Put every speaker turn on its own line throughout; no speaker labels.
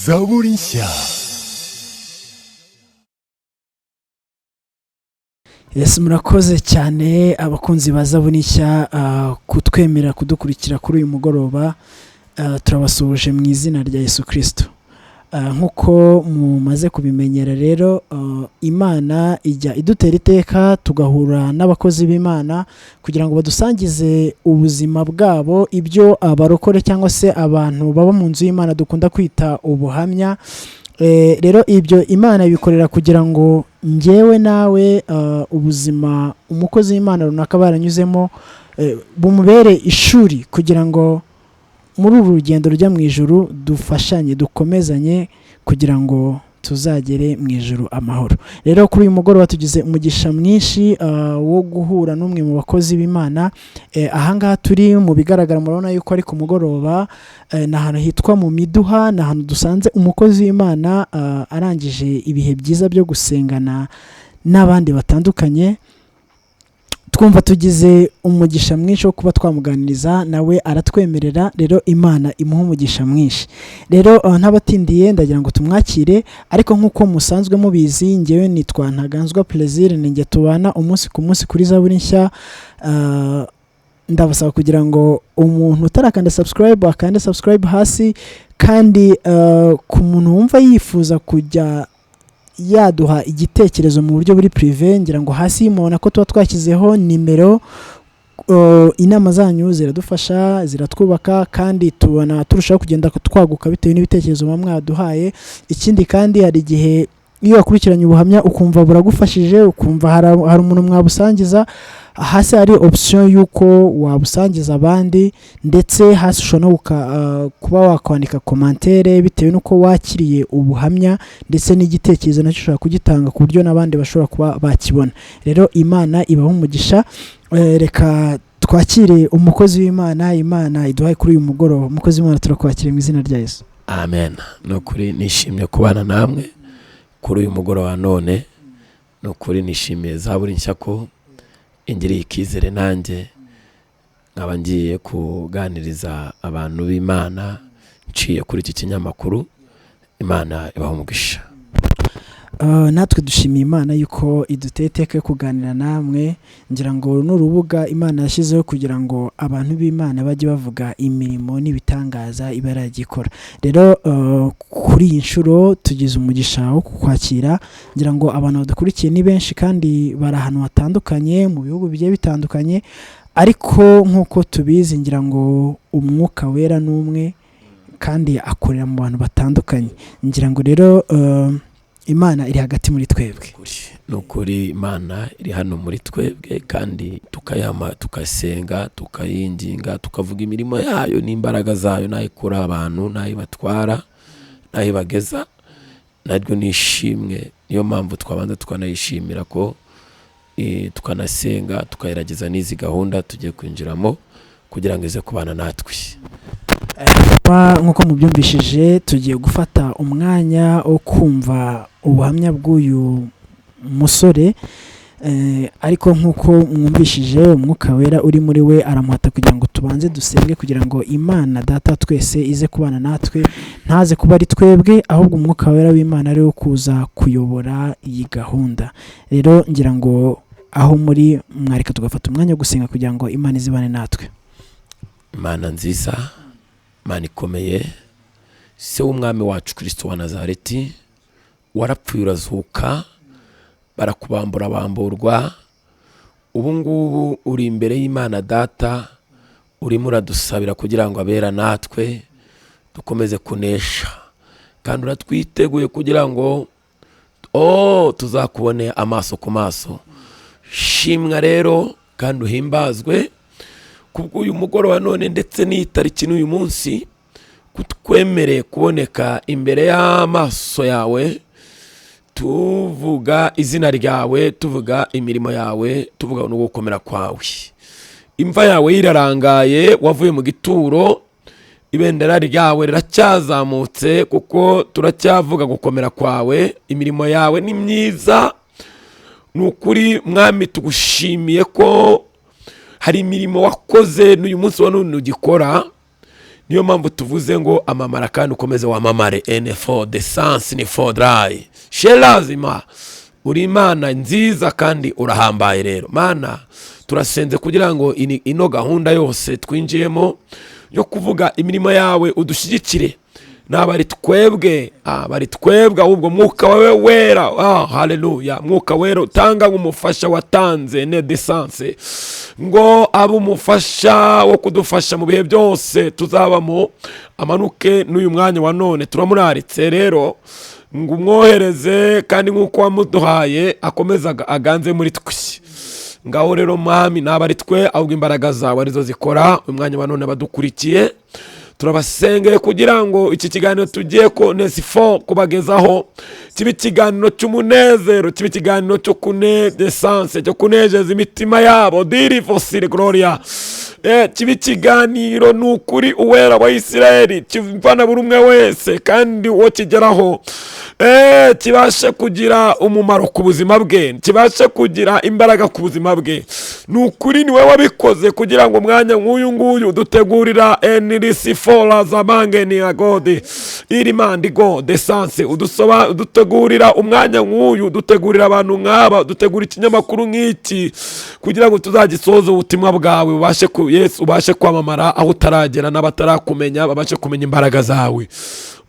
zaburi nshya.
Yesu murakoze cyane abakunzi ba zaburi nshya kutwemera kudukurikira kuri uyu mugoroba. Turabasuhuje mu izina rya Yesu Kristo. Nkuko mumaze kubimenyera rero, Imana ijya idutera iteka tugahura n'abakozi b'Imana kugira ngo badusangize ubuzima bwabo, ibyo abarokore cyangwa se abantu baba mu nzu y'Imana dukunda kwita ubuhamya. Rero ibyo Imana ibikorera kugira ngo njyewe nawe ubuzima umukozi w'Imana runaka baranyuzemo bumubere ishuri, kugira ngo muri uru rugendo rujya mu ijuru dufashanye dukomezanye kugira ngo tuzagere mu ijuru amahoro. Rero kuri uyu mugoroba tugize umugisha mwinshi wo guhura n'umwe mu bakozi b'Imana. Ahangaha turi mu bigaragara murabona yuko ari ku mugoroba, ni ahantu hitwa mu Miduha, ni ahantu dusanze umukozi w'Imana arangije ibihe byiza byo gusengana n'abandi batandukanye. Twumva tugize umugisha mwinshi wo kuba twamuganiriza, nawe aratwemerera. Rero Imana imuha umugisha mwinshi. Rero ntabatindiye ndagira ngo tumwakire, ariko nk'uko musanzwe mubizi njyewe nitwa Ntaganzwa Plaisir, ninjye tubana umunsi ku munsi kuri zaburi nshya. Ndabasaba kugira ngo umuntu utarakanda subscribe akande subscribe hasi, kandi ku muntu wumva yifuza kujya yaduha igitekerezo mu buryo buri privé, ngira ngo hasi mubona ko tuba twashyizeho nimero. Inama zanyu ziradufasha, ziratwubaka, kandi tubona turushaho kugenda twaguka bitewe n'ibitekerezo mwaduhaye. Ikindi kandi hari igihe iyo wakurikiranye ubuhamya ukumva buragufashije, ukumva hari umuntu mwabusangiza, hasi hari option yuko wabusangiza abandi, ndetse hasi ushobora no kuba wakwandika commentaire bitewe nuko wakiriye ubuhamya, ndetse n'igitekerezo nacyo ushobora kugitanga ku buryo n'abandi bashobora kuba bakibona. Rero Imana ibaho umugisha. Reka twakire umukozi w'Imana. Imana iduhaye kuri uyu mugoroba. Umukozi w'Imana turakwakira mu izina rya Yesu.
Amen. Nukuri nishimye kubana namwe kuri uyu mugoroba none. Nukuri nishimiye zaburi nshya ko ingiriye ikizere nanjye nkaba ngiye kuganiriza abantu b'Imana nciye kuri iki kinyamakuru. Imana ibaho umugisha.
Natwe dushimiye Imana yuko iduteka kuganira namwe. Ngira ngo n'urubuga Imana yashyizeho kugira ngo abantu b'Imana bajye bavuga imirimo n'ibitangaza iba yaragikora. Rero kuri iyi nshuro tugize umugisha wo kukwakira. Ngira ngo abantu badukurikiye ni benshi kandi bari ahantu hatandukanye mu bihugu bigiye bitandukanye, ariko nk'uko tubizi ngira ngo umwuka wera n'umwe kandi akorera mu bantu batandukanye. Ngira ngo rero Imana iri hagati muri twebwe.
Nukuri Imana iri hano muri twebwe, kandi tukayama, tukasenga, tukayinginga, tukavuga imirimo yayo n'imbaraga zayo, nayo ikura abantu, nayo batwara, nayo bageza. Naryo nishimwe, niyo mpamvu twabanza tukanayishimira ko tukanasenga, tukayirageza n'izi gahunda tugiye kwinjiramo kugira ngo ize kubana natwe.
Nk'uko mubyumvishije tugiye gufata umwanya wo kumva ubuhamya bw'uyu musore, ariko nk'uko mwumvishije umwuka wera uri muri we aramuhata kugira ngo tubanze dusenge, kugira ngo Imana Data twese ize kubana natwe, ntaze kuba ari twebwe, ahubwo umwuka wera w'Imana ari wo kuza kuyobora iyi gahunda. Rero ngira ngo aho muri mwareka tugafata umwanya wo gusenga kugira ngo Imana izibane natwe.
Imana nziza, Imana ikomeye, se w'umwami wacu Kristo wa Nazareti, warapfuye urazuka, barakubambura bamburwa, ubu ngubu uri imbere y'Imana Data, urimo uradusabira kugira ngo abera natwe dukomeze kunesha, kandi uratwiteguye kugira ngo tuzakubone amaso ku maso. Shimwa rero kandi uhimbazwe kubw'uyu mugoroba none, ndetse n'itariki n'uyu munsi, kutwemereye kuboneka imbere y'amaso yawe, tuvuga izina ryawe, tuvuga imirimo yawe, tuvuga no gukomera kwawe. Imva yawe irarangaye, wavuye mu gituro, ibendera ryawe riracyazamutse, kuko turacyavuga gukomera kwawe. Imirimo yawe ni myiza, nukuri mwami tugushimiye ko hari imirimo wakoze n'uyu munsi wa none ugikora. niyo mpamvu tuvuze ngo amamara kandi ukomeze wamamare. N4 de sens ni fodrai shelazima. Uri Imana nziza kandi urahambaye. Rero Mana, turasenze kugira ngo ino gahunda yose twinjiyemo yo kuvuga imirimo yawe udushyigikire. Bari twebwe ahubwo mwuka wawe wera. Haleluya. Mwuka wera utanga nk'umufasha watanze ne desanse ngo abe umufasha wo kudufasha mu bihe byose tuzabamo, amanuke n'uyu mwanya wa none turamuraritse. Rero ngo umwohereze kandi nk'uko wamuduhaye akomezaga aganze muri twe. Ngaho rero Mwami, nabari twe ahubwo imbaraga zawe arizo zikora uyu mwanya wa none badukurikiye. Turabasengeye kugira ngo iki kiganiro tugiye ko N4 kubagezaho kibe ikiganiro cy'umunezero, kibe ikiganiro cyo kunesanse, cyo kunejeza imitima yabo. Diri fosile gloria. Kibe ikiganiro n'ukuri uwera wa Isirayeli kivana buri umwe wese, kandi uwo kigeraho kibashe kugira umumaro ku buzima bwe, kibashe kugira imbaraga ku buzima bwe. N'ukuri ni wowe wabikoze kugira ngo umwanya nk'uyu nguyu dutegurira N4 zamange ni agode irimandi go desanse udutegurira umwanya nk'uyu, dutegurira abantu nk'aba, dutegura ikinyamakuru nk'iki kugira ngo tuzagisoze ubutumwa bwawe ubashe Yesu ubashe kwamamara aho utaragera, n'abatarakumenya babashe kumenya imbaraga zawe.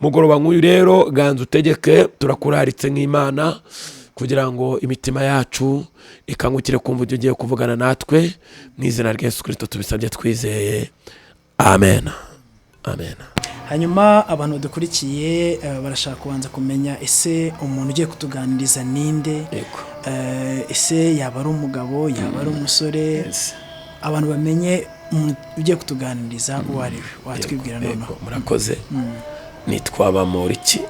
Mugoroba nk'uyu rero ganza utegeke, turakuraritse nk'Imana kugira ngo imitima yacu ikangukire kumva ibyo ugiye kuvugana natwe. Mu izina rya Yesu Kristo tubisabye twizeye, amen. Amen.
Hanyuma abantu badukurikiye barashaka kubanza kumenya ese umuntu ugiye kutuganiriza ninde? Ese yaba ari umugabo, yaba ari umusore? Abantu bamenye umuntu ugiye kutuganiriza uwo ari we. Watwibwira noneho?
Murakoze. Nitwa Bamporiki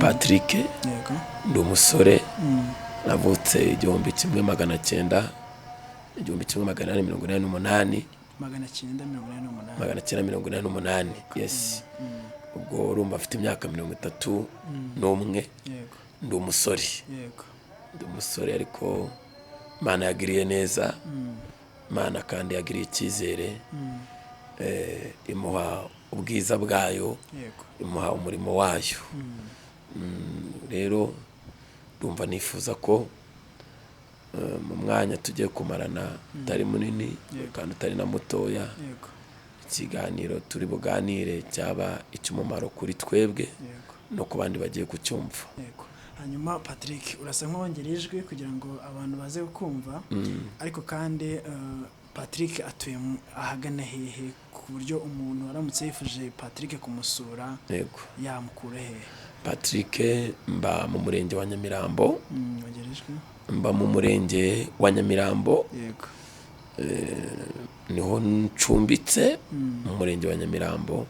Patrick. Ndi umusore. Navutse 1988. 1988. Yes. Ubwo urumva afite imyaka 31. Ndi umusore. Ndi umusore ariko Imana yagiriye neza. Imana kandi yagiriye icyizere. Imuha ubwiza bwayo, imuha umurimo wayo. Rero ndumva nifuza ko mu mwanya tugiye kumarana utari munini kandi utari na mutoya, ikiganiro turi buganire cyaba icy'umumaro kuri twebwe no ku bandi bagiye kucyumva.
Hanyuma Patrick, urasa nk'wongera ijwi kugira ngo abantu baze kumva, ariko kandi Patrick atuye ahagana hehe ku buryo umuntu aramutse yifuje Patrick kumusura yamukura hehe?
Patrick mba mu murenge wa Nyamirambo. Mba mu murenge wa Nyamirambo. Niho ncumbitse mu murenge wa Nyamirambo.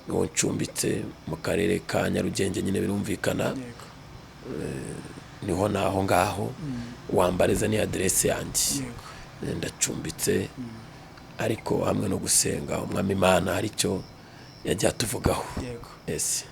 Niho ncumbitse mu karere ka Nyarugenge, nyine birumvikana. Niho naho ngaho wambariza ni adresse yanjye. Ndacumbitse ariko hamwe no gusenga umwami Imana hari cyo yajya tuvugaho. Yes.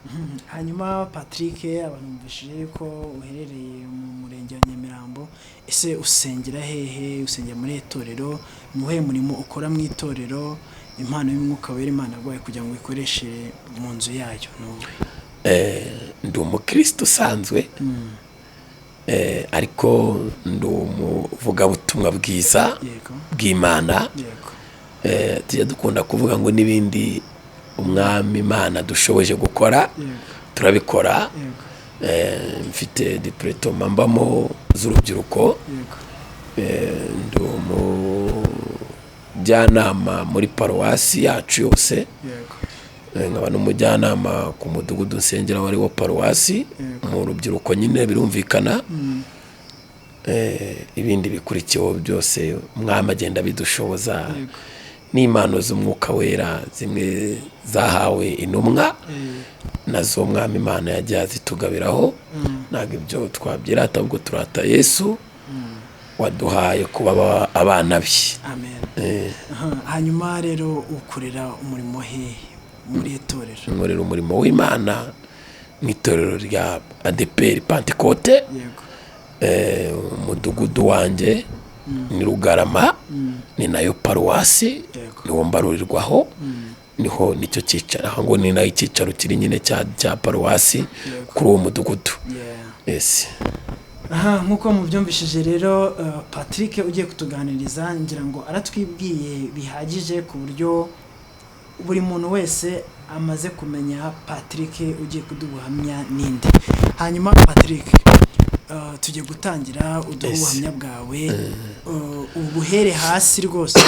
Hanyuma Patrick, abantu bumvishije ko uherereye mu murenge wa Nyamirambo, ese usengera hehe? Usengera muri itorero? Muhe murimo ukora mu itorero? Impano y'Umwuka wera Imana yaguhaye kugira ngo ikoreshe mu nzu yayo n'uwe?
Ndi umukristo usanzwe. Ariko ndi umuvugabutumwa bwiza bw'Imana. Tujya dukunda kuvuga ngo n'ibindi umwami Imana dushoboje gukora turabikora. Mfite diploma mbamo z'urubyiruko. Ndi umujyanama muri paruwasi yacu yose. Nkaba n'umujyanama ku mudugudu nsengera wari wa paruwasi mu rubyiruko, nyine birumvikana. Ibindi bikurikiyeho byose umwami agenda bidushoboza n'imano z'Umwuka wera zimwe zahawe intumwa, nazo umwami Imana yajya zitugabiraho. Ntabwo ibyo twabyirata, ahubwo turata Yesu waduhaye kuba abana be.
Amen. Hanyuma rero ukorera umurimo hehe muri itorero?
Nkorera umurimo w'Imana mu itorero rya ADEPR Pentecote. Umudugudu wanjye ni Rugarama, ni nayo paruwasi niwo mbarurirwaho. niho nicyo cyicaro aho ngo ni naho icyicaro kiri nyine cya paruwasi kuri uwo mudugudu. Yes.
Aha nkuko mubyumvishije rero Patrick ugiye kutuganiriza ngira ngo aratwibwiye bihagije ku buryo buri muntu wese amaze kumenya Patrick ugiye kudubuhamya ninde. Hanyuma Patrick tugiye gutangira ubuhamya bwawe ubuhere hasi rwose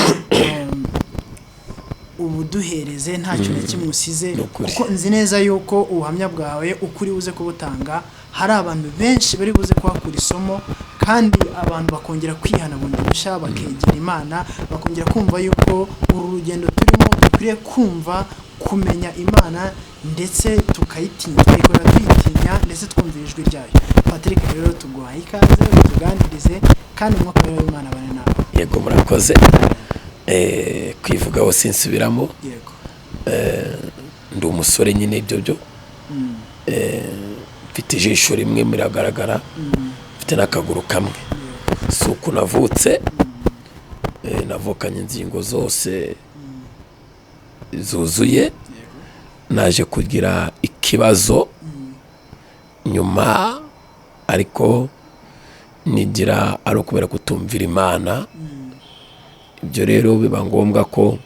ubuduhereze ntacyo na kimwe usize kuko nzi neza yuko ubuhamya bwawe ukuri uze kubutanga hari abantu benshi bari buze kuhakura isomo kandi abantu bakongera kwihana bundi busha bakegera Imana bakongera kumva yuko uru rugendo turimo dukwiriye kumva kumenya Imana ndetse tukayitinya tukayikora tuyitinya ndetse twumva ijwi ryayo. Patrick rero tuguhaye ikaze tuganirize kandi umwuka w'Imana bane nawe.
Yego murakoze. Kwivugaho sinsubiramo.
Yego.
Ndi umusore nyine ibyo byo. Mfite ijisho rimwe miragaragara. Mfite n'akaguru kamwe. Si uko navutse. Navukanye ingingo zose zuzuye. Naje kugira ikibazo nyuma ariko nigira ari ukubera kutumvira Imana. Ibyo rero biba ngombwa ko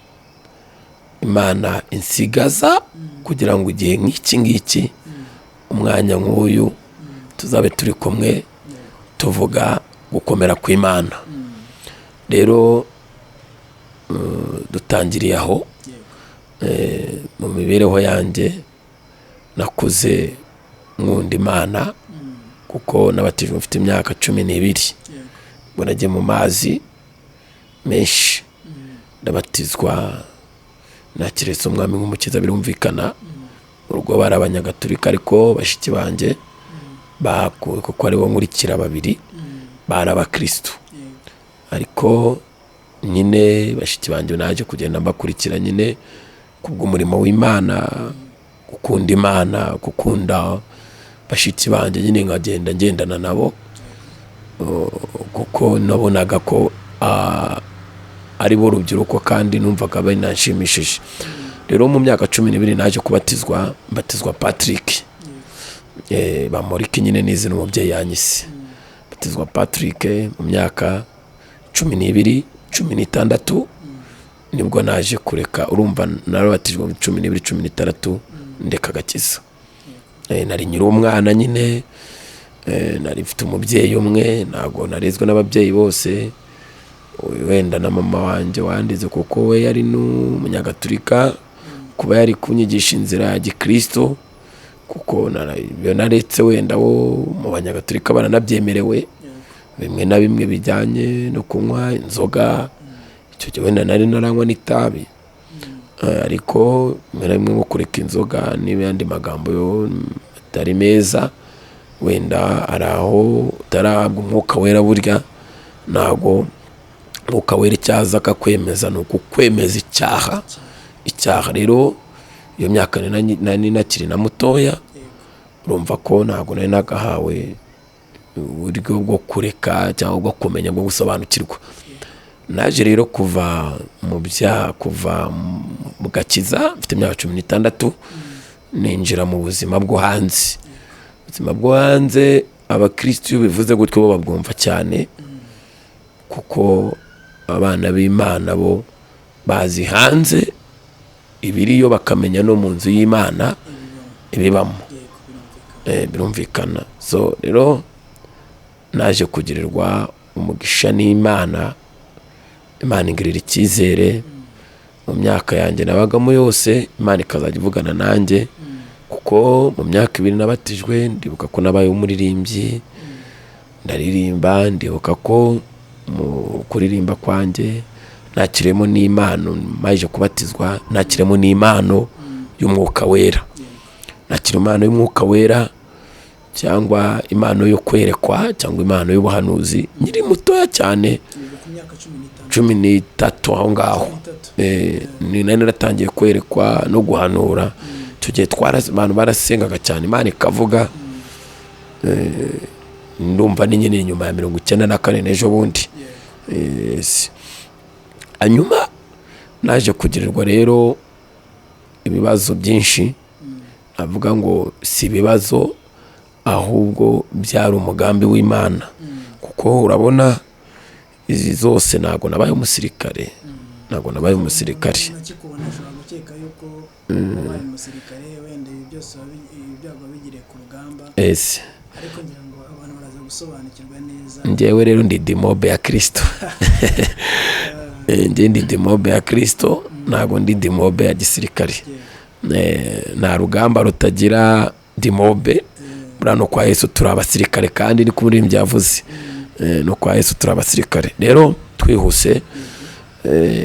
Imana insigaza kugira ngo igihe nk'iki ngiki umwanya nk'uyu tuzabe turi kumwe tuvuga gukomera kw'Imana. Rero dutangiriye aho mu mibereho yanjye nakuze nkunda Imana kuko nabatijwe mfite imyaka 12 ngo nagiye mu mazi menshi ndabatizwa nakiretse umwami nk'umukiza birumvikana urugo bari abanyagatolika ariko bashiki banje kuko ari bo nkurikira babiri bari abakristo ariko nyine bashiki banje naje kugenda mbakurikira nyine kubw'umurimo w'Imana gukunda Imana gukunda bashiki banje nyine nkagenda ngendana nabo kuko nabonaga ko ari bo rubyiruko kandi numvaga bananshimishije. Rero mu myaka 12 naje kubatizwa mbatizwa Patrick bamoriki nyine n'izina umubyeyi yanyise batizwa Patrick mu myaka 12 16 nibwo naje kureka urumva narabatijwe mu 12 16 ndeka gakiza. Nari nyiri umwana nyine nari mfite umubyeyi umwe ntago narezwe n'ababyeyi bose wenda na mama wanje wandize kuko we yari n'umunyagatolika kuba yari kunyigisha inzira ya Gikristo kuko naretse wenda wo mu banyagatolika baranabyemerewe bimwe na bimwe bijyanye no kunywa inzoga icyo gihe wenda nari naranywa n'itabi ariko rimwe nko kureka inzoga n'ibindi magambo yo atari meza wenda araho utarahabwa umwuka wera burya ntago umwuka wera icyaza akakwemeza nuko kwemeza icyaha rero iyo myaka nari nakiri na mutoya urumva ko ntago nari nagahawe uburyo bwo kureka cyangwa bwo kumenya bwo gusobanukirwa. Naje rero kuva mu gakiza mfite imyaka 16 ninjira mu buzima bwo hanze. Ubuzima bwo hanze abakristo bivuze gutyo bo babwumva cyane kuko abana b'Imana bo bazi hanze ibiriyo bakamenya no mu nzu y'Imana ibibamo birumvikana. So rero naje kugirirwa umugisha n'Imana ingirira icyizere mu myaka yanjye nabagamo yose Imana ikazajya ivugana nanjye kuko mu myaka 2 nabatijwe ndibuka ko nabaye umuririmbyi ndaririmba ndibuka ko mu kuririmba kwanjye nakiremo n'Imana maje kubatizwa nakiremo n'Imana y'umwuka wera nakira Imana y'umwuka wera cyangwa Imana yo kwerekwa cyangwa Imana y'ubuhanuzi nyiri mutoya cyane 13 aho ngaho ni nari naratangiye kwerekwa no guhanura icyo gihe abantu barasengaga cyane Imana ikavuga ndumva ni nyine nyuma ya 94 n'ejo bundi hanyuma naje kugirirwa rero ibibazo byinshi, avuga ngo si ibibazo ahubwo byari umugambi w'Imana, kuko urabona izi zose ntago nabaye umusirikare, ntago nabaye umusirikare.
nakikubona ushobora gukeka yuko wabaye umusirikare wenda ibi byose ibyago bigiriye ku rugamba,
ese
ariko ngira ngo abantu baraza gusobanukirwa neza.
njyewe rero ndi dimobe ya Kristo. njye ndi dimobe ya Kristo, ntago ndi dimobe ya gisirikare. nta rugamba rutagira dimobe. buriya no kwa Yesu turi abasirikare, kandi ni kuri byavuze, no kwa Yesu turi abasirikare. rero twihuse,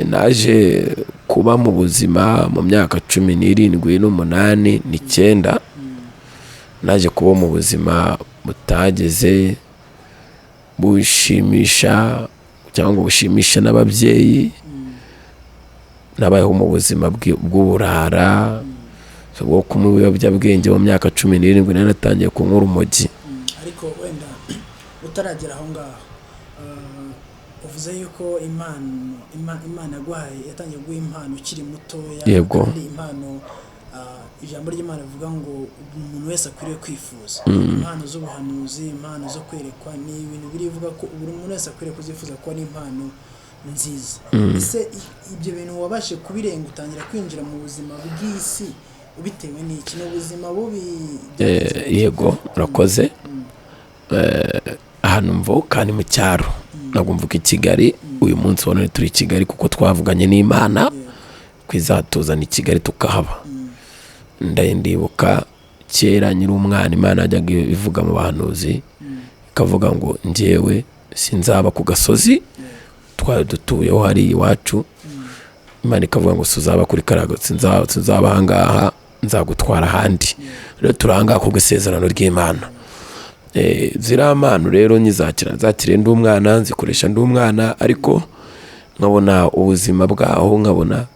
naje kuba mu buzima mu myaka 17 n'umunani n'icyenda, naje kuba mu buzima butageze bushimisha cyangwa bushimisha n'ababyeyi. nabayeho mu buzima bw'uburara bwo kunywa ibiyobyabwenge mu myaka 17 naratangiye kunywa urumogi.
ariko wenda utaragera aho ngaho, uvuze yuko Imana yaguhaye, yatangiye guha impano ukiri mutoya.
Yego.
Kandi impano, ijambo ry'Imana rivuga ngo umuntu wese akwiriye kwifuza impano z'ubuhanuzi, impano zo kwerekwa, ni ibintu birivuga ko buri muntu wese akwiriye kuzifuza ko ari impano nziza. ese ibyo bintu wabashe kubirenga utangira kwinjira mu buzima bw'isi bitewe n'iki? N'ubuzima bubi?
Yego, urakoze. ahantu mvuka ni mu cyaro, ntabwo mvuka i Kigali. uyu munsi wone turi i Kigali kuko twavuganye n'Imana kwizatuzana i Kigali tukahaba. ndibuka kera nyiri umwana Imana yajyaga ivuga mu bahanuzi, ikavuga ngo njyewe sinzaba ku gasozi twari dutuyeho hari iwacu. Imana ikavuga ngo suzaba kuri karago, sinzaba ahangaha, nzagutwara ahandi. rero turanga ku gusezerano ry'Imana. ziramana rero nzakire ndi umwana, nzikoresha ndi umwana, ariko nkabona ubuzima bwaho, nkabona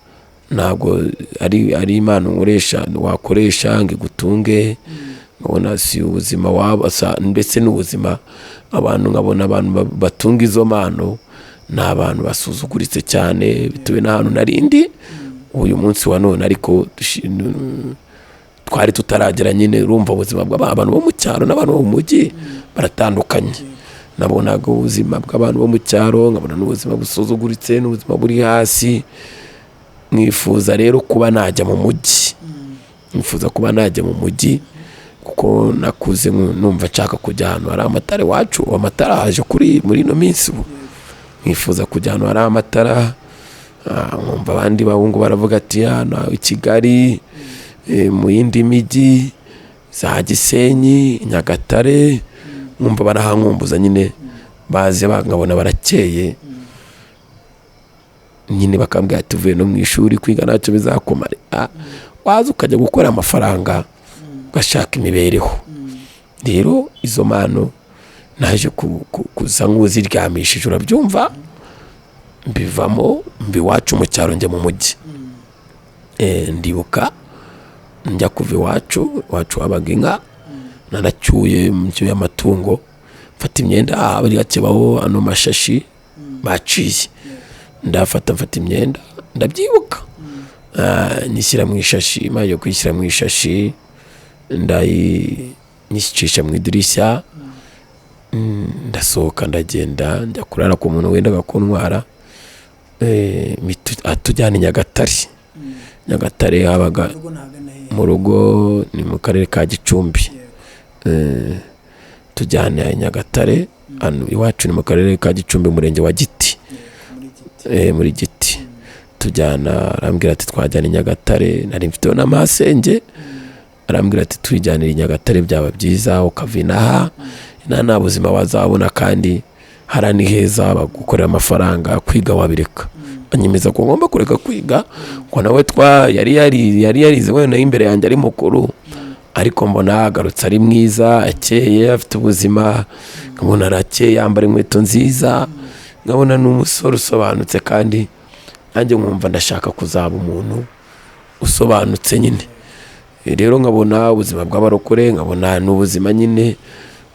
ntabwo ari Imana nkoresha wakoresha ngo igutunge. nkabona si ubuzima wabasa, ndetse n'ubuzima abantu, nkabona abantu batunga izo mpano ni abantu basuzuguritse cyane bitewe n'ahantu narindi uyu munsi wa none. ariko twari tutaragera nyine, urumva ubuzima bw'abantu bo mu cyaro n'abantu bo mu mujyi baratandukanye. nabonaga ubuzima bw'abantu bo mu cyaro, nkabona n'ubuzima busuzuguritse, n'ubuzima buri hasi. mwifuza rero kuba najya mu mujyi, mwifuza kuba najya mu mujyi, kuko nakuze numva nshaka kujya ahantu hari amatara. iwacu amatara haje muri ino minsi ubu. mwifuza kujya ahantu hari amatara. nkumva abandi bahungu baravuga ati hano i Kigali, mu yindi mijyi za Gisenyi, Nyagatare, nkumva barahankumbuza nyine, baze nkabona barakeye nyine, bakambwira ati tuvuye no mu ishuri kwiga ntacyo bizakumara, waza ukajya gukora amafaranga ugashaka imibereho. rero izo mpano naje kuza nk'uziryamishije, urabyumva, mbivamo iwacu mu cyaro njya mu mujyi. ndibuka njya kuva iwacu habaga inka, naracyuye mu nzu y'amatungo, mfata imyenda, bari gakebaho ano mashashi baciye, mfata imyenda, ndabyibuka, nyishyira mu ishashi. maze kuyishyira mu ishashi, nyishyisha mu idirishya, ndasohoka ndagenda njya kurara ku muntu wendaga kuntwara, atujyana i Nyagatare. habaga mu rugo, ni mu karere ka Gicumbi. tujyana i Nyagatare, iwacu ni mu karere ka Gicumbi, umurenge wa Giti, muri Giti. tujyana, arambwira ati twajyana i Nyagatare, nari mfiteho n'amasenge. arambwira ati twijyanira i Nyagatare byaba byiza, ukava inaha, nta buzima wazabona, kandi hara ni heza, bagukorera amafaranga, kwiga wabireka. anyemeza ko ngomba kureka kwiga, ko nawe yari yarize wenda imbere yanjye ari mukuru, ariko mbona agarutse ari mwiza, akeye, afite ubuzima, nkabona arakeye, yambara inkweto nziza, nkabona n'umusore usobanutse, kandi nanjye nkumva ndashaka kuzaba umuntu usobanutse nyine. rero nkabona ubuzima bw'abarokore, nkabona n'ubuzima nyine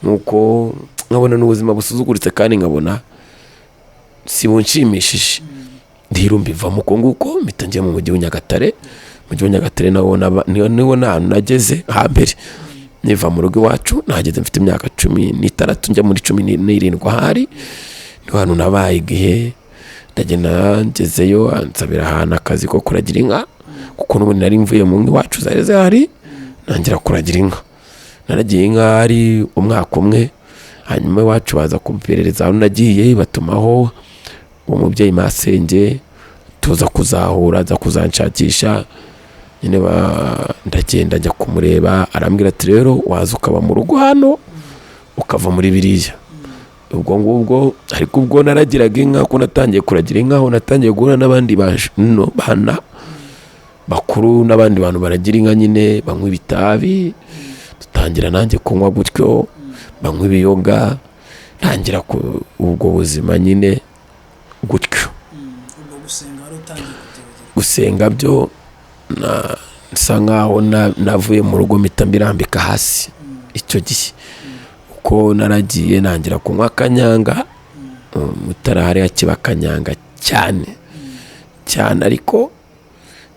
nuko, nkabona n'ubuzima busuzuguritse, kandi nkabona si bunshimishije. rero mbivamo uko nguko, mpita njya mu mujyi wa Nyagatare. mujyi wa Nyagatare niwo nahantu nageze hambere niva mu rugo iwacu. Nageze mfite imyaka 16 njya muri 17 ahari niho hantu nabaye igihe ndagenda ngezeyo ansabira ahantu akazi ko kuragira inka kuko n'ubundi nari mvuye mu iwacu zari zihari nangira kuragira inka. Naragiye inka ari umwaka umwe, hanyuma iwacu baza kumperereza aho nagiye batumaho umubyeyi masenge tuza kuzahura aza kuzanshakisha nyine ndagenda njya kumureba arambwira ati rero waza ukaba mu rugo hano ukava muri biriya. Ubwo ngubwo ariko ubwo naragiraga inka ko natangiye kuragira inka aho natangiye guhura n'abandi bana bakuru n'abandi bantu baragira inka nyine banywa ibitabi, dutangira nanjye kunywa gutyo banywa ibiyoga, ntangira ubwo buzima nyine gutyo. Gusenga byo nsa nkaho navuye mu rugo mpita mbirambika hasi icyo gihe uko naragiye nangira kunywa kanyanga. Mutarahari hakiba kanyanga cyane ariko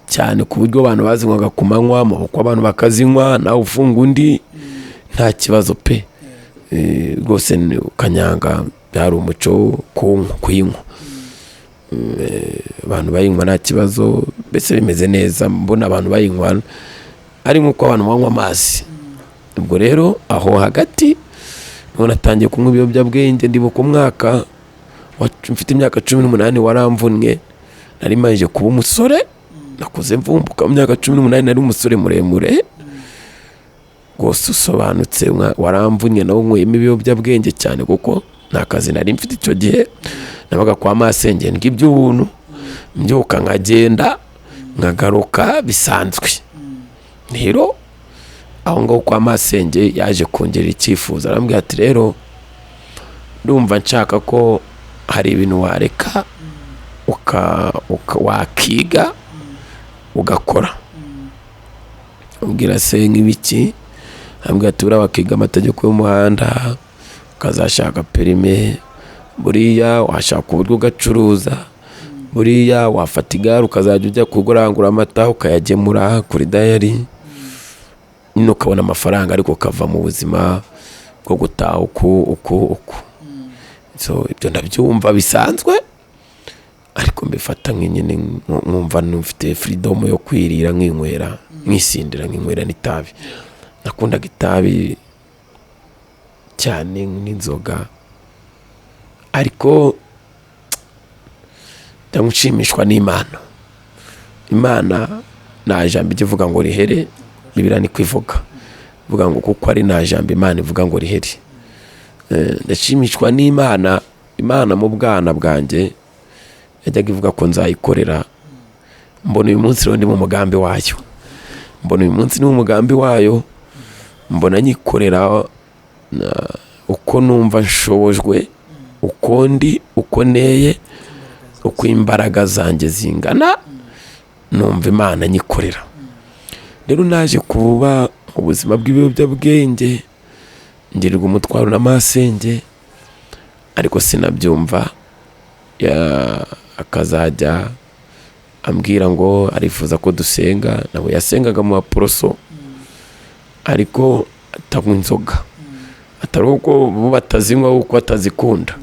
cyane ku buryo abantu bazinywaga ku manywa amaboko abantu bakazinywa nawe ufunga undi nta kibazo pe. Rwose kanyanga byari umuco kuyinywa, abantu bayinywa nta kibazo, mbese bimeze neza. Mbona abantu bayinywa ari nk'uko abantu banywa amazi. Ubwo rero aho hagati niho natangiye kunywa ibiyobyabwenge. Ndibuka umwaka mfite imyaka 18 waramvunnye, nari maje kuba umusore, nakuze mvumbuka mu myaka 18 nari umusore muremure rwose usobanutse, waramvunnye nawo nyweyemo ibiyobyabwenge cyane kuko nta kazi nari mfite icyo gihe. Nabaga kwa masenge ng'iby'ubuntu, mbyuka nkagenda nkagaruka bisanzwe. Rero aho ngaho kwa masenge yaje kongera icyifuzo, arambwira ati rero ndumva nshaka ko hari ibintu wareka wakiga ugakora. Ubwira se nk'ibiki? Arambwira ati wakiga amategeko y'umuhanda, ukazashaka perime, buriya washaka uburyo ugacuruza, buriya wafata igare ukazajya ujya kugurangura amata ukayagemura kuri dayari, nyine ukabona amafaranga ariko ukava mu buzima bwo gutaha uku. So ibyo ndabyumva bisanzwe ariko mbifata nk'inyine nkumva mfite freedom yo kwirira nk'inywera nkisindira nk'inywera n'itabi. Nakundaga itabi cyane n'inzoga ariko ndamushimishwa n'Imana. Imana nta jambo ivuga ngo rihere, Bibiliya ni kwivuga vuga ngo kuko ari nta jambo Imana ivuga ngo rihere. Ndashimishwa n'Imana. Imana mu bwana bwanjye yajyaga ivuga ko nzayikorera. Mbona uyu munsi rero ndi mu mugambi wayo, mbona nyikorera uko numva nshobojwe, uko ndi, uko neye, uko imbaraga zanjye zingana, numva Imana nyikorera. Rero naje kuba mu buzima bw'ibiyobyabwenge, ngirirwa umutwaro na masenge ariko sinabyumva. Akazajya ambwira ngo arifuza ko dusenga, nawe yasengaga mu baporoso ariko atanywa inzoga, atari uko bo batazinywa uko atazikunda,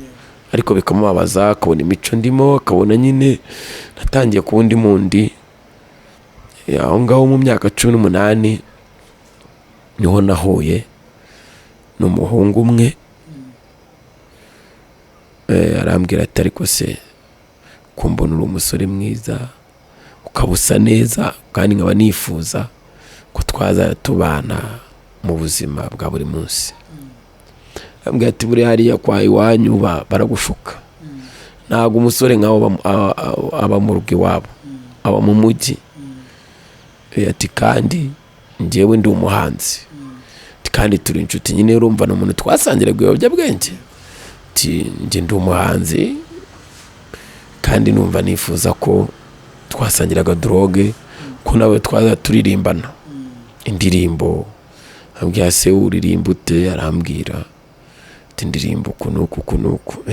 ariko bikamubabaza akabona imico ndimo, akabona nyine natangiye ku wundi mundi. Aho ngaho mu myaka 18 niho nahuye n'umuhungu umwe, arambwira ati ariko se kumbona uri umusore mwiza ukabusa neza kandi nkaba nifuza ko twaza tubana mu buzima bwa buri munsi. Arambwira ati buri hariya kwa iwanyu baragushuka, ntabwo umusore nkaho aba mu rugo iwabo, aba mu mujyi. Ati kandi njyewe ndi umuhanzi, kandi turi inshuti nyine, urumva n'umuntu twasangiraga ibiyobyabwenge. Njye ndi umuhanzi kandi numva nifuza ko twasangiraga droge, ko nawe twaza turirimbana indirimbo. Ambwira se uririmba ute? Arambwira ati ndirimbo kunuku.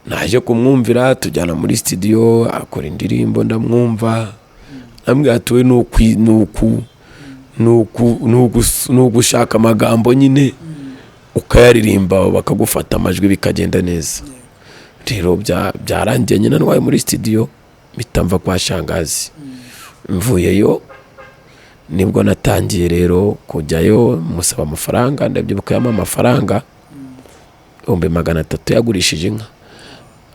Naje kumwumvira, tujyana muri studio akora indirimbo, ndamwumva arambwira ati we ni ugushaka amagambo nyine ukayaririmba bakagufata amajwi bikagenda neza. Rero byarangiye nyine ntwaye muri studio mitamva kwa Shangazi. Mvuyeyo nibwo natangiye rero kujyayo musaba amafaranga, ndabyibuka yama amafaranga 300 yagurishije inka.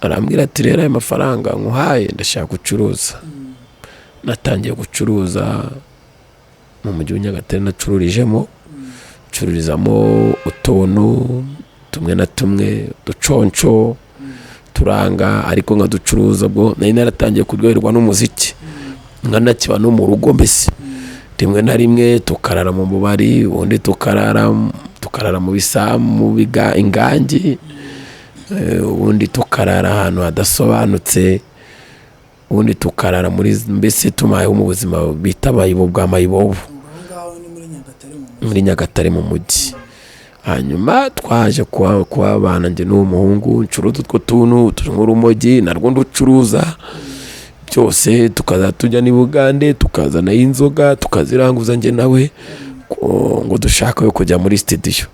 Arambwira ati rero ayo mafaranga nkuhaye ndashaka gucuruza. Natangiye gucuruza mu mujyi wa Nyagatare, nacururijemo cururizamo utuntu tumwe na tumwe duconco turanga, ariko nka ducuruza bwo nari naratangiye kuryoherwa n'umuziki nkanakiba no mu rugo. Mbese rimwe na rimwe tukarara mu mubari, ubundi tukarara mu bisamu ingangi, ubundi tukarara ahantu hadasobanutse, ubundi tukarara mbese tumayeho mu buzima bita mayibobo bwa mayibobo muri Nyagatare mu mujyi. Hanyuma twaje kuba bana njye n'uwo muhungu ncuruza utwo tuntu turi nk'urumogi narwo nducuruza byose, tukaza tujya ni Bugande tukazana inzoga tukaziranguza njye nawe ngo dushaka yo kujya muri studio.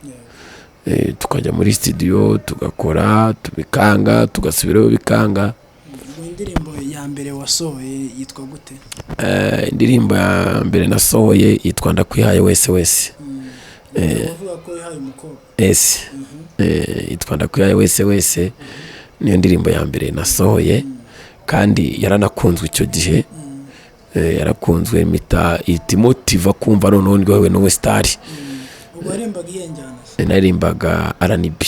Tukajya muri studio tugakora tubikanga tugasubirayo bikanga.
Indirimbo ya mbere wasohoye yitwa gute?
Indirimbo ya mbere nasohoye yitwa Ndakwihaye wese wese.
Uvuga ko yahaye umukobwa?
Yes. Yitwa Ndakwihaye wese wese, niyo ndirimbo ya mbere nasohoye kandi yaranakunzwe icyo gihe. Yarakunzwe imotiva kumva noneho ndyohewe no star.
Ubwo warimbaga iyihe njyana?
Narimbaga R&B.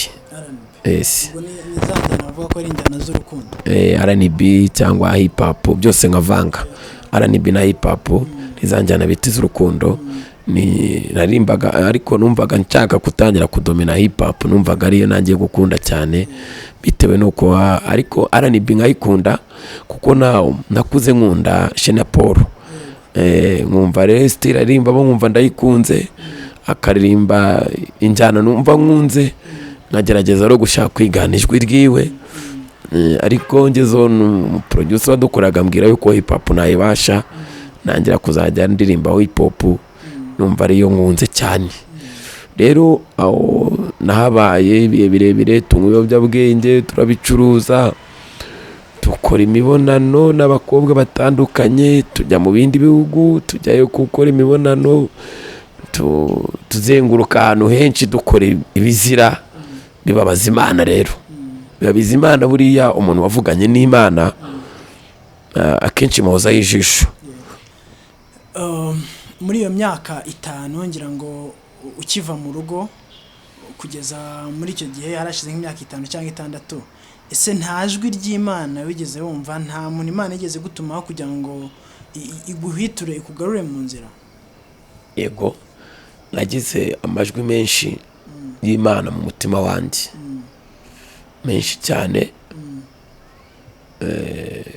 Yes.
Ubwo ni zanjyana bavuga ko ari injyana z'urukundo?
R&B cyangwa hip hop byose nkavanga. R&B na hip hop nizanjyana biti z'urukundo. Narimbaga ariko numvaga nshaka kutangira kudomina hip hop, numvaga ariyo nangiye gukunda cyane bitewe nuko ariko R&B nkayikunda kuko nakuze nkunda Shena Paul. Nkumva rero style arimba bo nkumva ndayikunze, akaririmba injyana numva nkunze, nagerageza ro gushaka kwigana ijwi ryiwe. Ariko ngezo producer wadukoraga mbwira yuko hip hop nayibasha, nangira kuzajya ndirimba hip hop numva ariyo nkunze cyane. Rero aho nahabaye birebire tunywa ibiyobyabwenge turabicuruza, dukora imibonano n'abakobwa batandukanye, tujya mu bindi bihugu tujyayo gukora imibonano, tuzenguruka ahantu henshi dukora ibizira bibabaza Imana. Rero bibabiza Imana, buriya umuntu wavuganye n'Imana akenshi muhoza y'ijisho.
Muri iyo myaka 5 ngira ngo ukiva mu rugo kugeza muri icyo gihe harashize nk'imyaka 5 cyangwa 6, ese nta jwi ry'Imana wigeze wumva? Nta muntu Imana igeze gutumaho kugira ngo iguhiture ikugarure mu nzira?
Yego, nagize amajwi menshi y'Imana mu mutima wanjye, menshi cyane.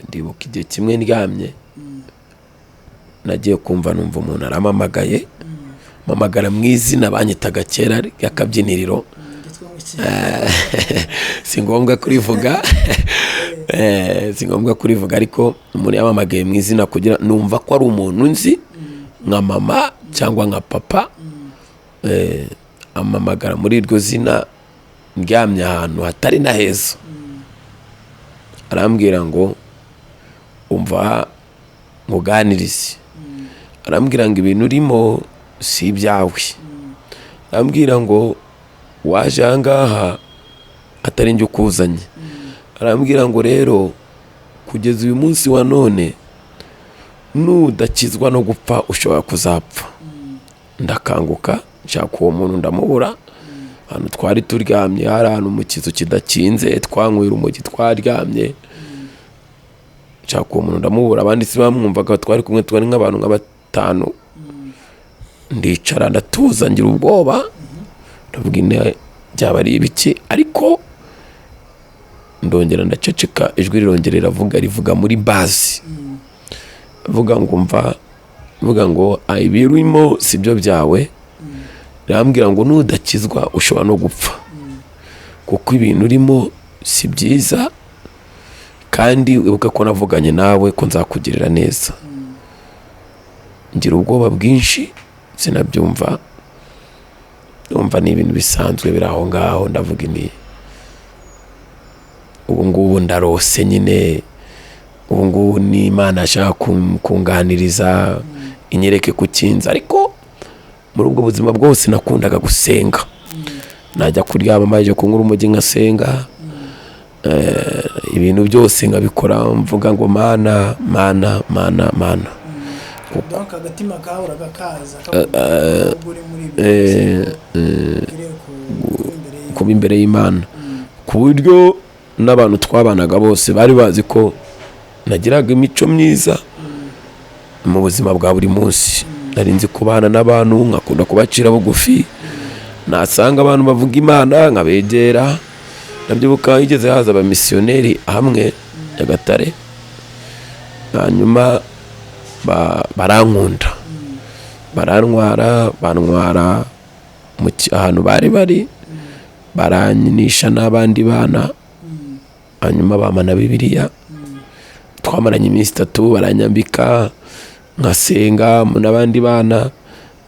Ndibuka igihe kimwe ndyamye nagiye kumva numva umuntu aramamagaye, mamagara mu izina banyitaga kera y'akabyiniriro, si ngombwa kurivuga ariko umuntu yamamagaye mu izina kugira numva ko ari umuntu nzi nka mama cyangwa nka papa. Amamagara muri iryo zina ndyamye ahantu hatari na heza, arambwira ngo umva muganirize, arambwira ngo ibintu urimo si ibyawe, arambwira ngo waje ahangaha atari njye ukuzanye, arambwira ngo rero kugeza uyu munsi wa none nudakizwa no gupfa ushobora kuzapfa. Ndakanguka nshaka uwo muntu ndamubura, ahantu twari turyamye hari ahantu mu kizu kidakinze twanywera urumogi twaryamye, nshaka uwo muntu ndamubura, abandi si bamwumvaga twari kumwe, twari nk'abantu nka 5. Ndicara ndatuza ngira ubwoba, ndavuga byaba ari ibiki, ariko ndongera ndaceceka, ijwi rirongera rivuga muri base, vuga ngo ibirimo sibyo byawe. Rambwira ngo nudakizwa ushobora no gupfa, kuko ibintu urimo si byiza, kandi wibuka ko navuganye nawe ko nzakugirira neza. ngira ubwoba bwinshi sinabyumva, numva ni ibintu bisanzwe biri aho ngaho. ndavuga ni ubu ngubu ndarose nyine, ubu ngubu ni Imana ashaka kunganiriza inyereke ku kinza. Ariko muri ubwo buzima bwose nakundaga gusenga, najya kuryama maje kunyura umujyi ngasenga, ibintu byose nkabikora mvuga ngo mana mana mana mana.
donc agatima kahuraga kaza
kuba imbere y'Imana, ku buryo n'abantu twabanaga bose bari bazi ko nagiraga imico myiza mu buzima bwa buri munsi. Nari nzi kubana n'abantu, nkakunda kubacira bugufi, nasanga abantu bavuga Imana nkabegera. Ndabyibuka higeze haza abamisiyoneri hamwe Nyagatare, hanyuma barankunda, bantwara ahantu bari baranyinisha n'abandi bana, hanyuma bamana Bibiliya. Twamaranye iminsi 3, baranyambika nkasenga n'abandi bana.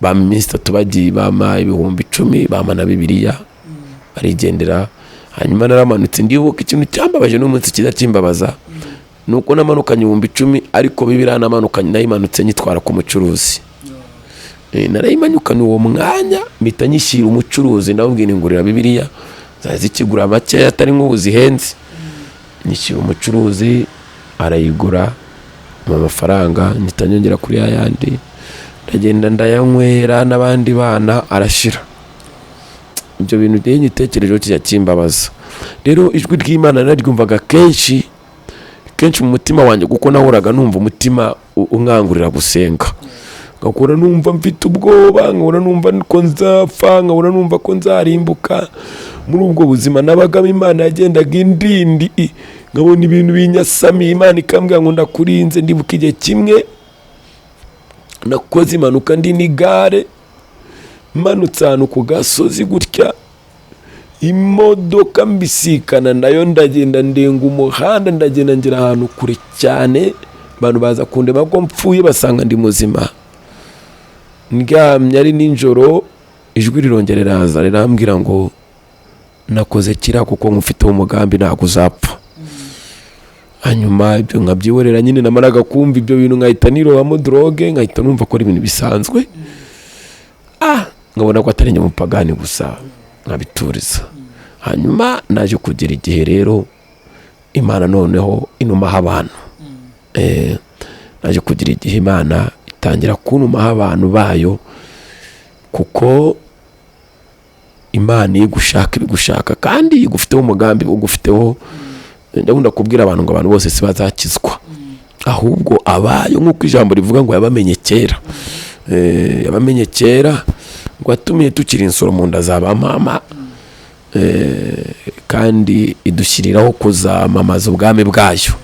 Bama iminsi 3 bagiye bama 10,000 bamana Bibiliya barigendera. Hanyuma naramanutse, ndibuka ikintu cyambabaje n'umunsi kiza kimbabaza nuko namanukanye 10,000, ariko Bibiliya namanukanye nayimanutse nyitwara ku mucuruzi. Narayimanyukana uwo mwanya mpita nyishyira umucuruzi, ndamubwira ngurira Bibiliya zazikigura make atari nk'ubu zihenze. Nyishyira umucuruzi arayigura mu mafaranga, nyita nyongera kuri yandi, ndagenda ndayanywera n'abandi bana arashira. Ibyo bintu bye nyitekerejeho cyakimbabaza. Rero ijwi ry'Imana nararyumvaga kenshi mu mutima wanjye, kuko nahoraga numva umutima unkangurira gusenga. Ngakora numva mfite ubwoba, nkahora numva ko nzapfa, nkahora numva ko nzarimbuka. Muri ubwo buzima nabagamo Imana yagendaga indindi, nkabona ibintu binyasamiye, Imana ikambwira ngo ndakurinze. Ndibuka igihe kimwe nakoze impanuka ndi n'igare, manutse ahantu ku gasozi gutya, imodoka mbisikana nayo, ndagenda ndenga umuhanda, ndagenda ngera ahantu kure cyane. Abantu baza kundeba ko mpfuye, basanga ndi muzima. Ndyamye ari ninjoro, ijwi rirongera riraza rirambwira ngo nakoze kira kuko nkufiteho umugambi ntabwo uzapfa. Hanyuma ibyo nkabyiborera nyine, namaraga kumva ibyo bintu nkahita nirobamo droge, nkahita numva ko ari ibintu bisanzwe. Nkabona ko atari nyamupagani gusa, nkabituriza. Hanyuma naje kugira igihe rero Imana noneho inumaho abantu. Naje kugira igihe Imana itangira kunumaho abantu bayo, kuko Imana igushaka kandi igufiteho umugambi, ugufiteho. Ndabunda kubwira abantu ngo abantu bose si bazakizwa, ahubwo abayo nk'uko ijambo rivuga ngo yabamenye kera. Yabamenye kera ngo atumiye tukiri insoro mu nda za ba mama, kandi idushyiriraho kuzamamaza ubwami bwayo.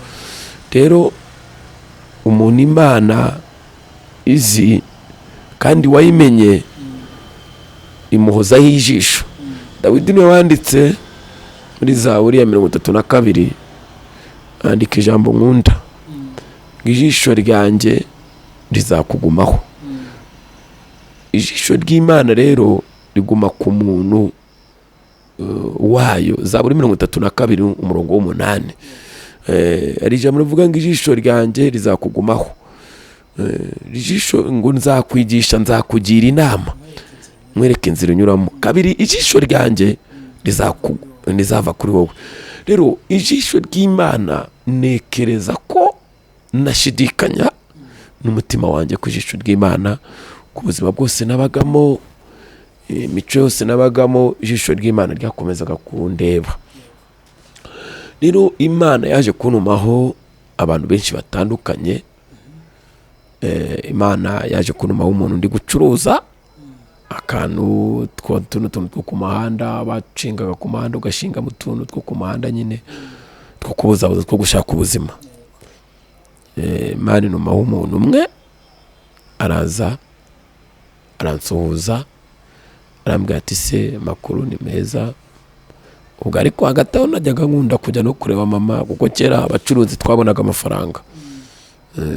Rero umuntu Imana izi kandi wayimenye imuhozaho ijisho. Dawidi niwe wanditse muri Zaburi ya 32 andika ijambo nkunda, ijisho ryanjye rizakugumaho. Ijisho ry'Imana rero riguma ku muntu wayo. Zaburi 32 umurongo w'8, ari ijambo rivuga ngo ijisho ryanjye rizakugumaho. Ijisho ngo nzakwigisha, nzakugira inama, mwereke inzira unyuramo. Kabiri, ijisho ryanjye rizava kuri wowe. Rero ijisho ry'Imana nekereza ko nashidikanya n'umutima wanjye ku ijisho ry'Imana. Ku buzima bwose nabagamo, imico yose nabagamo, ijisho ry'Imana ryakomezaga kundeba. Rero Imana yaje kunumaho abantu benshi batandukanye. Imana yaje kunumaho umuntu ndi gucuruza akantu tuntu two ku muhanda, bacingaga ku muhanda, ugashinga mu tuntu two ku muhanda nyine two kubuzabuza, two gushaka ubuzima. Imana inumaho umuntu umwe, araza aransuhuza, arambwira ati se makuru ni meza. Ubwo ariko hagati aho najyaga nkunda kujya no kureba mama, kuko kera abacuruzi twabonaga amafaranga.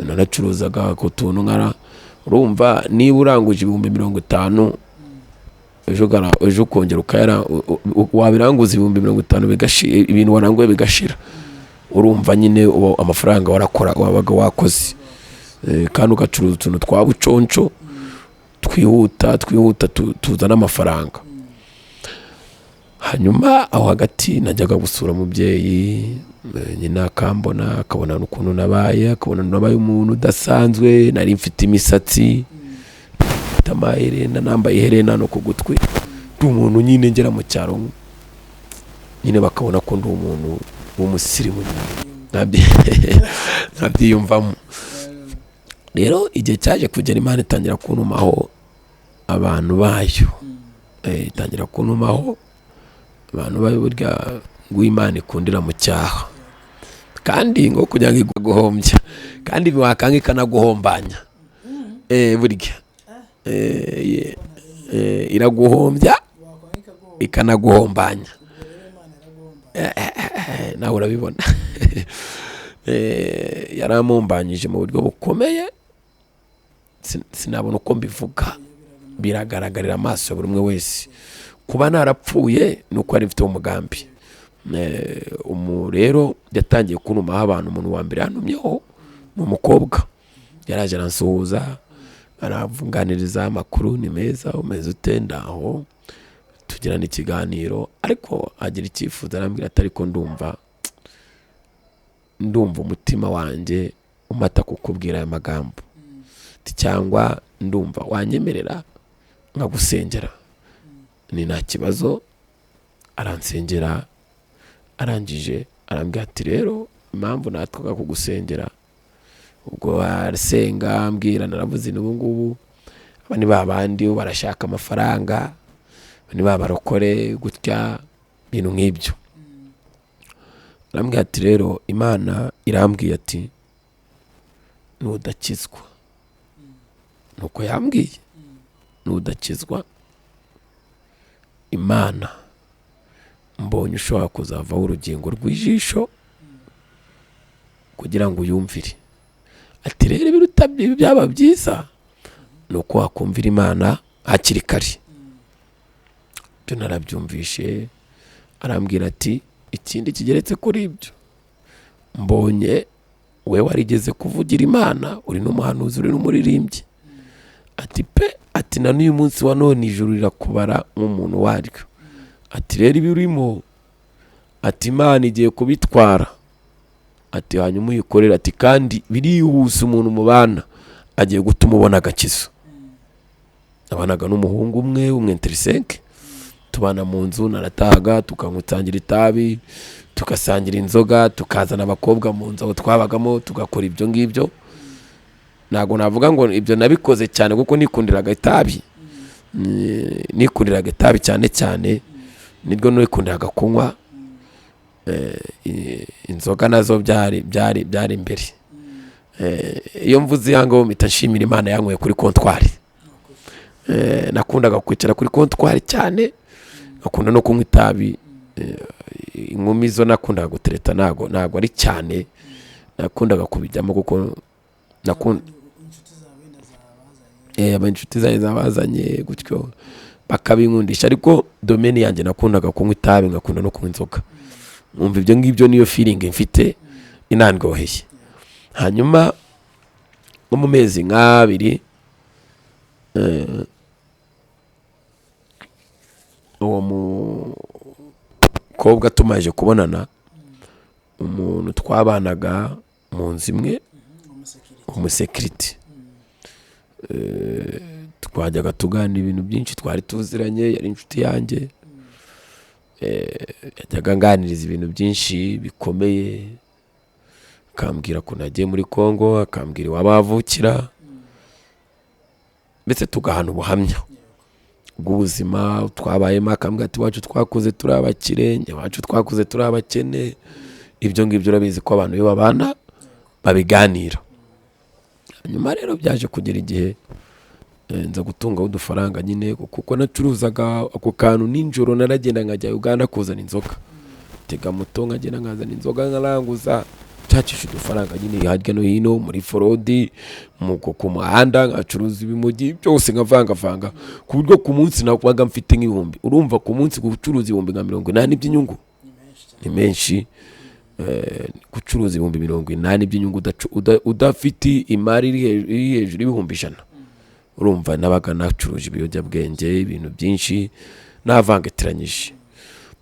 Naracuruzaga ku tuntu urumva niba uranguje 50,000 ejo ukongera wabiranguza 50,000 bigashira, ibintu waranguye bigashira, urumva nyine amafaranga wabaga wakoze. Kandi ugacuruza utuntu twa buconco twihuta tuzana amafaranga. Hanyuma aho hagati najyaga gusura umubyeyi, nyina akambona, akabona ukuntu nabaye, akabona nabaye umuntu udasanzwe, nari mfite imisatsi, mfite amaherena, nambaye iherena no ku gutwi, ndi umuntu nyine ngera mu cyaro nyine, bakabona ko ndi umuntu w'umusirimu ntabyiyumvamo. Rero igihe cyaje kugera Imana itangira kuntumaho abantu bayo, itangira kuntumaho abantu bayo, burya ngo Imana ikundira mu cyaha, kandi ngo kugira ngo iguhombya, kandi biwakanga ikanaguhombanya. Burya iraguhombya ikanaguhombanya, nawe urabibona. Yaramumbanyije mu buryo bukomeye, sinabona uko mbivuga, biragaragarira amaso ya buri umwe wese. Kuba narapfuye ni uko ari mfite umugambi. Rero yatangiye kuntumaho abantu. Umuntu wa mbere yantumyeho ni umukobwa, yaraje aransuhuza, aravunganiriza amakuru, ni meza, umeze ute, ndaho, tugirana ikiganiro, ariko agira icyifuzo, arambwira ati ariko ndumva umutima wanjye umata kukubwira aya magambo, cyangwa ndumva wanyemerera nkagusengera. Ni nta kibazo. Aransengera, arangije arambwira ati rero impamvu natwaga kugusengera, ubwo arasenga ambwira, naravuze n'ubu ngubu aba ni babandi barashaka amafaranga, ni babarokore gutya, ibintu nk'ibyo. Arambwira ati rero Imana irambwiye ati nudakizwa, nuko yambwiye, nudakizwa Imana mbonye ushobora kuzavaho urugingo rw'ijisho kugira ngo uyumvire. Ati rero ibiruta byaba byiza nuko wakumvira Imana hakiri kare. Byo narabyumvishe. Arambwira ati ikindi kigeretse kuri ibyo, mbonye we warigeze kuvugira Imana, uri n'umuhanuzi, uri n'umuririmbyi. Ati ati na n'uyu munsi wa none ijuru rirakubara nk'umuntu waryo. Ati rero ibi urimo, ati Imana igiye kubitwara. Ati hanyuma uyikorera, ati kandi birihuse umuntu mubana agiye gutuma ubona agakizo. Nabanaga n'umuhungu umwe w'umwenterisenke, tubana mu nzu, naratahaga tukangutangira itabi, tugasangira inzoga, tukazana abakobwa mu nzu aho twabagamo, tugakora ibyo ngibyo. Ntago navuga ngo ibyo nabikoze cyane kuko nikundiraga itabi, nikundiraga itabi cyane, nibwo nikundiraga kunywa. Inzoga nazo byari imbere. Iyo mvuze yango mpita nshimira Imana yanyweye kuri kontwari. Nakundaga kwicara kuri kontwari cyane, nakunda no kunywa itabi. Inkumi zo nakundaga gutereta, ntago ari cyane, nakundaga kubijyamo kuko nakunda inshuti zawe zabazanye gutyo bakabinkundisha, ariko domeni yanjye nakundaga kunywa itabi, ngakunda no kunywa inzoga. Umva ibyo ngibyo niyo feeling mfite inandyoheye. Hanyuma nko mu mezi nk'abiri uwo mukobwa tumaje kubonana, umuntu twabanaga mu nzu imwe, umusekiriti, twajyaga tuganira ibintu byinshi, twari tuziranye, yari inshuti yanjye. Yajyaga nganiriza ibintu byinshi bikomeye, akambwira ko nagiye muri Kongo, akambwira iwabavukira, mbese tugahana ubuhamya bw'ubuzima twabayemo. Akambwira ati iwacu twakuze turi abakire, iwacu twakuze turi abakene. Ibyo ngibyo urabizi ko abantu iyo babana babiganira. Nyuma rero byaje kugera igihe nza gutunga udufaranga nyine, kuko nacuruzaga ako kantu ninjoro, naragenda nkajya Uganda kuzana inzoga, tega moto nkagenda nkazana inzoga nkaranguza, cyacisha udufaranga nyine hirya no hino muri forodi ku muhanda, nkacuruza ibimogi byose nkavangavanga ku buryo ku munsi nabaga mfite nk'ibihumbi. Urumva ku munsi gucuruza ibihumbi nka 80 by'inyungu ni menshi. Gucuruza ibihumbi 80 by'inyungu udafite imari iri hejuru y'ibihumbi 100. Urumva nabaga nacuruje ibiyobyabwenge, ibintu byinshi navangatiranyije.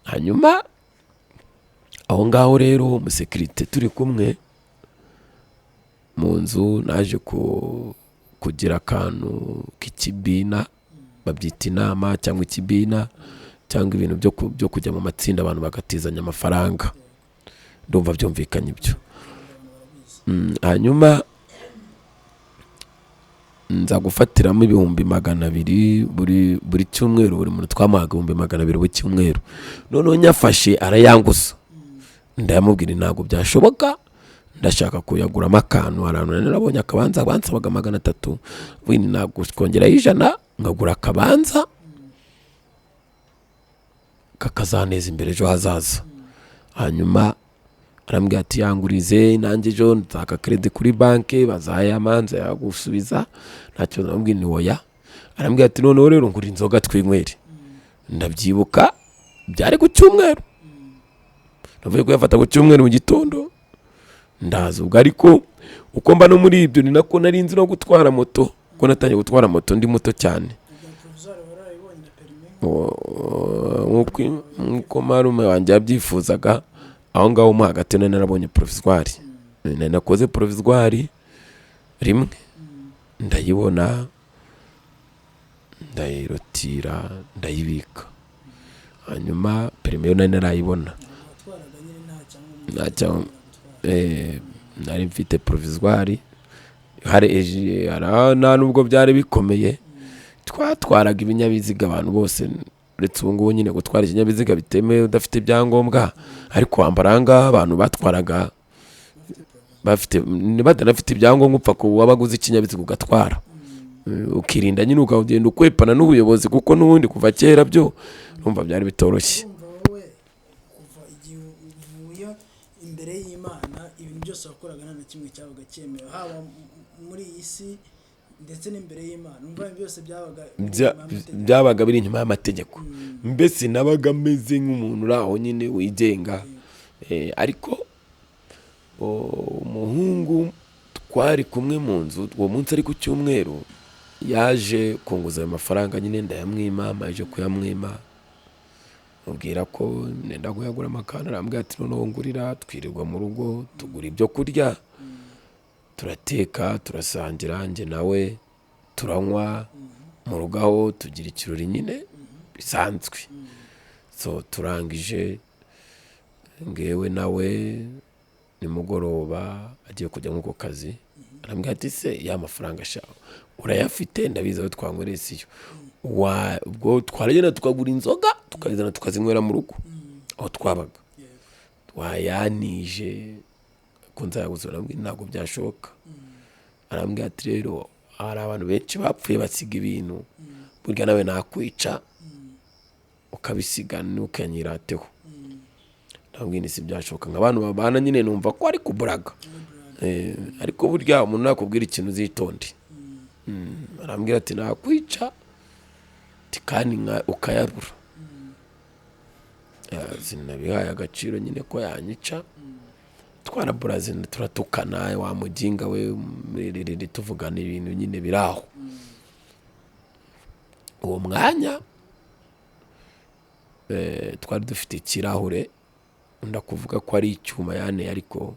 Hanyuma aho ngaho rero umusekirite turi kumwe mu nzu, naje kugira akantu k'ikibina, babyita inama cyangwa ikibina, cyangwa ibintu byo kujya mu matsinda abantu bagatizanya amafaranga. Ndumva byumvikanye ibyo. Hanyuma nza gufatiramo ibihumbi 200 buri cyumweru, buri muntu twamuhaga ibihumbi 200 buri cyumweru. Noneho nyafashe arayanguza, ndayamubwira ntabwo byashoboka, ndashaka kuyaguramo akantu. Arantu narabonye akabanza bansabaga 300, wini nagukongeraho 100 ngagura akabanza kakazaneza imbere ejo hazaza. Hanyuma arambwira ati yangurize nanjye ejo nzaka credit kuri banke bazayamanza yagusubiza ntacyo. Namubwira ni oya. Arambwira ati noneho rero ngura inzoga twinywere. Ndabyibuka byari ku cyumweru, navuye kuyafata ku cyumweru mu gitondo ndaza. Ubwo ariko uko mba no muri ibyo ni nako nari nzi no gutwara moto, ko natangiye gutwara moto ndi muto cyane. Nkuko marume wanjye yabyifuzaga, aho ngaho mo hagati narabonye provisoire. Nakoze provisoire rimwe ndayibona, ndayirotira, ndayibika. Hanyuma perime yo narayibona, nari mfite provisoire. Hari nubwo byari bikomeye, twatwaraga ibinyabiziga abantu bose, uretse ubu ngubu nyine gutwara ikinyabiziga bitemewe udafite ibyangombwa. Ariko ambaranga abantu batwaraga batanafite ibyangombwa, upfa ko wabaguze ikinyabiziga ugatwara, ukirinda nyine ukagenda ukwepana n'ubuyobozi, kuko n'ubundi kuva kera byo urumva byari bitoroshye.
Imbere y'Imana ibintu byose wakoraga nta na kimwe cyabaga cyemewe, haba muri iyi si ndetse n'imbere y'Imana. Umva byose
byabaga biri inyuma y'amategeko. Mbese nabaga meze nk'umuntu uraho nyine wigenga. Ariko umuhungu twari kumwe mu nzu uwo munsi ari ku cyumweru yaje kunguza ayo mafaranga, nyine ndayamwima. Maje kuyamwima mubwira ko nenda kuyagura amakana. Arambwira ati noneho ngurira, twirirwa mu rugo tugura ibyo kurya, turateka, turasangira, njye nawe turanywa mu rugo aho tugira ikirori nyine bisanzwe. So turangije ngewe nawe nimugoroba agiye kujya mu kazi. Arambwira ati se ya mafaranga shaho urayafite? Ndabizi aho twanywereye siyo. Ubwo twaragenda tukagura inzoga tukazana tukazinywera mu rugo aho twabaga. Wayanije ko nzayaguze. Arambwira ntabwo byashoboka. Arambwira ati rero hari abantu benshi bapfuye basiga ibintu, burya nawe nakwica ukabisiga ntukanyirateho. Ndabwira ni si byashoboka, nk'abantu babana nyine numva ko ari kuburaga. Ariko burya umuntu nakubwira ikintu uzitonde. Arambwira ati nakwica kandi ukayarura. Sinabihaye agaciro nyine ko yanyica. Twaraburaze turatukana, wa muginga we tuvugana ibintu nyine biraho. Uwo mwanya twari dufite ikirahure, ndakuvuga ko ari icyuma yane, ariko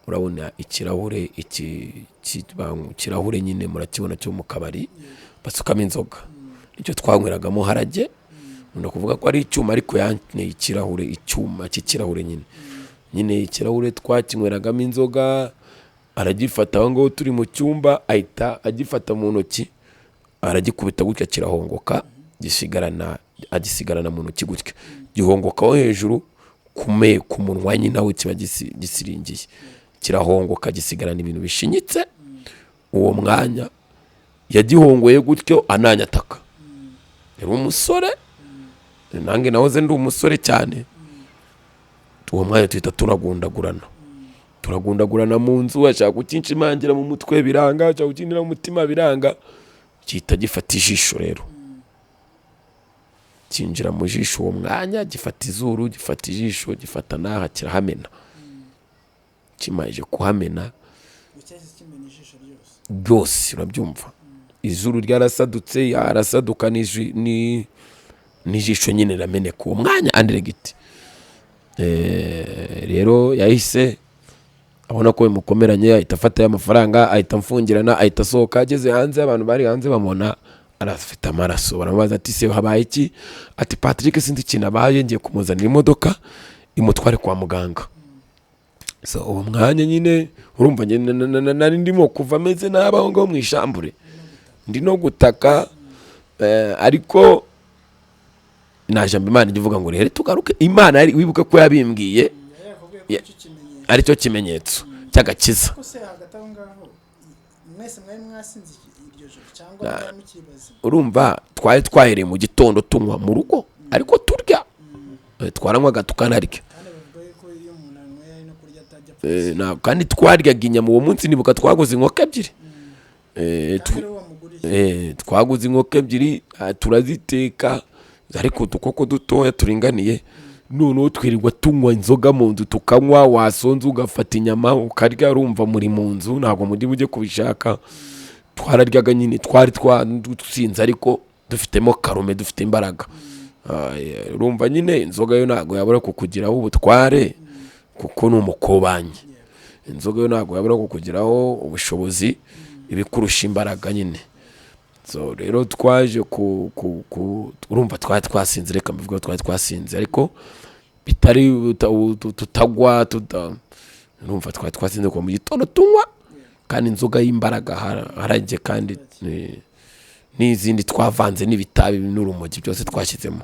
urabona ikirahure ikirahure nyine murakibona cyo mu kabari basukamo inzoga, icyo twanyweragamo harage. Ndakuvuga ko ari icyuma ariko yane ikirahure, icyuma cy'ikirahure nyine ikirahure twakinyweragamo inzoga. Aragifata aho ngaho turi mu cyumba, ahita agifata mu ntoki, aragikubita gutya kirahongoka, agisigarana mu ntoki gutya, gihongokaho hejuru ku munwa nyine aho kiba gisiringiye, kirahongoka gisigarana ibintu bishinyitse. Uwo mwanya yagihongoye gutyo ananyataka. Yari umusore, nange nahoze ndi umusore cyane. Uwo mwanya tuhita turagundagurana mu nzu, ashaka kukinshimangira mu mutwe biranga, ashaka kukinira mu mutima biranga, gihita gifata ijisho rero, kinjira mu jisho uwo mwanya, gifata izuru, gifata ijisho, gifata n'aha kirahamena. Kimaze kuhamena byose urabyumva, izuru ryarasadutse, yarasaduka n'ijisho nyine rirameneka uwo mwanya andiregiti. Rero yahise abona ko bimukomeranye, ahita afata y'amafaranga, ahita amfungirana, ahita asohoka. Ageze hanze, abantu bari hanze bamubona arafite amaraso, baramubaza ati se habaye iki? Ati Patrick sinzi ikintu abaye, ngiye kumuzanira imodoka imutware kwa muganga. So uwo mwanya nyine urumva nari ndimo kuva ameze nabi aho ngaho mu ishambure, ndi no gutaka, ariko naje Imana ivuga ngo rero tugaruke. Imana wibuka ko yabimbwiye ari cyo kimenyetso cy'agakiza. Urumva twari twahereye mu gitondo tunywa mu rugo, ariko turya, twaranywaga tukanarya, kandi twaryaga inyama uwo munsi. Nibuka twaguze inkoko ebyiri, twaguze inkoko ebyiri turaziteka, ariko udukoko dutoya turinganiye. Noneho twirirwa tunywa inzoga mu nzu, tukanywa, wasonza ugafata inyama ukarya. Urumva muri mu nzu, ntabwo muri bujye kubishaka. Twararyaga nyine, twari twadusinze ariko dufitemo karume, dufite imbaraga. Urumva nyine inzoga yo ntabwo yabura kukugiraho ubutware, kuko ni umukobanyi. Inzoga yo ntabwo yabura kukugiraho ubushobozi, ibikurusha imbaraga nyine. So rero twaje urumva twari twasinze, reka mbivuga twari twasinze, ariko bitari tutagwa, urumva twari twasinze ko mu gitondo tunywa, kandi inzoga y'imbaraga harajye, kandi n'izindi twavanze n'ibitabi n'urumogi byose twashyizemo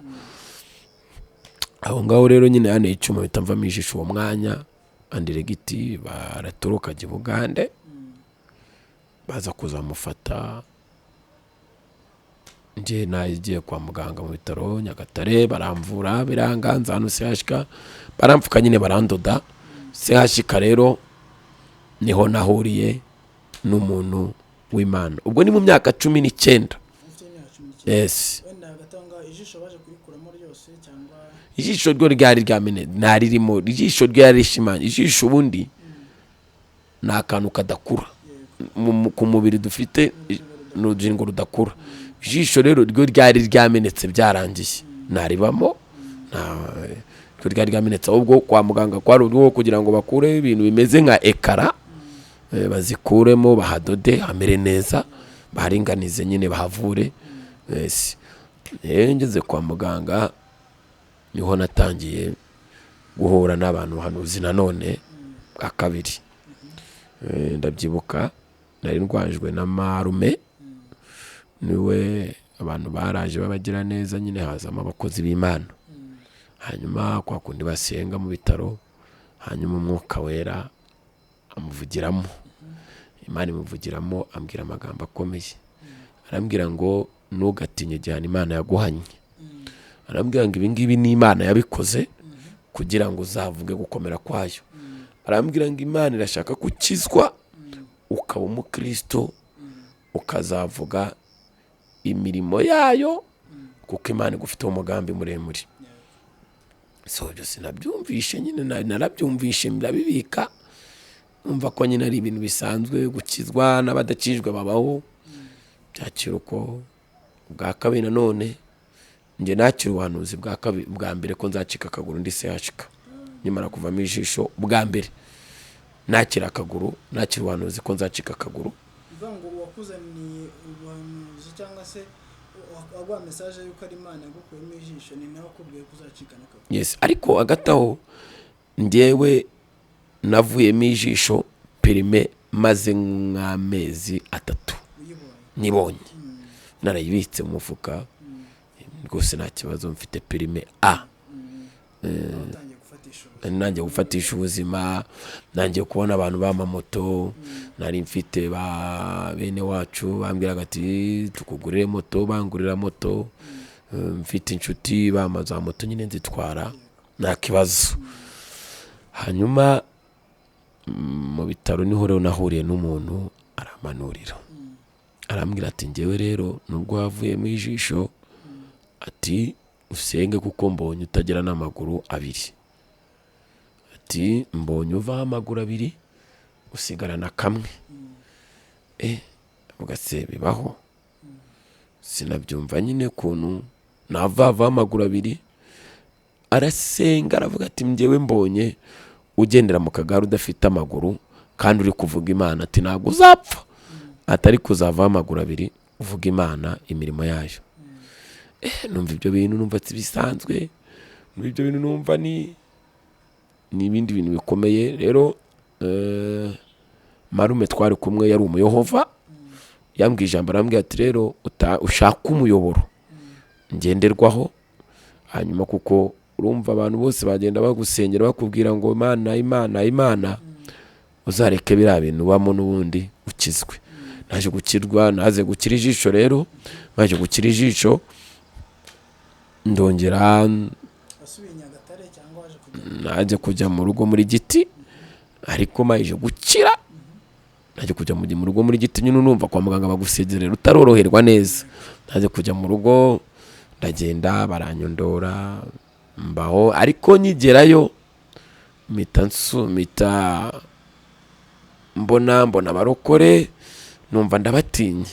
aho ngaho. Rero nyine hano icyuma bitamvamo ijisho uwo mwanya, andiregiti baratoroka ajya i Bugande, baza kuzamufata. Nje nagiye kwa muganga mu bitaro Nyagatare, baramvura biranga, nza hano CHK baramfuka nyine barandoda. CHK rero niho nahuriye n'umuntu w'Imana, ubwo ni mu myaka 19. Yes, ijisho ryo ryari ryamene naririmo, ijisho ryari rishimanye. Ijisho ubundi ni akantu kadakura ku mubiri dufite, n'urugingo rudakura. Ijisho rero ryo ryari ryamenetse byarangiye, naribamo ryo ryari ryamenetse. Ahubwo kwa muganga kwari urwo kugira ngo bakure ibintu bimeze nka ekara, bazikuremo bahadode hamere neza, baringanize nyine bahavure. Ngeze kwa muganga niho natangiye guhura n'abantu hanuzi nanone bwa kabiri. Ndabyibuka nari ndwajwe na marume, niwe abantu baraje babagira neza nyine, hazamo abakozi b'Imana. Hanyuma kwa kundi basenga mu bitaro, hanyuma umwuka wera amuvugiramo, Imana imuvugiramo, ambwira amagambo akomeye. Arambwira ngo ntugatinye igihano Imana yaguhanye. Arambwira ngo ibingibi ni Imana yabikoze kugira ngo uzavuge gukomera kwayo. Arambwira ngo Imana irashaka gukizwa, ukaba umukristo, ukazavuga imirimo yayo, kuko Imana igufiteho umugambi muremure. So byose nabyumvishe nyine, narabyumvishe ndabibika, numva ko nyine ari ibintu bisanzwe, gukizwa n'abadakijwe babaho. Byakira uko bwa kabiri nanone nje nakira ubuhanuzi bwa mbere ko nzacika akaguru ndi CHK. Nyamara kuvamo ijisho bwa mbere nakira akaguru, nakira ubuhanuzi ko nzacika akaguru.
Ngo wakuzaniye ubuhanuzi cyangwa se agwa message yuko ari Imana yagukuyemo ijisho, ni naho kubwiye kuzacika akaguru.
Yes, ariko agataho ndewe navuyemo ijisho perime maze nk'amezi 3 nibonye, narayibitse mu mufuka rwose nta kibazo, mfite perime A. Nanjye gufatisha ubuzima, nanjye kubona abantu b'amamoto, nari mfite ba bene wacu bambwiraga ati tukugurire moto, bangurira moto. Mfite inshuti bamaza moto nyine nzitwara nta kibazo. Hanyuma mu bitaro niho rero nahuriye n'umuntu aramanurira, arambwira ati njyewe rero nubwo wavuyemo ijisho ati usenge kuko mbonye utagira n'amaguru abiri, ati mbonye uvaho amaguru abiri usigarana kamwe. Avuga se bibaho? Sinabyumva nyine kuntu navaho amaguru abiri. Arasenga aravuga ati njyewe mbonye ugendera mu kagare udafite amaguru kandi uri kuvuga Imana, ati ntabwo uzapfa, atari kuzavaho amaguru abiri uvuga Imana imirimo yayo. Numva ibyo bintu numva bisanzwe, numva ibyo bintu numva ni ibindi bintu bikomeye. Rero marume twari kumwe yari umuyehova, yambwiye ijambo arambwira ati rero ushaka umuyoboro ngenderwaho, hanyuma kuko urumva abantu bose bagenda bagusengera bakubwira ngo Imana Imana Imana, uzareke biriya bintu ubamo n'ubundi ukizwe. Naje gukirwa, naze gukira ijisho. Rero naje gukira ijisho ndongera naje kujya mu rugo muri Giti, ariko maje gukira naje kujya mu rugo muri Giti nyine numva kwa muganga bagusezerera utaroroherwa neza. Naje kujya mu rugo ndagenda baranyondora mbaho, ariko nyigerayo mita mbona abarokore numva ndabatinye,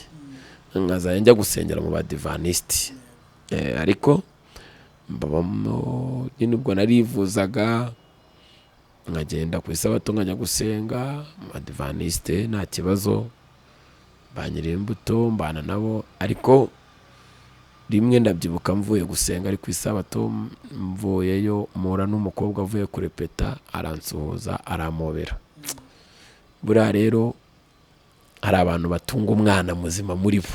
nkazajya njya gusengera mu Badivanisti. Ariko mbabamo nyine ubwo narivuzaga nkagenda ku isabato nkajya gusenga mu Badivanisti nta kibazo, banyiriye imbuto mbana nabo. Ariko rimwe ndabyibuka mvuye gusenga ari ku isabato, mvuyeyo mpura n'umukobwa avuye kurepeta, aransuhuza aramobera. Buriya rero hari abantu batunga umwana muzima muri bo,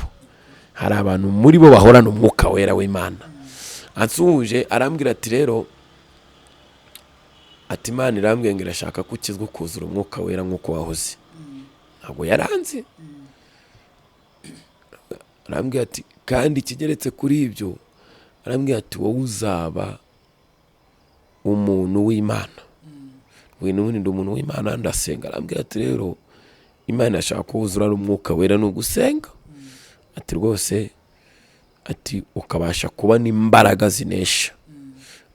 hari abantu muri bo bahorana umwuka wera w'Imana. Ansuhuje arambwira ati rero ati Imana irambwiye ngo irashaka ko ukizwa ukuzura umwuka wera nk'uko wahoze. Ntabwo yaranze, arambwira ati kandi kigeretse kuri ibyo, arambwira ati wowe uzaba umuntu w'Imana. N'ubundi ndi umuntu w'Imana ndasenga. Arambwira ati rero Imana ashaka ko wuzura umwuka wera no gusenga, ati rwose ati ukabasha kuba n'imbaraga zinesha,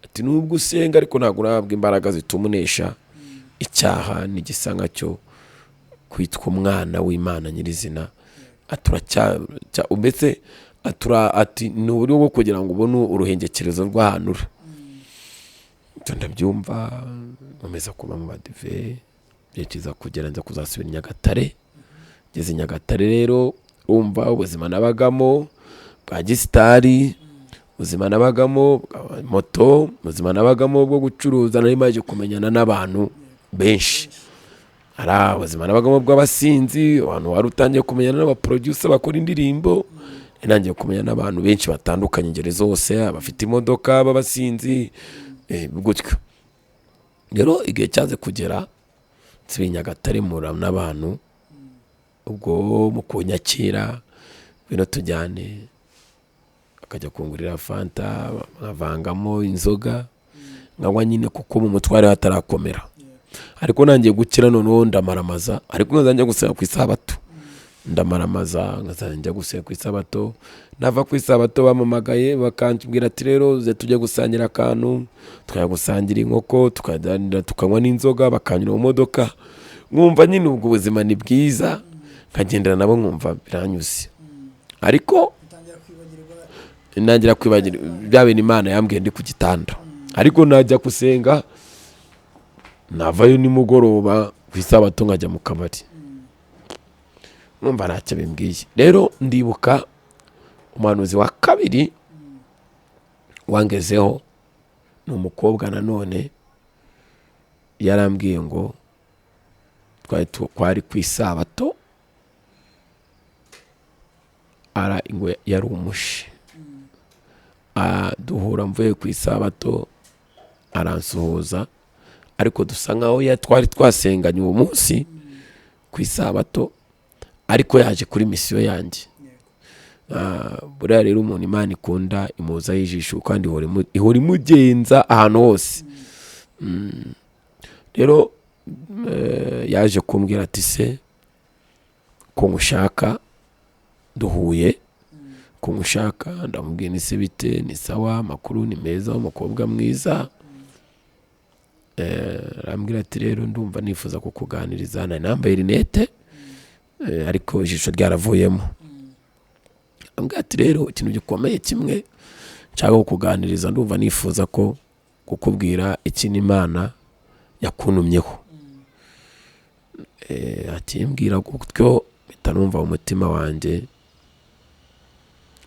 ati nubwo usenga ariko ntabwo urahabwa imbaraga zitumunesha icyaha n'igisanga cyo kwitwa umwana w'Imana nyirizina. Mbese ati ni uburyo bwo kugira ngo ubone uruhengekerezo rw'ahantu uri. Ndabyumva nkomeza kuba mu Badive, byekiza kugera nza kuzasubira i Nyagatare. Ngeze i Nyagatare rero urumva ubuzima nabagamo bwa gisitari, ubuzima nabagamo bwa moto, ubuzima nabagamo bwo gucuruza, nari maje kumenyana n'abantu benshi. Hari ubuzima nabagamo bw'abasinzi, abantu wari utangiye kumenyana n'abaproducer bakora indirimbo, nangiye kumenya n'abantu benshi batandukanye ingeri zose, abafite imodoka b'abasinzi gutyo. Rero igihe cyaze kugera nsubiye i Nyagatare mpura n'abantu, ubwo mu kunyakira bino tujyane, akajya kungurira fanta nkavangamo inzoga nkanywa nyine kuko mu mutware hatarakomera. Ariko nangiye gukira noneho ndamaramaza, ariko nkazajya gusenga ku isabato, ndamaramaza nkazajya gusenga ku isabato. Nava ku isabato bamamagaye bakambwira ati rero uze tujye gusangira akantu, tukajya gusangira inkoko, tukajya tukanywa n'inzoga, bakanyura mu modoka. Nkumva nyine ubwo ubuzima ni bwiza, nkagendera nabo nkumva biranyuze. Ariko nangira kwibagirwa bya bintu Imana yambwiye ndi ku gitanda. Ariko najya gusenga navayo nimugoroba ku isabato nkajya mu kabari, numva ntacyo bimbwiye. Rero ndibuka umuhanuzi wa kabiri wangezeho ni umukobwa nanone, yarambwiye ngo twari ku isabato, ngo yari umushi. Duhura mvuye ku isabato aransuhuza, ariko dusa nkaho twari twasenganye uwo munsi ku isabato, ariko yaje kuri misiyo yanjye. Buriya rero umuntu Imana ikunda imuzaho ijisho kandi ihora imugenza ahantu hose. Rero yaje kumbwira ati se ko ngushaka duhuye, ko ngushaka. Ndamubwira ni se bite, ni sawa, amakuru ni meza, umukobwa mwiza. Arambwira ati rero ndumva nifuza kukuganiriza. Nambaye rinete ariko ijisho ryaravuyemo. Arambwira ati rero ikintu gikomeye kimwe nshaka kukuganiriza, ndumva nifuza ko kukubwira ikintu Imana yakuntumyeho. Ati mbwira gutyo mpita numva mu mutima wanjye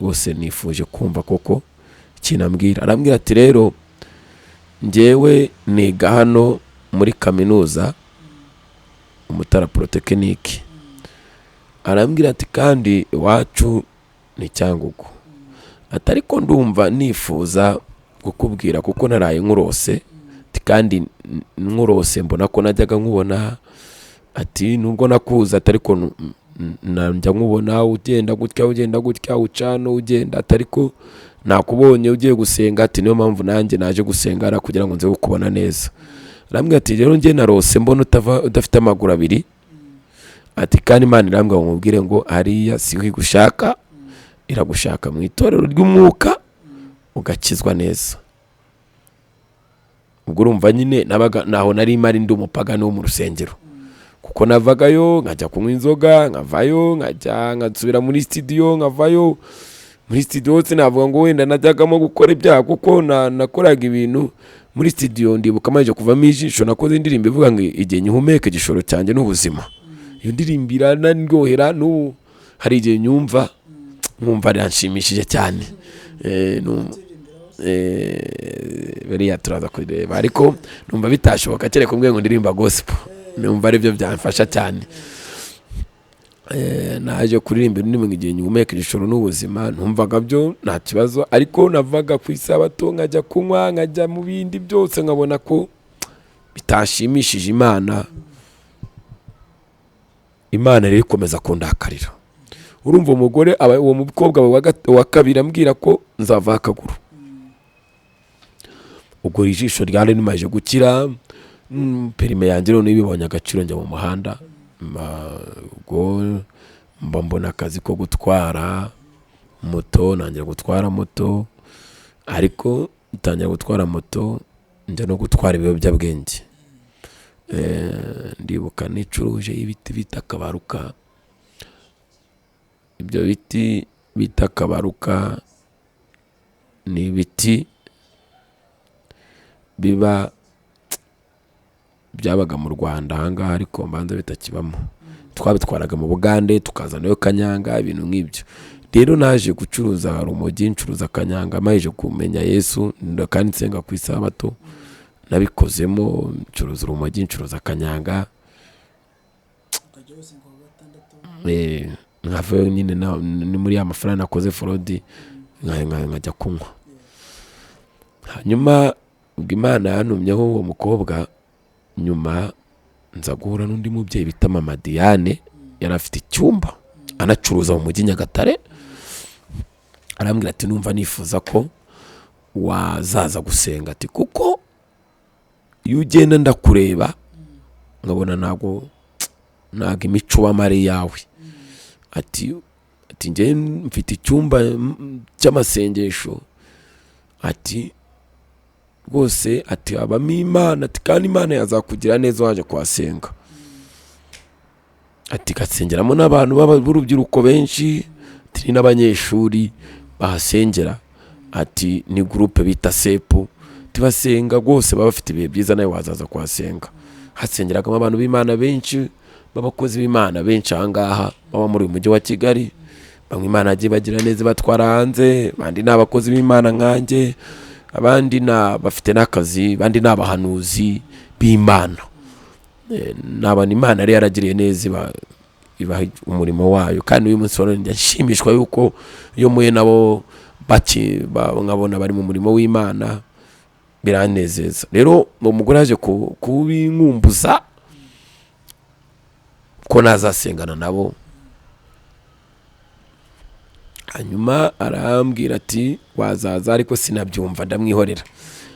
wose nifuje kumva koko ikintu ambwira. Arambwira ati rero njyewe niga hano muri kaminuza Umutara Polytechnique. Arambwira ati kandi iwacu ni Cyangugu. Ati ariko ndumva nifuza kukubwira kuko naraye nkurose. Ati kandi nkurose mbona ko najyaga nkubona. Ati nubwo nakuza ariko njya nkubona ugenda gutya ucano ugenda, ariko nakubonye ugiye gusenga. Ati niyo mpamvu nanjye naje gusenga kugira ngo nze kukubona neza. Arambwira ati rero njye narose mbona udafite amaguru abiri. Ati kandi Imana irambwira ngo mubwire ngo hariya si gushaka, iragushaka mu itorero ry'umwuka ugakizwa neza. Ubwo urumva nyine naho nari mari ndi umupagani wo mu rusengero, kuko navagayo nkajya kunywa inzoga, nkavayo nkasubira muri studio, nkavayo muri studio hose navuga ngo wenda najyagamo gukora ibyaha, kuko nakoraga ibintu muri studio. Ndibuka maje kuvamo ijisho nakoze indirimbo ivuga ngo igihe nyihumeka igishoro cyanjye n'ubuzima. Iyo ndirimbo iranaryohera n'ubu hari igihe nyumva nkumva ranshimishije cyane. Beriya turaza kureba ariko numva bitashoboka cyane kumbwe ngo ndirimba gospel, numva ari byo byamfasha cyane. Naje kuririmba indirimbo igihe nyihumeka igishoro n'ubuzima, numvaga byo nta kibazo, ariko navaga ku isabato nkajya kunywa, nkajya mu bindi byose, nkabona ko bitashimishije Imana. Imana rero ikomeza kundakarira. Urumva umugore uwo mukobwa wa kabiri ambwira ko nzava akaguru. Ubwo ijisho ryari rimaje gukira, perime yanjye rero nibibonye agaciro, njya mu muhanda. Ubwo mbona akazi ko gutwara moto, nangira gutwara moto, ariko ntangira gutwara moto njya no gutwara ibiyobyabwenge. Ndibuka nicuruje ibiti bita Kabaruka. Ibyo biti bita Kabaruka ni ibiti biba byabaga mu Rwanda ahangaha, ariko mbanza bitakibamo. Twabitwaraga mu Bugande tukazanayo kanyanga, ibintu nk'ibyo. Rero naje gucuruza rumogi, ncuruza kanyanga, maje kumenya Yesu, kandi nsenga ku isabato nabikozemo, ncuruza rumogi, ncuruza kanyanga. Nkavayo nyine ni muri ya mafaranga nakoze forodi nkajya kunywa. Hanyuma ubwo Imana yantumyeho uwo mukobwa, nyuma nza guhura n'undi mubyeyi bita Mama Diane, yari afite icyumba anacuruza mu mujyi Nyagatare. Arambwira ati numva nifuza ko wazaza gusenga. Ati kuko iyo ugenda ndakureba nkabona ntago imico w'amare yawe. Ati njye mfite icyumba cy'amasengesho. Ati rwose ati abamo Imana, ati kandi Imana yazakugira neza waje kuhasenga. Ati gasengeramo n'abantu b'urubyiruko benshi, ati n'abanyeshuri bahasengera. Ati ni groupe bita sepu, tibasenga rwose baba bafite ibihe byiza, nawe wazaza kuhasenga. Hasengeragamo abantu b'Imana benshi, b'abakozi b'Imana benshi ahangaha baba muri uyu mujyi wa Kigali. Bamwe Imana agiye bagira neza batwara hanze, abandi ni abakozi b'Imana nkanjye, abandi bafite n'akazi, abandi ni abahanuzi b'Imana. N'abantu Imana yari yaragiriye neza ibaha umurimo wayo. Kandi uyu munsi wari nshimishwa yuko iyo muye nabo nkabona bari mu murimo w'Imana, biranezeza. Rero umugore yaje kubinkumbuza ko nazasengana nabo. Hanyuma arambwira ati wazaza, ariko sinabyumva ndamwihorera.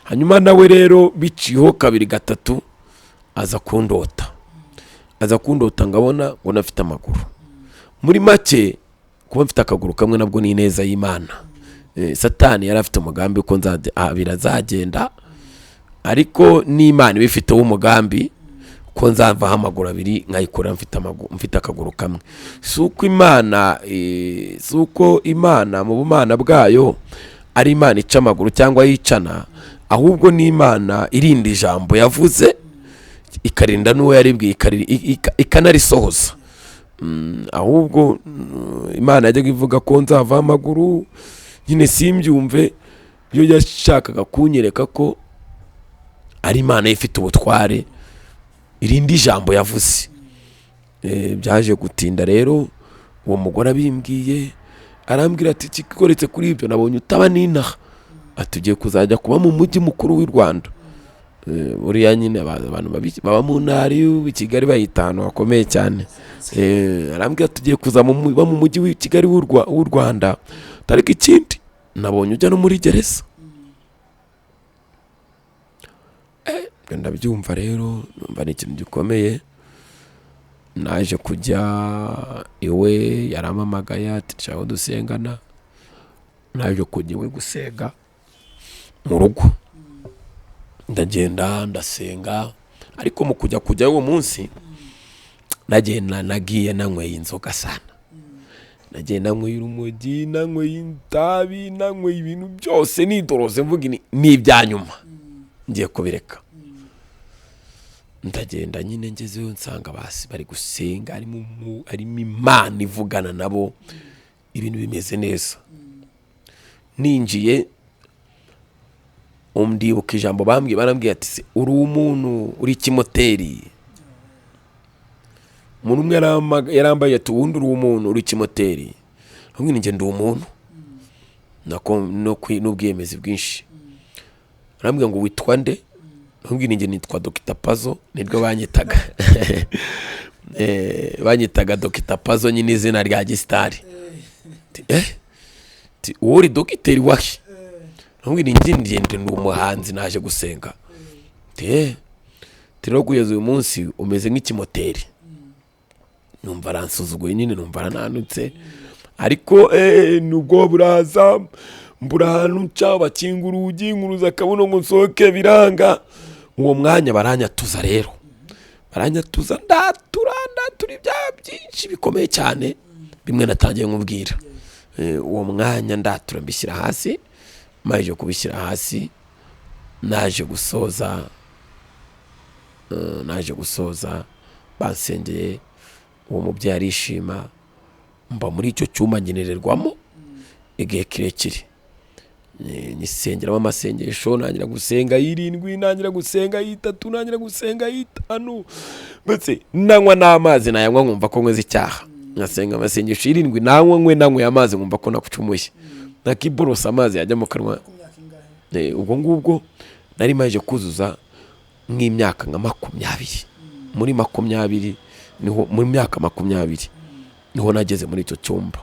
Hanyuma nawe rero biciyeho kabiri gatatu aza kundota ngabona ngo nafite amaguru. Muri make kuba mfite akaguru kamwe nabwo ni ineza y'Imana. Satani yari afite umugambi ko birazagenda, ariko n'Imana ibifiteho umugambi ko nzavaho amaguru abiri nkayikora mfite akaguru kamwe. Suko Imana mu bumana bwayo ari Imana ica amaguru cyangwa yicana, ahubwo ni Imana irinda ijambo yavuze, ikarinda n'uwo yaribwiye ikanarisohoza. Ahubwo Imana yajyaga ivuga ko nzavaho amaguru, nyine simbyumve, yo yashakaga kunyereka ko ari Imana ifite ubutware, irinda ijambo yavuze. Byaje gutinda rero, uwo mugore abimbwiye arambwira ati kikoretse kuri ibyo nabonye utaba n'inaha, atugiye kuzajya kuba mu mujyi mukuru w'u Rwanda. Buriya nyine abantu baba mu ntara y'u Kigali bayita ahantu hakomeye cyane. Arambwira tugiye kuza mu mujyi w'i Kigali w'u Rwanda, tariki ikindi nabonye ujya no muri gereza. Ndabyumva rero, numva ni ikintu gikomeye. Naje kujya iwe, yaramamagaye ati nshaka dusengana. Naje kujya iwe gusenga mu rugo, ndagenda ndasenga, ariko mu kujya uwo munsi nagiye nanyweye inzoga sana. Nagiye nanyweye urumogi, nanyweye itabi, nanyweye ibintu byose nidoroze, mvuga ni ibyanyuma ngiye kubireka. Ndagenda nyine ngezeyo nsanga bari gusenga, harimo Imana ivugana nabo, ibintu bimeze neza. Ninjiye ndibuka ijambo barambwiye ati uri umuntu uri kimoteri. Umuntu umwe yarambaye ati uwundi uri umuntu uri kimoteri. Hamwe ninjye ndi umuntu n'ubwiyemezi bwinshi. Arambwira ngo witwa nde? Hamwe ninjye nitwa Dr. Pazo, nirwo banyitaga. Banyitaga Dr. Pazo, nyine izina rya gisitari. Uri dogiteri wahe? Hamwe ninjye ndi umuhanzi naje gusenga. Rero kugeza uyu munsi umeze nk'ikimoteri. Numva aransuzuguye, nyine numva arananutse, ariko nubwo buraza mbura ahantu nca, bakinga urugi nkuruza akabuno ngo nsohoke biranga. Uwo mwanya baranyatuza rero, ndatura ibyaha byinshi bikomeye cyane, bimwe natangiye nkubwira. Uwo mwanya ndatura mbishyira hasi. Maje kubishyira hasi, naje gusoza bansengeye. Uwo mubyeyi arishima, mba muri icyo cyuma ngenererwamo igihe kirekire. Nisengeramo amasengesho, nangira gusenga 7, nangira gusenga 3, nangira gusenga 5, mbese nanywa n'amazi nayanywa nkumva ko nkweze icyaha. Nasenga amasengesho 7, nanywe amazi nkumva ko nakucumuye, nakiborosa amazi yajya mu kanwa. Ubwo ngubwo nari maje kuzuza nk'imyaka nka 20. Muri 20 niho, mu myaka 20 niho nageze muri icyo cyumba.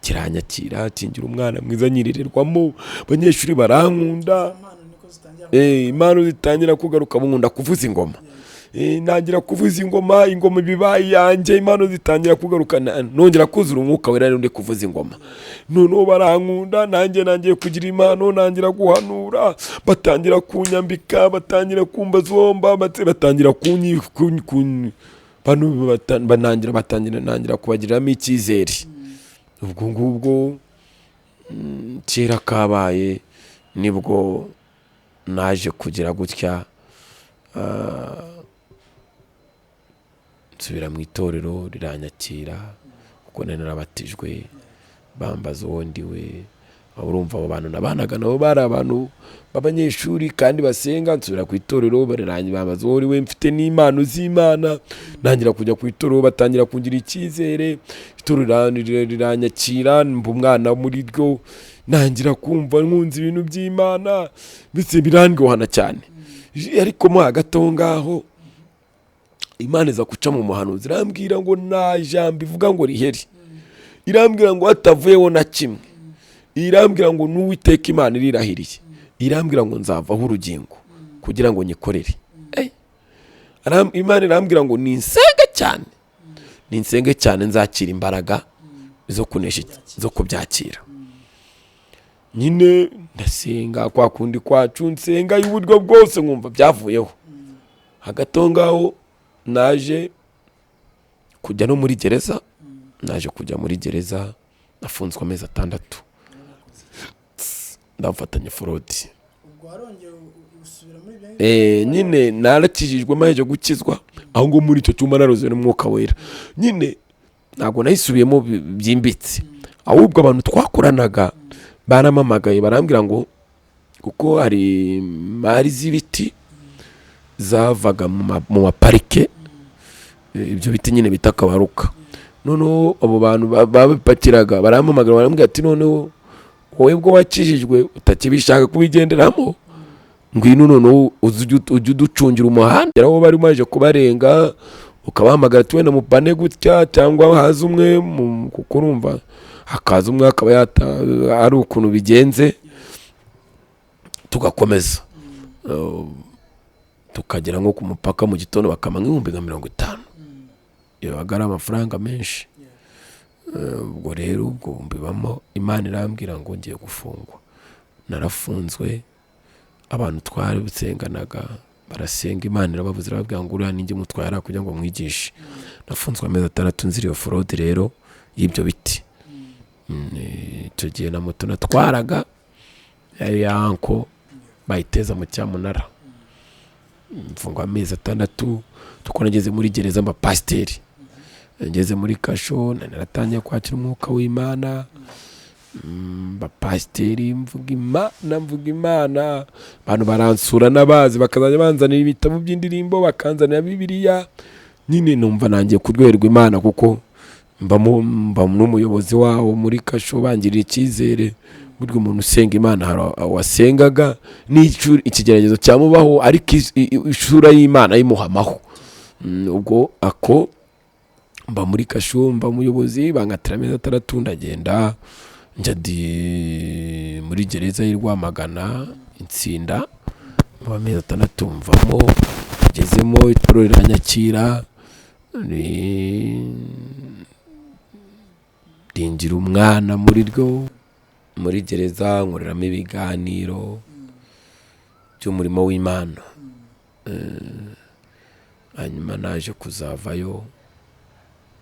Kiranyakira, tingira umwana mwiza nyirirerwamo, abanyeshuri barankunda. Impano zitangira kugaruka, nkunda kuvuza ingoma. Nagira kuvuza ingoma bibaye yanjye, impano zitangira kugaruka, nongera kuzura umwuka wera ndi kuvuza ingoma. Noneho barankunda, nanjye kugira impano, nangira guhanura, batangira kunyambika, batangira kumbaza uwomba, batangira nangira kubagiriramo icyizere. Ubwo ngubwo kera kabaye nibwo naje kugira gutya, nsubira mu itorero riranyakira, kuko nari narabatijwe, bambaza uwo ndiwe. Urumva abo bantu nabanaga nabo bari abantu b'abanyeshuri kandi basenga. Nsubira ku itorero, bambaza uwo uriwe, mfite n'impano z'Imana. Nangira kujya ku itorero, batangira kungira icyizere, itorero riranyakira, mba umwana muri ryo, nangira kumva nkunze ibintu by'Imana, mbese birandyohana cyane. Ariko mo hagati aho ngaho Imana iza guca mu muhanuzi, irambwira ngo nta jambo ivuga ngo riheri, irambwira ngo hatavuyeho na kimwe, irambwira ngo n'Uwiteka Imana irirahiriye, irambwira ngo nzavaho urugingo kugira ngo nyikorere. Imana irambwira ngo ninsenge cyane nzakira imbaraga zo kunesha zo kubyakira. Nyine ndasenga kwa kundi kwacu, nsenga y'uburyo bwose nkumva byavuyeho. Hagati aho ngaho naje kujya no muri gereza, nafunzwe amezi 6 ndafatanya forodi. Nyine narakijijwe maheje gukizwa, aho ngo muri icyo cyuma naroze n'umwuka wera. Nyine ntabwo nahisubiyemo byimbitse, ahubwo abantu twakoranaga baramamagaye barambwira ngo kuko hari mari z'ibiti zavaga mu maparike, ibyo biti nyine bita Kabaruka. Noneho abo bantu babipakiraga baramamagara barambwira ati noneho wowe bwo wakijijwe utakibishaka kubigenderamo, ngwino noneho ujye uducungira umuhanda aho bari maje kubarenga, ukabahamagara ati wenda mupane gutya, cyangwa haza umwe kuko urumva hakaza umwe akaba ari ukuntu bigenze, tugakomeza tukagera nko ku mupaka mu gitondo bakama nk'ibihumbi 50. Bagara amafaranga menshi. Ubwo rero ubwo mbibamo, Imana irambwira ngo ngiye gufungwa. Narafunzwe, abantu twari busenganaga barasenga, Imana irabavuze irababwira ngo uriya ninjye mutwara kugira ngo mwigishe. Nafunzwe amezi 6 nzira iyo forode rero y'ibyo biti. Icyo gihe na moto natwaraga yari yanko bayiteza mu cyamunara. Mfungwa amezi 6, tuko nageze muri gereza pasiteri. Ngeze muri kasho naratangiye kwakira umwuka w'Imana. Pasiteri mvuga Imana, abantu baransura n'abazi bakazajya banzanira ibitabo by'indirimbo, bakanzanira Bibiliya. Nyine numva nangiye kuryoherwa Imana kuko mba n'umuyobozi wawo muri kasho, bangirira icyizere. Buryo umuntu usenga Imana wasengaga ikigeragezo cyamubaho, ariko ishura y'Imana yimuhamaho. Ubwo ako mba muri kasho, mba umuyobozi, bangatira amezi 6 ndagenda njya muri gereza y'i Rwamagana Insinda, mu amezi 6 mvamo, ngezemo itorero riranyakira, ndinjira umwana muri gereza, nkoreramo ibiganiro by'umurimo w'Imana. Hanyuma naje kuzavayo,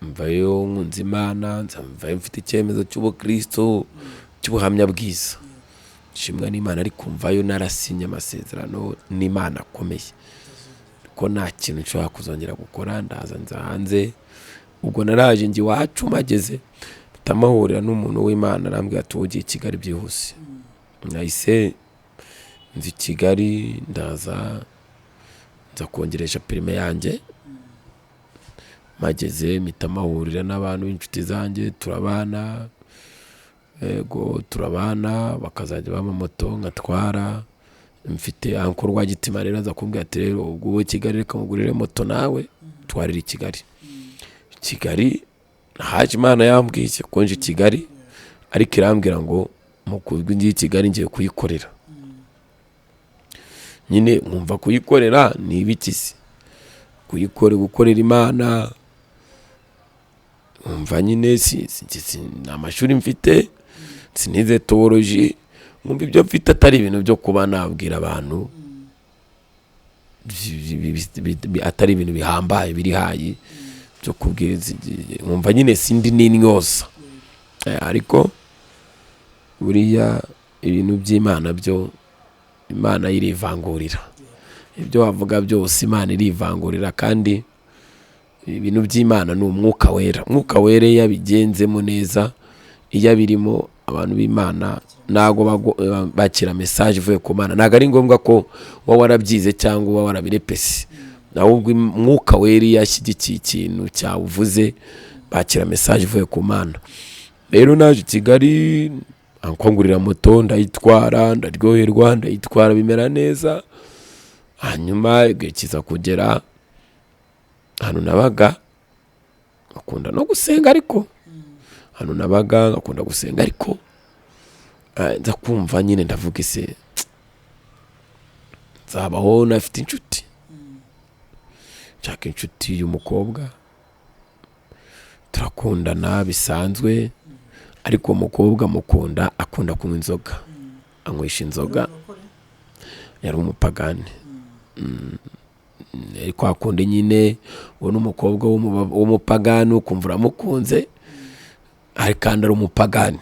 mvayo nkunze Imana, mvayo mfite icyemezo cy'ubukristo cy'ubuhamya bwiza, nshimwa n'Imana. ariko mvayo narasinye amasezerano n'Imana akomeye ko nta kintu nshobora kuzongera gukora. Ndaza nza hanze, ubwo naraje njye iwacu, mageze tamahurira n'umuntu w'Imana arambwira ati ugiye Kigali byihuse. Nahise nzi Kigali, ndaza kongeresha perime yanjye. Mageze mitamahurira n'abantu b'inshuti zanjye, turabana, bakazajya bama moto ngatwara. Mfite anko Rwagitima rero aza kumbwira ati rero ubwo Kigali reka mugurire moto nawe twarira i Kigali. Haje Imana yambwiye ko nje Kigali, ariko irambwira ngo mukuzwe ngiye Kigali ngiye kuyikorera. Nyine nkumva kuyikorera ni ibikisi, gukorera Imana. Umva nyine amashuri mfite, sinize teoloji, nkumva ibyo mfite atari ibintu byo kuba nabwira abantu, atari ibintu bihambaye biri hayi byo kubwiriza. Nkumva nyine sindi n'inyoza, ariko buriya ibintu by'Imana byo Imana irivangurira. Ibyo wavuga byose Imana irivangurira, kandi ibintu by'Imana ni umwuka wera. Umwuka wera yabigenzemo neza, iyo birimo abantu b'Imana ntago bakira message ivuye ku Mana. Ntago ari ngombwa ko warabyize cyangwa warabirepese, ahubwo umwuka wera yashyigikiye ikintu cyawuvuze, bakira message ivuye ku Mana. Rero naje Kigali, ankongurira moto, ndayitwara, ndaryoherwa, ndayitwara bimera neza. Hanyuma igihe kiza kugera hano nabaga akunda no gusenga, ariko hano nabaga akunda gusenga, ariko nza kumva nyine ndavuga ise nzabaho nafite inshuti. nshaka inshuti y'umukobwa, turakundana bisanzwe, ariko umukobwa mukunda akunda kunywa inzoga, anywesha inzoga, yari umupagani. Ariko akunda nyine ubona umukobwa w'umupagani ukumva uramukunze, ari kandi ari umupagani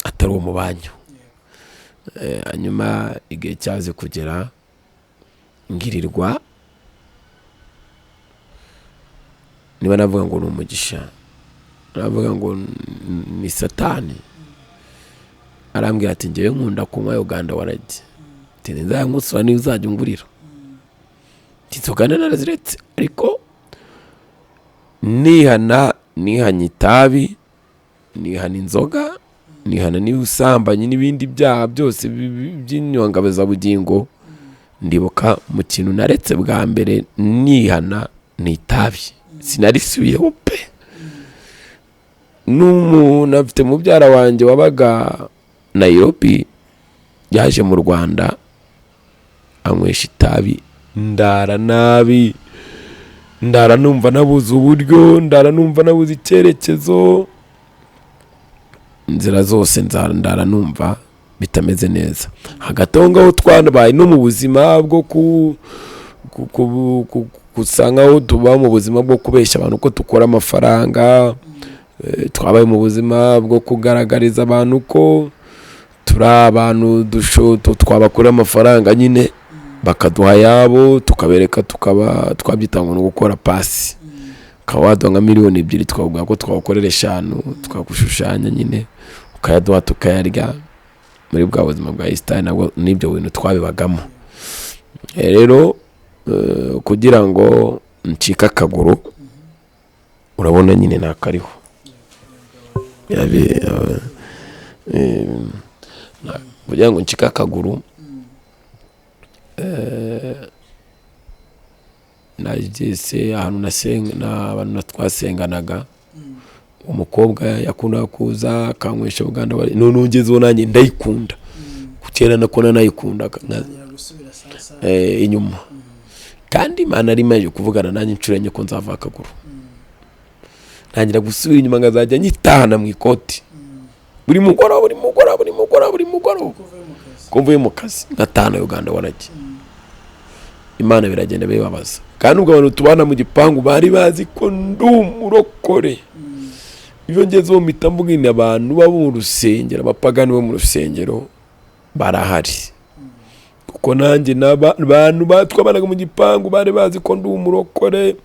atari uwo mu banyu. Hanyuma igihe cyaje kugera ngirirwa, niba navuga ngo ni umugisha, navuga ngo ni satani, arambwira ati ngewe nkunda kunywa Uganda waragi, ati nzayamusura niba uzajya ungurira. Inzoga naraziretse, ariko nihanye itabi, nihana inzoga, nihana n'ubusambanyi n'ibindi byaha byose by'inyongabugingo. Ndibuka mu kintu naretse bwa mbere nihana ni itabi, sinarisubiyeho pe. N'umuntu afite mubyara wanjye wabaga Nairobi, yaje mu Rwanda anywesha itabi, ndara nabi, ndara numva nabuze uburyo, ndara numva nabuze icyerekezo, inzira zose ndara numva bitameze neza. Hagati aho ngaho twabaye no mu buzima bwo gusanga aho tuba mu buzima bwo kubeshya abantu ko dukora amafaranga, twabaye mu buzima bwo kugaragariza abantu ko turi abantu twabakura amafaranga nyine bakaduha yabo, tukabereka, tukaba twabyita ngo no gukora pasi, ukaba waduha nka miliyoni 2 twavuga ko twakorera 5, tukagushushanya nyine ukayaduha tukayarya. Muri bwa buzima bwa Eastern nabwo nibyo bintu twabibagamo. Rero kugira ngo ncika akaguru, urabona nyine nakariho, kugira ngo ncika akaguru, nageze ahantu n'abantu twasenganaga, umukobwa yakunda kuza akanywesha Uganda wari, none ngezeho nanjye ndayikunda, kukera nakona nayikundaga inyuma, kandi Imana ari maje kuvugana nanjye inshuro enye ko nzava akaguru. Ntangira gusubira inyuma ngazajya nyitahana mu ikoti buri mugoroba kumvuye mu kazi, ngatahana Uganda waragi. Imana biragenda bibabaza, kandi ubwo abantu tubana mu gipangu bari bazi ko ndumurokore. Iyo ngezeho mpita mbwira abantu baba mu rusengero, abapagani bo mu rusengero barahari, kuko nanjye n'abantu batwabanaga mu gipangu bari bazi ko ndumurokore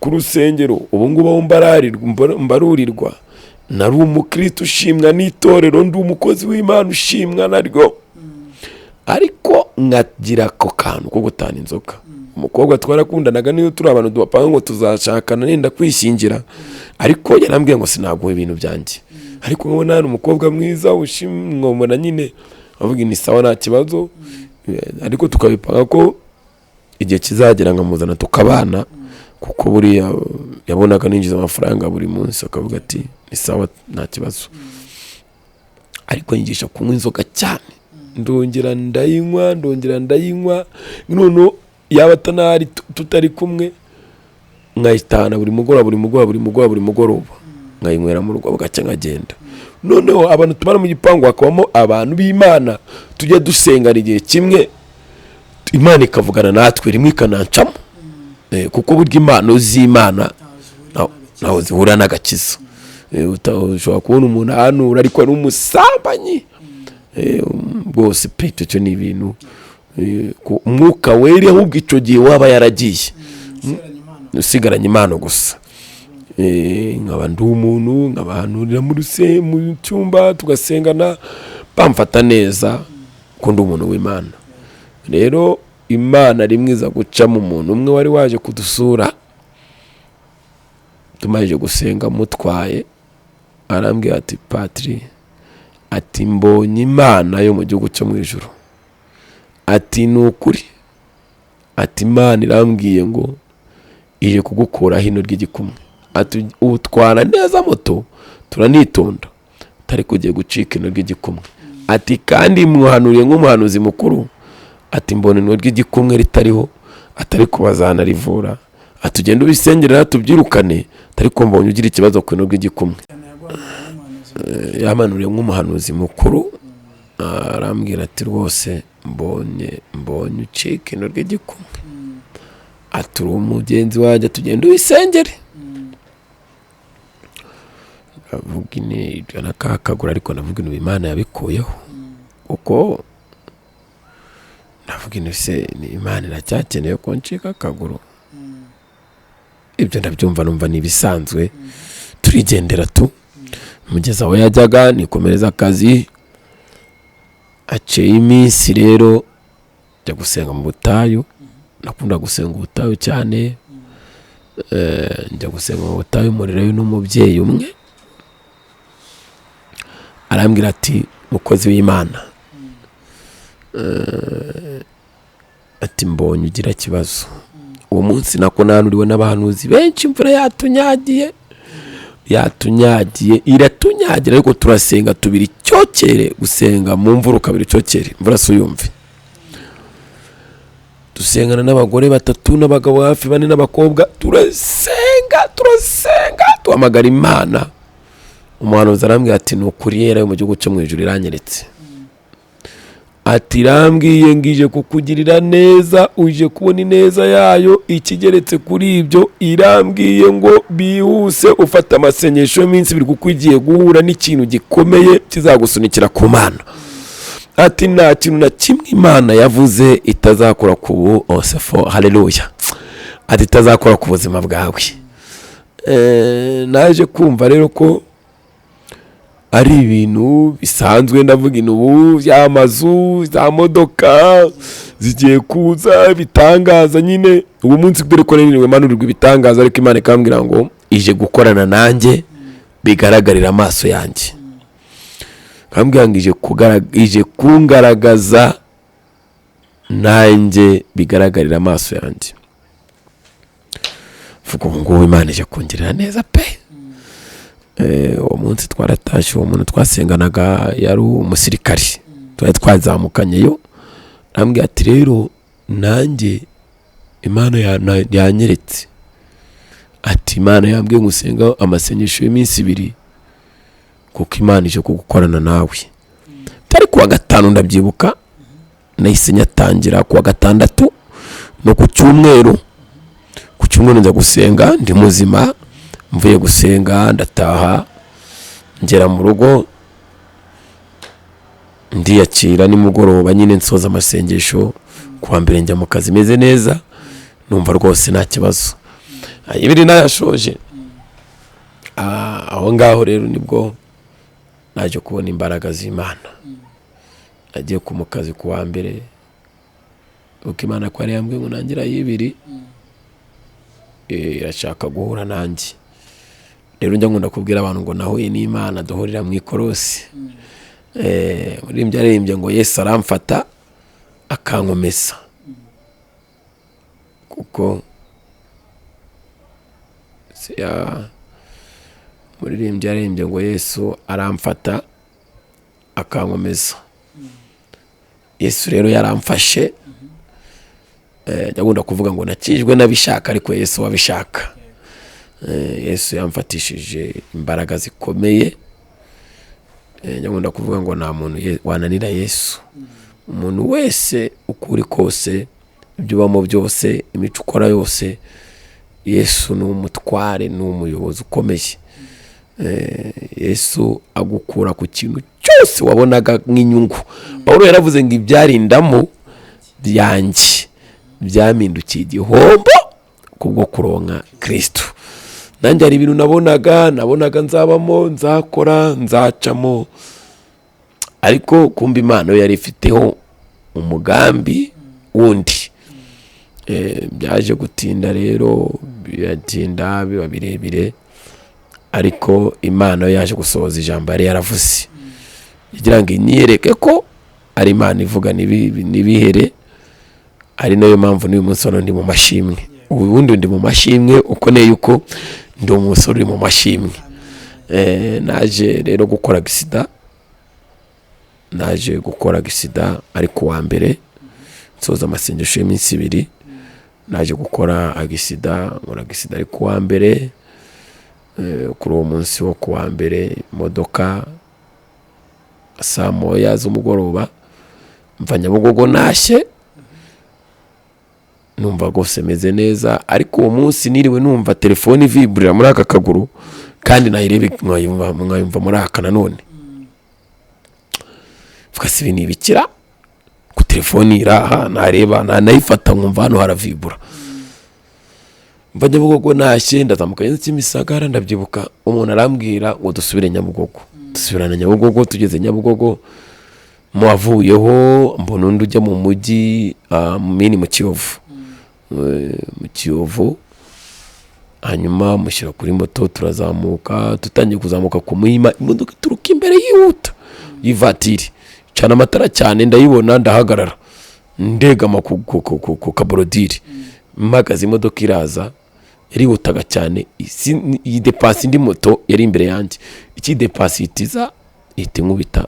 ku rusengero. Ubu ngubu aho mbarurirwa, nari umukristo ushimwa n'itorero, ndi umukozi w'Imana ushimwa naryo, ariko ngagira ko kantu ko gutana inzoga. Umukobwa twarakundanaga, niyo turi abantu dupanga ngo tuzashakana nenda kwishingira, ariko yarambwiye ngo sinaguha ibintu byanjye. Ariko nkabona hano umukobwa mwiza ushimwa, mbona nyine avuga ni sawa nta kibazo, ariko tukabipanga ko igihe kizagera nkamuzana tukabana, kuko buriya yabonaga ninjiza amafaranga buri munsi, akavuga ati ni sawa nta kibazo. Ariko nyigisha kunywa inzoga cyane, ndongera ndayinywa, none yaba atanari tutari kumwe nkayitahana buri mugoroba nkayinywera mu rugo, bugacya nkagenda. Noneho abantu tubana mu gipangu hakabamo abantu b'Imana, tujya dusengana igihe kimwe, Imana ikavugana natwe rimwe ikanancamo, kuko burya impano z'Imana naho zihura n'agakiza. Ushobora kubona umuntu ahanura ariko ari umusambanyi, bwose pe cyo ni ibintu umwuka wera, ahubwo icyo gihe waba yaragiye usigaranye impano gusa. Nkaba ndi umuntu, nkabahanurira mu cyumba tugasengana, bamfata neza ko ndi umuntu w'Imana. Rero Imana rimwe iza guca mu muntu umwe wari waje kudusura, tumaze gusenga mutwaye, arambwira ati Patri, ati mbonye Imana yo mu gihugu cyo mu ijuru, ati nukuri, ati Imana irambwiye ngo ije kugukura hino ry'igikumwe, ati utwara neza moto turanitonda, tari kugiye gucika ino ry'igikumwe, ati kandi muhanuriye nk'umuhanuzi mukuru, ati mbona ino ry'igikumwe ritariho, atari kubazana rivura, atugenda ubisengerera tubyirukane, atari ko mbonye ugira ikibazo ku ino rw'igikumwe. Yamanuriye nk'umuhanuzi mukuru, arambwira ati rwose mbonye ucika ino rw'igikumwe, aturi umugenzi wanjye tugenda ubisengere. Navuga ini nakakagura, ariko navuga ino Imana yabikuyeho, kuko navuga ino se ni Imana iracyakeneye ko ncika akaguru. Ibyo ndabyumva numva ni ibisanzwe, turigendera tu. Mugeza aho yajyaga nikomereza akazi, aceye iminsi rero njya gusenga mu butayu. Nakunda gusenga ubutayu cyane, njya gusenga mu butayu murirayo n'umubyeyi umwe, arambwira ati mukozi w'Imana, ati mbonye ugira ikibazo. Uwo munsi nako nanuriwe n'abahanuzi benshi, imvura yatunyagiye iratunyagira, ariko turasenga tubiri cyokere, gusenga mu mvura kabiri cyokere, imvura suyumve. Dusengana n'abagore 3 n'abagabo hafi 4 n'abakobwa, turasenga tuhamagara Imana. Umuhanuzi arambwira ati nukuri yera yo mu gihugu cyo mu ijuru iranyeretse, ati rambwiye ngije kukugirira neza, uje kubona ineza yayo, ikigeretse kuri ibyo irambwiye ngo bihuse ufata amasengesho y'iminsi 2 kuko igiye guhura n'ikintu gikomeye kizagusunikira ku Mana. Ati nta kintu na kimwe Imana yavuze itazakora ku osefo, haleluya, ati itazakora ku buzima bwawe. Naje kumva rero ko ari ibintu bisanzwe. Ndavuga ubu y'amazu, za modoka zigiye kuza, bitangaza nyine. Ubu munsi dore ko niniwe manurirwa ibitangaza, ariko Imana ikambwira ngo ije gukorana nanjye bigaragarira amaso yanjye. Kambwira ngo ije kungaragaza nanjye bigaragarira amaso yanjye. Vuga ngo Imana ije kungirira neza pe. Uwo munsi twaratashe, uwo muntu twasenganaga yari umusirikari, twazamukanyeyo. Arambwira ati rero nanjye Imana yanyeretse, ati Imana yambwiye gusenga amasengesho y'iminsi 2 kuko Imana ije kugukorana nawe. Tari kuwa 5 ndabyibuka, nahise nyatangira kuwa 6 no ku cyumweru. Ku cyumweru njya gusenga ndi muzima, mvuye gusenga ndataha, ngera mu rugo ndiyakira nimugoroba nyine nsoza amasengesho. Kuwa mbere njya mu kazi meze neza, numva rwose nta kibazo. Ibiri nayashoje, aho ngaho rero nibwo naje kubona imbaraga z'Imana. Nagiye ku mukazi kuwa mbere, uko Imana ko ari yambwiye ngo nangira y'ibiri irashaka guhura nanjye. Rero njya nkunda kubwira abantu ngo nahuye n'Imana duhurira mu ikorosi. Muri byarembye ngo Yesu aramfata akankomeza, kuko muririmbyi yarembye ngo Yesu aramfata akankomeza. Yesu rero yaramfashe. Ndakunda kuvuga ngo nakijwe nabishaka, ariko Yesu wabishaka. Yesu yamfatishije imbaraga zikomeye. Ndakunda kuvuga ngo nta muntu wananira Yesu. Umuntu wese ukuri kose, ibyo bamo byose, imico ukora yose, Yesu ni umutware, ni umuyobozi ukomeye. Yesu agukura ku kintu cyose wabonaga nk'inyungu. Pawulo yaravuze ngo ibyarindamo byanjye byamindukiye igihombo kubwo kuronka Kristo. Nanjye hari ibintu nabonaga nzabamo, nzakora, nzacamo, ariko kumva Imana yari ifiteho umugambi wundi. Byaje gutinda rero, biratinda biba birebire, ariko Imana yaje gusohoza ijambo yari yaravuze, kugira ngo inyereke ko ari Imana ivuga nibihere. Ari nayo mpamvu n'uyu munsi ndi mu mashimwe. Ubundi ndi mu mashimwe uko ne yuko ndi umusore uri mu mashimwe. Naje rero gukora gisida, ariko wa mbere nsoza amasengesho y'iminsi 2, naje gukora agisida, nkora agisida ari kuwa mbere. Kuri uwo munsi wo kuwa mbere imodoka saa moya z'umugoroba mva Nyabugogo nashye, numva rwose meze neza, ariko uwo munsi niriwe numva telefone ivibrira muri aka kaguru kandi nayirebe nkayumva muri aka nanone. Vuga si ibintu bikira ku telefone iraha, nareba nayifata nkumva hano haravibura. Mva Nyabugogo nashye ndazamuka nzi Kimisagara, ndabyibuka umuntu arambwira ngo dusubire Nyabugogo. Dusubirana Nyabugogo, tugeze Nyabugogo muwavuyeho mbona undi ujya mu mujyi mu Kiyovu. Mu Kiyovu hanyuma mushyira kuri moto, turazamuka, tutangiye kuzamuka ku Muhima, imodoka ituruka imbere yihuta y'ivatiri cyane amatara cyane, ndayibona ndahagarara ndegama ku kaborodiri, mpagaze imodoka iraza yarihutaga cyane, idepasi indi moto yari imbere yanjye, ikidepasi itiza ihita inkubita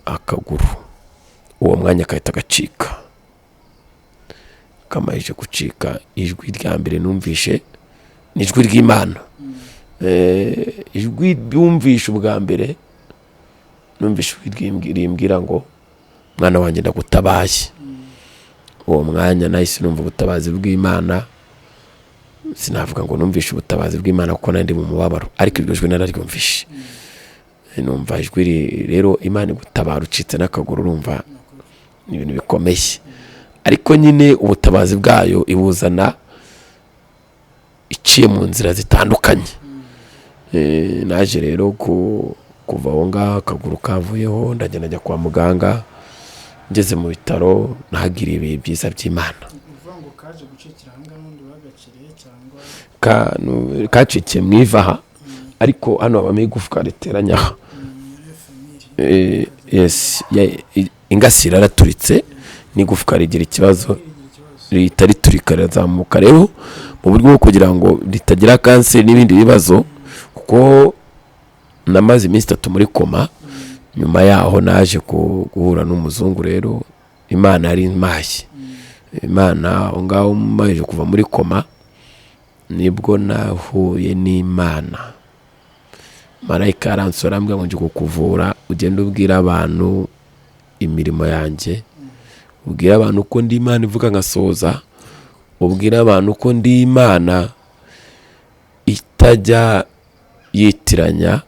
akaguru, uwo mwanya kahita gacika. Kamaje gucika, ijwi rya mbere numvishe ni ijwi ry'Imana. Ijwi byumvishe ubwa mbere, numvishe rimbwira ngo mwana wanjye ndagutabaye. Uwo mwanya nahise numva ubutabazi bw'Imana, sinavuga ngo numvishe ubutabazi bw'Imana kuko nandi mu mubabaro, ariko iryo jwi nararyumvishe. Numva ijwi rero Imana gutabara ucitse n'akaguru, urumva ni ibintu bikomeye, ariko nyine ubutabazi bwayo ibuzana iciye mu nzira zitandukanye. Naje rero kuva aho ngaho akaguru kavuyeho, ndagenda njya kwa muganga, ngeze mu bitaro nahagiriye ibihe byiza by'Imana. Kacikiye mu ivaha, ariko hano habamo igufwa riteranyaha. Yes, ingasire yaraturitse, n'igufwa rigira ikibazo rihita riturika rirazamuka. Rero mu buryo bwo kugira ngo ritagira kanseri n'ibindi bibazo, kuko namaze iminsi 3 muri koma, nyuma yaho naje guhura n'umuzungu. Rero Imana yari impaye, Imana aho ngaho maje kuva muri koma nibwo nahuye n'Imana. Marayika aransora ambwira ngo nje kukuvura, ugenda ubwira abantu imirimo yanjye, ubwira abantu ko ndi Imana ivuga ngasoza, ubwira abantu ko ndi Imana itajya yitiranya,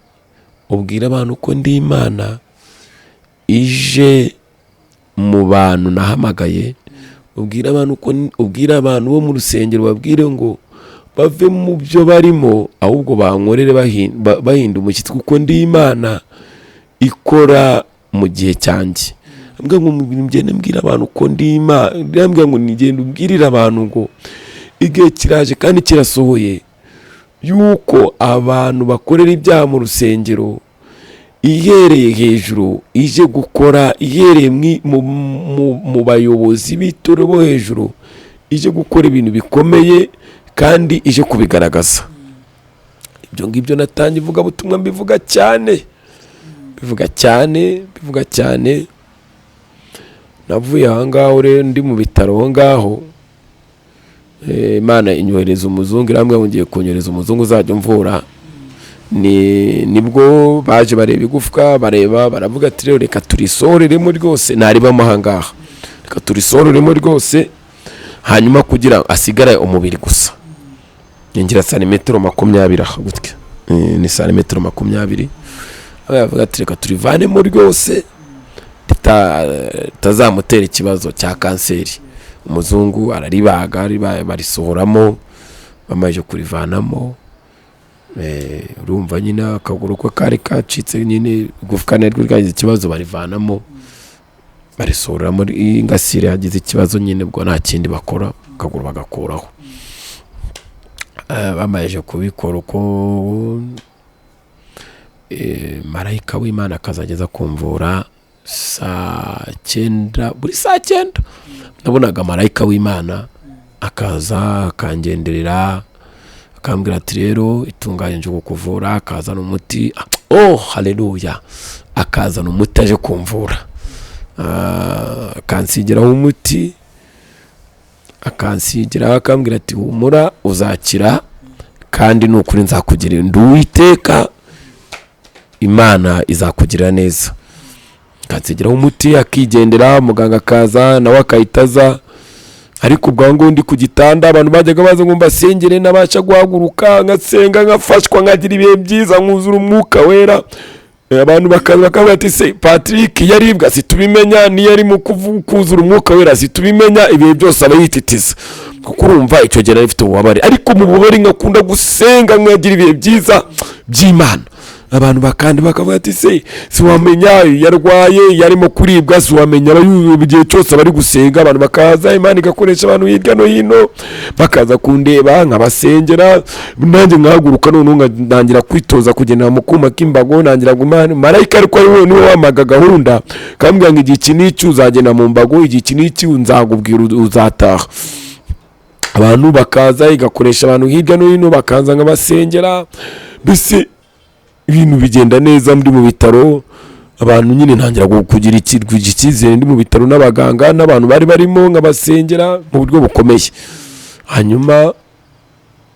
ubwira abantu ko ndi Imana ije mu bantu nahamagaye, ubwira abantu bo mu rusengero, babwire ngo bave mu byo barimo, ahubwo bankorere bahinda umushyitsi, kuko ndi Imana ikora mu gihe cyanjye. Ambwira ngo ngende mbwira abantu ko ndi Imana, ambwira ngo nigende ubwirira abantu ngo igihe kiraje kandi kirasohoye, yuko abantu bakorera ibyaha mu rusengero ihereye hejuru ije gukora, ihereye mu bayobozi b'itorero bo hejuru ije gukora ibintu bikomeye kandi ije kubigaragaza. Ibyo ngibyo natangiye ivuga butumwa, mbivuga cyane. Navuye aho ngaho rero ndi mu bitaro aho ngaho, Imana inyohereza umuzungu, irambwira ngo ngiye kunyohereza umuzungu uzajya umvura. Nibwo baje bareba igufwa, baravuga ati rero reka turisoreremo rwose, naribamo aha ngaha, reka turisoreremo rwose, hanyuma kugira asigare umubiri gusa. Ngira santimetero 20 aha gutya, ni santimetero 20. Bavuga ati reka turivanemo rwose tazamutera ikibazo cya kanseri. Umuzungu araribaga, barisohoramo, bamaje kurivanamo. Urumva nyine akaguru ko kari kacitse, nyine igufwa naryo ryagize ikibazo, barivanamo, barisohoramo ingasire yagize ikibazo, nyine ubwo nta kindi bakora, akaguru bagakuraho. Bamaje kubikora uko, marayika w'Imana akazageza kumvura saa 9, buri saa 9 nabonaga marayika w'Imana akaza akangenderera, akambwira ati rero itunganye nje kukuvura, akazana umuti. Haleluya, akazana umuti aje kumvura, akansigiraho umuti, akansigira akambwira ati humura uzakira kandi nukuri nzakugirira ndi Uwiteka, Imana izakugirira neza. Kansigiraho umuti akigendera, muganga akaza nawe akahitaza. Ariko ubwo ngo ndi ku gitanda abantu bajyaga baza ngo mbasengere nabasha guhaguruka ngasenga ngafashwa ngagira ibihe byiza nkuzura umwuka wera. Abantu bakaza bakavuga ati se Patrick yaribwa situbimenya, ni yari mu kuzura umwuka wera situbimenya, ibihe byose aba yititiza. Kuko urumva icyo gihe rifite ububabare, ariko mu bubabare ngakunda gusenga ngagira ibihe byiza by'Imana. Abantu bakandi bakavuga ati se siwamenya yarwaye yarimo kuribwa, siwamenya igihe cyose bari gusenga. Abantu bakaza, Imana igakoresha abantu hirya no hino bakaza kundeba nkabasengera, nanjye nkahaguruka none ndangira kwitoza kugendera mu kuma k'imbago, nangira gumana marayika ariko ari wowe niwe wamaga gahunda, kambwira ngo igihe iki n'iki uzagenda mu mbago, igihe iki n'iki nzagubwira uzataha. Abantu bakaza igakoresha abantu hirya no hino bakaza nkabasengera, mbese ibintu bigenda neza. Ndi mu bitaro, abantu nyine ntangira kugira icyizere, ndi mu bitaro n'abaganga n'abantu bari barimo nkabasengera mu buryo bukomeye. Hanyuma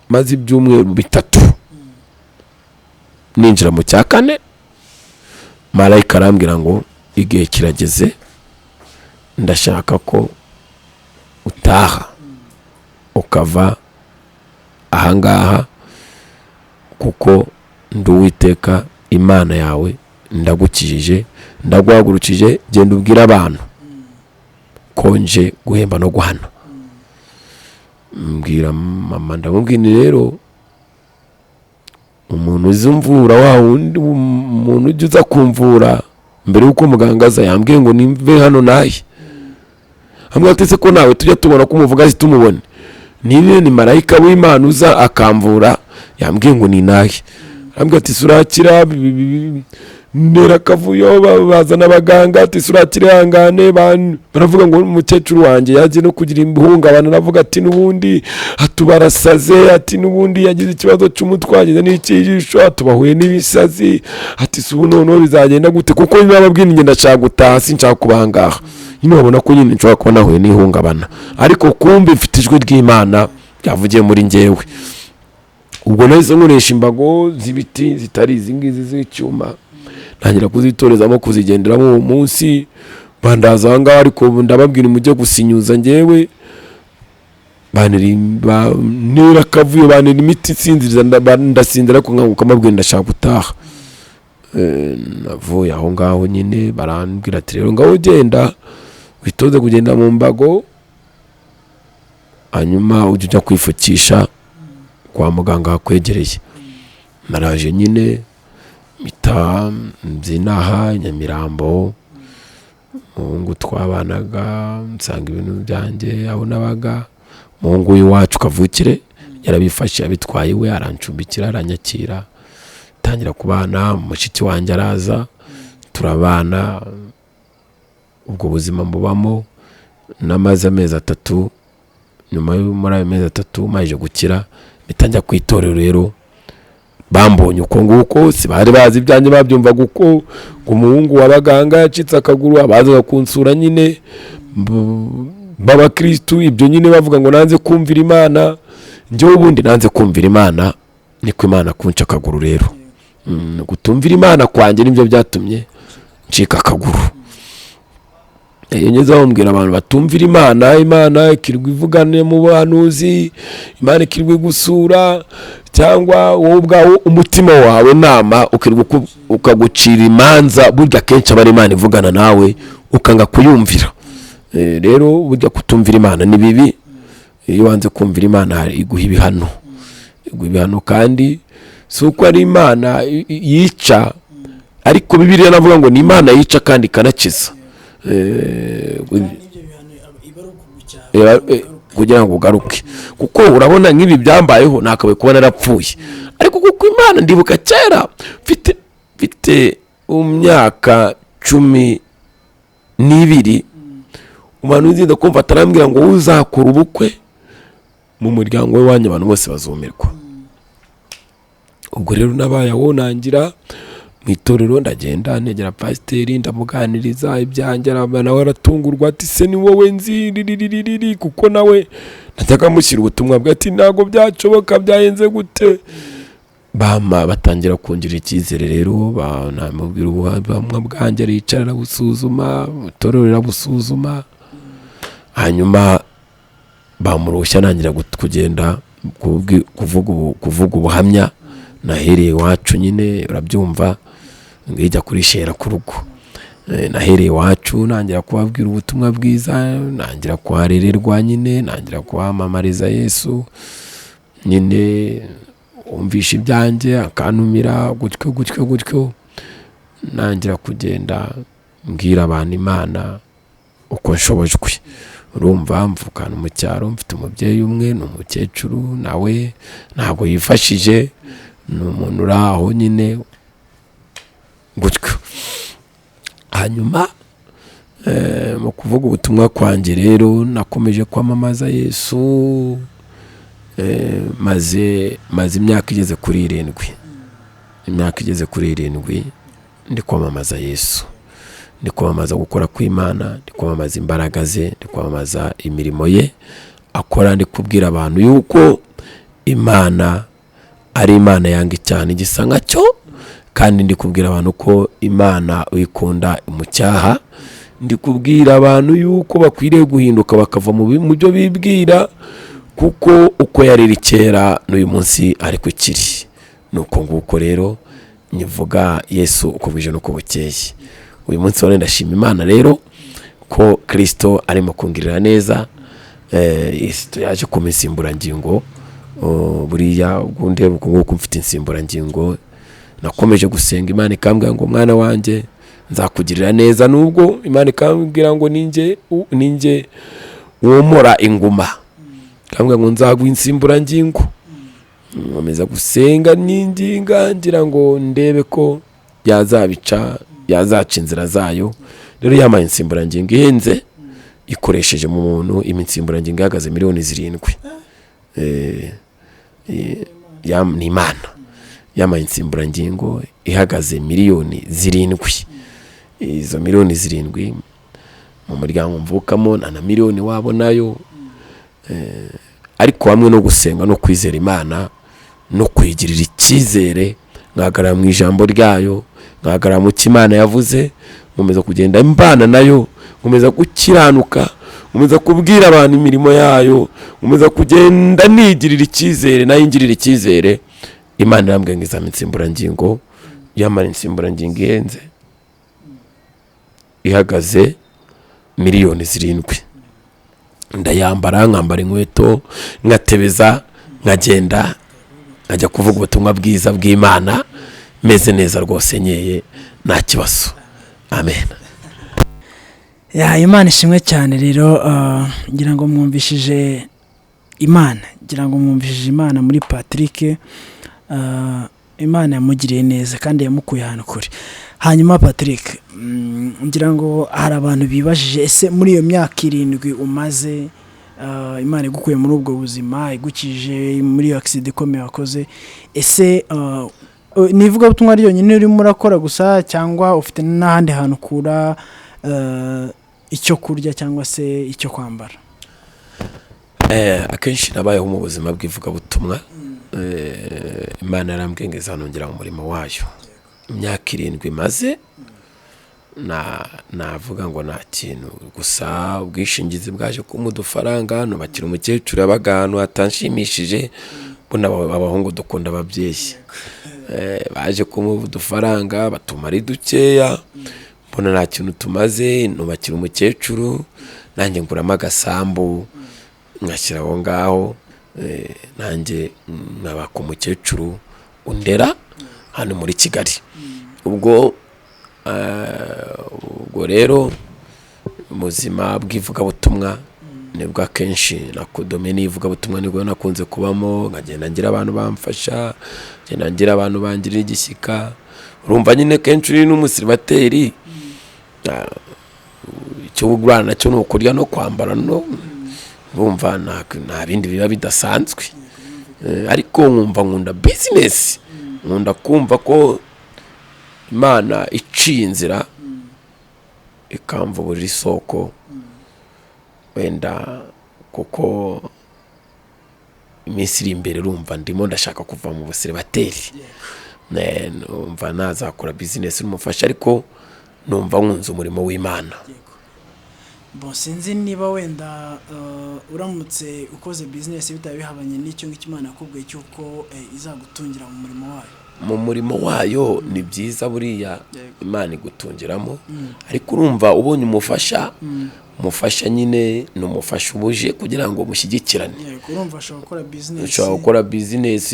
maze ibyumweru 3 ninjira mu cya 4, marayika arambwira ngo igihe kirageze, ndashaka ko utaha ukava ahangaha, kuko ndi Uwiteka Imana yawe, ndagukijije ndaguhagurukije, genda ubwira abantu konje guhemba no guhana. Mbwira mama ndamubwira rero umuntu uzumvura wa wundi umuntu ujya kumvura mbere yuko muganga aza yambwiye ngo nimve hano naye. Amwatese ko nawe tujya tubona ko umuvuga zitumubone, ni marayika w'Imana uza akamvura, yambwiye ngo ni naye. Ambwira ati surakira nera kavuyo bazana abaganga ati surakira hangane, baravuga ngo umukecuru wanjye yaje no kugira imbuhungabana, navuga ati nubundi atubarasaze, ati nubundi yagize ikibazo cy'umutwagize n'ikijisho, atubahuye n'ibisazi, ati subu none bizagenda gute, kuko nababwira ngenda nshaka gutaha sinshaka kubangaha. Nyine babona ko nyine nshobora kuba nahuye n'ihungabana, ariko kumbe mfite ijwi ry'Imana ryavugiye muri njyewe. Ubwo nahise nkoresha imbago z'ibiti zitari izi ngizi z'icyuma, ntangira kuzitorezamo kuzigenderamo uwo munsi. Bandaza ahangaha, ariko ndababwira mujye gusinyuza njyewe, banirimba nera kavuyo, banira imiti sinziriza, ndasinzira ko nkanguka mabwira ndashaka gutaha. Navuye aho ngaho nyine barambwira ati rero ngaho genda witoze kugenda mu mbago, hanyuma ujya kwifukisha kwa muganga hakwegereye. Naraje nyine mita mbyinaha Nyamirambo, umuhungu twabanaga nsanga ibintu byanjye aho nabaga. Umuhungu w'iwacu kavukire yarabifashe abitwaye we, arancumbikira aranyakira, tangira kubana. Mushiki wanjye araza turabana, ubwo buzima mbubamo namaze amezi 3. Nyuma muri ayo mezi 3 maje gukira, bitangira kwitorero rero. Bambonye uko nguko, si bari bazi ibyanjye, babyumvaga uko umuhungu w'abaganga yacitse akaguru, abaza kunsura nyine baba Kristo, ibyo nyine bavuga ngo nanze kumvira Imana. Njye ubundi nanze kumvira Imana, niko Imana kunca akaguru rero. Gutumvira Imana kwanjye nibyo byatumye ncika akaguru. Yongeza bambwira abantu batumvira Imana ikirwa ivugane mu bahanuzi, Imana ikirwa gusura, cyangwa wowe ubwawe umutima wawe nama ukirwa ukagucira imanza. Burya kenshi abari Imana ivugana nawe ukanga kuyumvira. Rero burya kutumvira Imana ni bibi. Iyo wanze kumvira Imana iguha ibihano, kandi si uko ari Imana yica, ariko Bibiliya navuga ngo ni Imana yica kandi ikanakiza. Kugira ngo ugaruke, kuko urabona nk'ibi byambayeho nakabaye kuba narapfuye, ariko kuko Imana ndibuka kera mfite umyaka 12, umuntu uzinda kumva atarambwira ngo uzakora ubukwe mu muryango we wanyu abantu bose bazumirwa. Ubwo rero nabaye aho nangira mu itorero ndagenda negera pasiteri ndamuganiriza ibyanjye, nawe aratungurwa ati se ni wowe nzi kuko nawe najyaga mushyira ubutumwa bwe ati ntabwo byacoboka byahenze gute. Batangira kongera icyizere rero, namubwira ubuhamya bwanjye, aricara arabusuzuma, itorero rirabusuzuma, hanyuma bamurushya nangira kugenda kuvuga ubuhamya. Nahereye iwacu nyine urabyumva, ngijya kuri shera ku rugo, nahereye iwacu nangira kubabwira ubutumwa bwiza, nangira kuharererwa nyine, nangira kuhamamariza Yesu nyine, umvisha ibyanjye akantumira gutyo, nangira kugenda mbwira abantu Imana uko nshobojwe. Urumva mvukana mu cyaro, mfite umubyeyi umwe, ni umukecuru, nawe ntabwo yifashije, ni umuntu uri aho nyine gutyo. Hanyuma mu kuvuga ubutumwa kwanjye rero nakomeje kwamamaza Yesu, maze imyaka igeze kuri 7 ndi kwamamaza Yesu, ndi kwamamaza gukora kw'Imana, ndi kwamamaza imbaraga ze, ndi kwamamaza imirimo ye akora, ndi kubwira abantu yuko Imana ari Imana yanga cyane igisa nkacyo, kandi ndi kubwira abantu ko Imana uyikunda umucyaha. Ndi kubwira abantu yuko bakwiriye guhinduka bakava mu byo bibwira, kuko uko yariri kera n'uyu munsi ariko ikiri. Nuko nguko rero nyivuga Yesu uko bije nuko bukeye. Uyu munsi wone ndashima Imana rero ko Kristo arimo kungirira neza. Yesu yaje ku insimburangingo, buriya ubundi nguko mfite insimburangingo, nakomeje gusenga Imana ikambwira ngo mwana wanjye nzakugirira neza, nubwo Imana ikambwira ngo ninjye womora inguma, ikambwira ngo nzaguha insimburangingo. Nkomeza gusenga ninginga ngira ngo ndebe ko yazaca inzira zayo. Rero yamaye insimburangingo ihenze, ikoresheje mu muntu iminsimburangingo ihagaze miliyoni 7. Ni Imana yamaye insimburangingo ihagaze miliyoni 7. Izo miliyoni 7 mu muryango mvukamo na miliyoni wabo nayo, ariko hamwe no gusenga no kwizera Imana no kwigirira icyizere, nkagara mu ijambo ryayo, nkagara mu Imana yavuze, nkomeza kugenda mbana nayo, nkomeza gukiranuka, nkomeza kubwira abantu imirimo yayo, nkomeza kugenda nigirira icyizere, nayo ingirira icyizere. Imana irambwira ngo izampa insimburangingo, yamara insimburangingo ihenze ihagaze miliyoni 7. Ndayambara, nkambara inkweto, nkatebeza, nkagenda nkajya kuvuga ubutumwa bwiza bw'Imana, meze neza rwose, nyeye nta kibazo. Amen.
Imana ishimwe cyane rero. Ngira ngo mwumvishije Imana muri Patrick. Imana yamugiriye neza kandi yamukuye ahantu kure. Hanyuma Patrick, ngira ngo hari abantu bibajije, ese muri iyo myaka 7 umaze, Imana igukuye muri ubwo buzima, igukije muri iyo accident ikomeye wakoze, ese nivuga ubutumwa ryonyine urimo urakora gusa, cyangwa ufite n'ahandi hantu kura icyo kurya cyangwa se icyo kwambara?
Akenshi nabayeho mu buzima bw'ivuga butumwa. Imana yarambwiye ngo izanongera mu murimo wayo. Imyaka 7 maze, navuga ngo nta kintu, gusa ubwishingizi bwaje kumuha udufaranga, nubakira umukecuru yabaga ahantu hatanshimishije. Bona abahungu dukunda ababyeyi, baje kumuha udufaranga batuma ari dukeya, mbona nta kintu tumaze, nubakira umukecuru, nanjye nguramo agasambu ngashyira aho ngaho, nanjye nkabaka umukecuru undera hano muri Kigali. Ubwo rero ubuzima bw'ivugabutumwa nibwo akenshi nakudomene ivugabutumwa nibwo nakunze kubamo, nkagenda ngira abantu bamfasha, ngenda ngira abantu bangirira igishyika. Urumva nyine kenshi uri n'umusiribateri, icyo ugurana nacyo ni ukurya no kwambara, no urumva nta bindi biba bidasanzwe. Ariko nkumva nkunda business, nkunda kumva ko imana iciye inzira ikamvuburira isoko wenda kuko iminsi iri imbere urumva ndimo ndashaka kuva mu busiribateri numva nazakora business n'umufasha ariko numva nkunze umurimo w'Imana.
Sinzi niba wenda uramutse ukoze business bitaba bihabanye n'icyo Imana yakubwiye cyuko izagutungira mu murimo wayo.
Mu murimo wayo ni byiza buriya Imana igutungiramo, ariko urumva ubonye umufasha nyine ni umufasha ubuje kugira ngo mushyigikirane.
Urumva
ushobora gukora business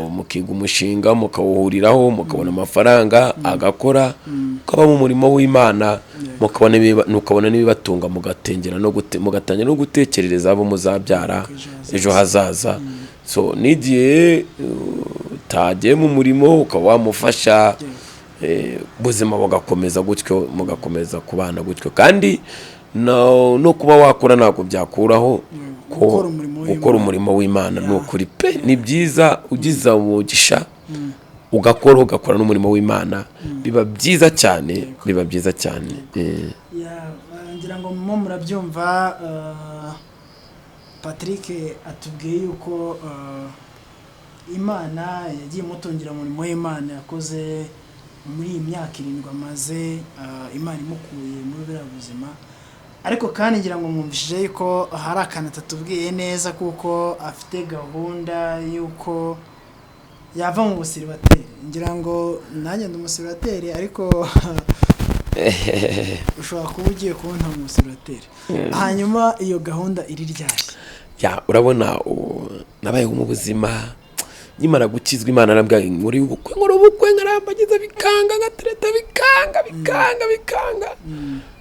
mukiga umushinga mukawuhuriraho mukabona amafaranga agakora ukaba mu murimo w'Imana mukabona n'ibibatunga mugatangira no gutekerereza abo muzabyara ejo hazaza. So n'igihe utagiye mu murimo ukaba wamufasha ubuzima bugakomeza gutyo mugakomeza kubana gutyo, kandi no kuba wakora ntabwo byakuraho gukora umurimo w'Imana. Ni ukuri pe ni byiza ugize umugisha ugakora n'umurimo w'Imana biba byiza cyane, biba byiza cyane.
Ngira ngo murabyumva Patrick atubwiye yuko Imana yagiye imutungira mu murimo w'Imana yakoze muri iyi myaka 7 amaze Imana imukuye muri buriya buzima. Ariko kandi ngira ngo mwumvishije yuko hari akantu atatubwiye neza kuko afite gahunda yuko yava mu busiribateri. Ngira ngo nanjye ndi umusiribateri ariko ushobora kuba ugiye kubona mu busiribateri. Hanyuma iyo gahunda iri ryari?
Urabona nabayeho mu buzima nyimara gukizwa Imana arambwira nkuri ubukwe nkarambagiza bikanga ngatereta bikanga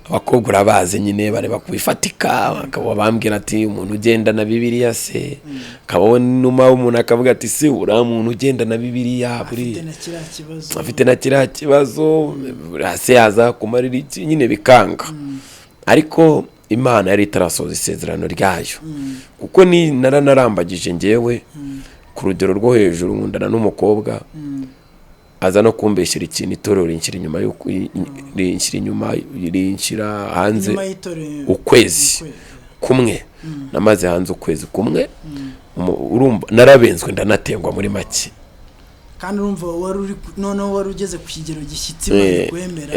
abakobwa urabaze nyine bareba kubifatika bakaba bambwira ati umuntu ugenda na Bibiliya se kabone numa umuntu akavuga ati se ura muntu ugenda na Bibiliya buri afite na kiriya kibazo hase yaza kumarira iki nyine bikanga. Ariko Imana yari itarasoza isezerano ryayo kuko ni naranarambagije ngewe ku rugero rwo hejuru nkundana n'umukobwa aza no kumbeshyira ikintu itorero rinshira inyuma hanze ukwezi kumwe namaze hanze ukwezi kumwe. Urumva narabenzwe ndanatengwa muri make,
kandi urumva wari ugeze ku kigero gishyitsi bari kwemera.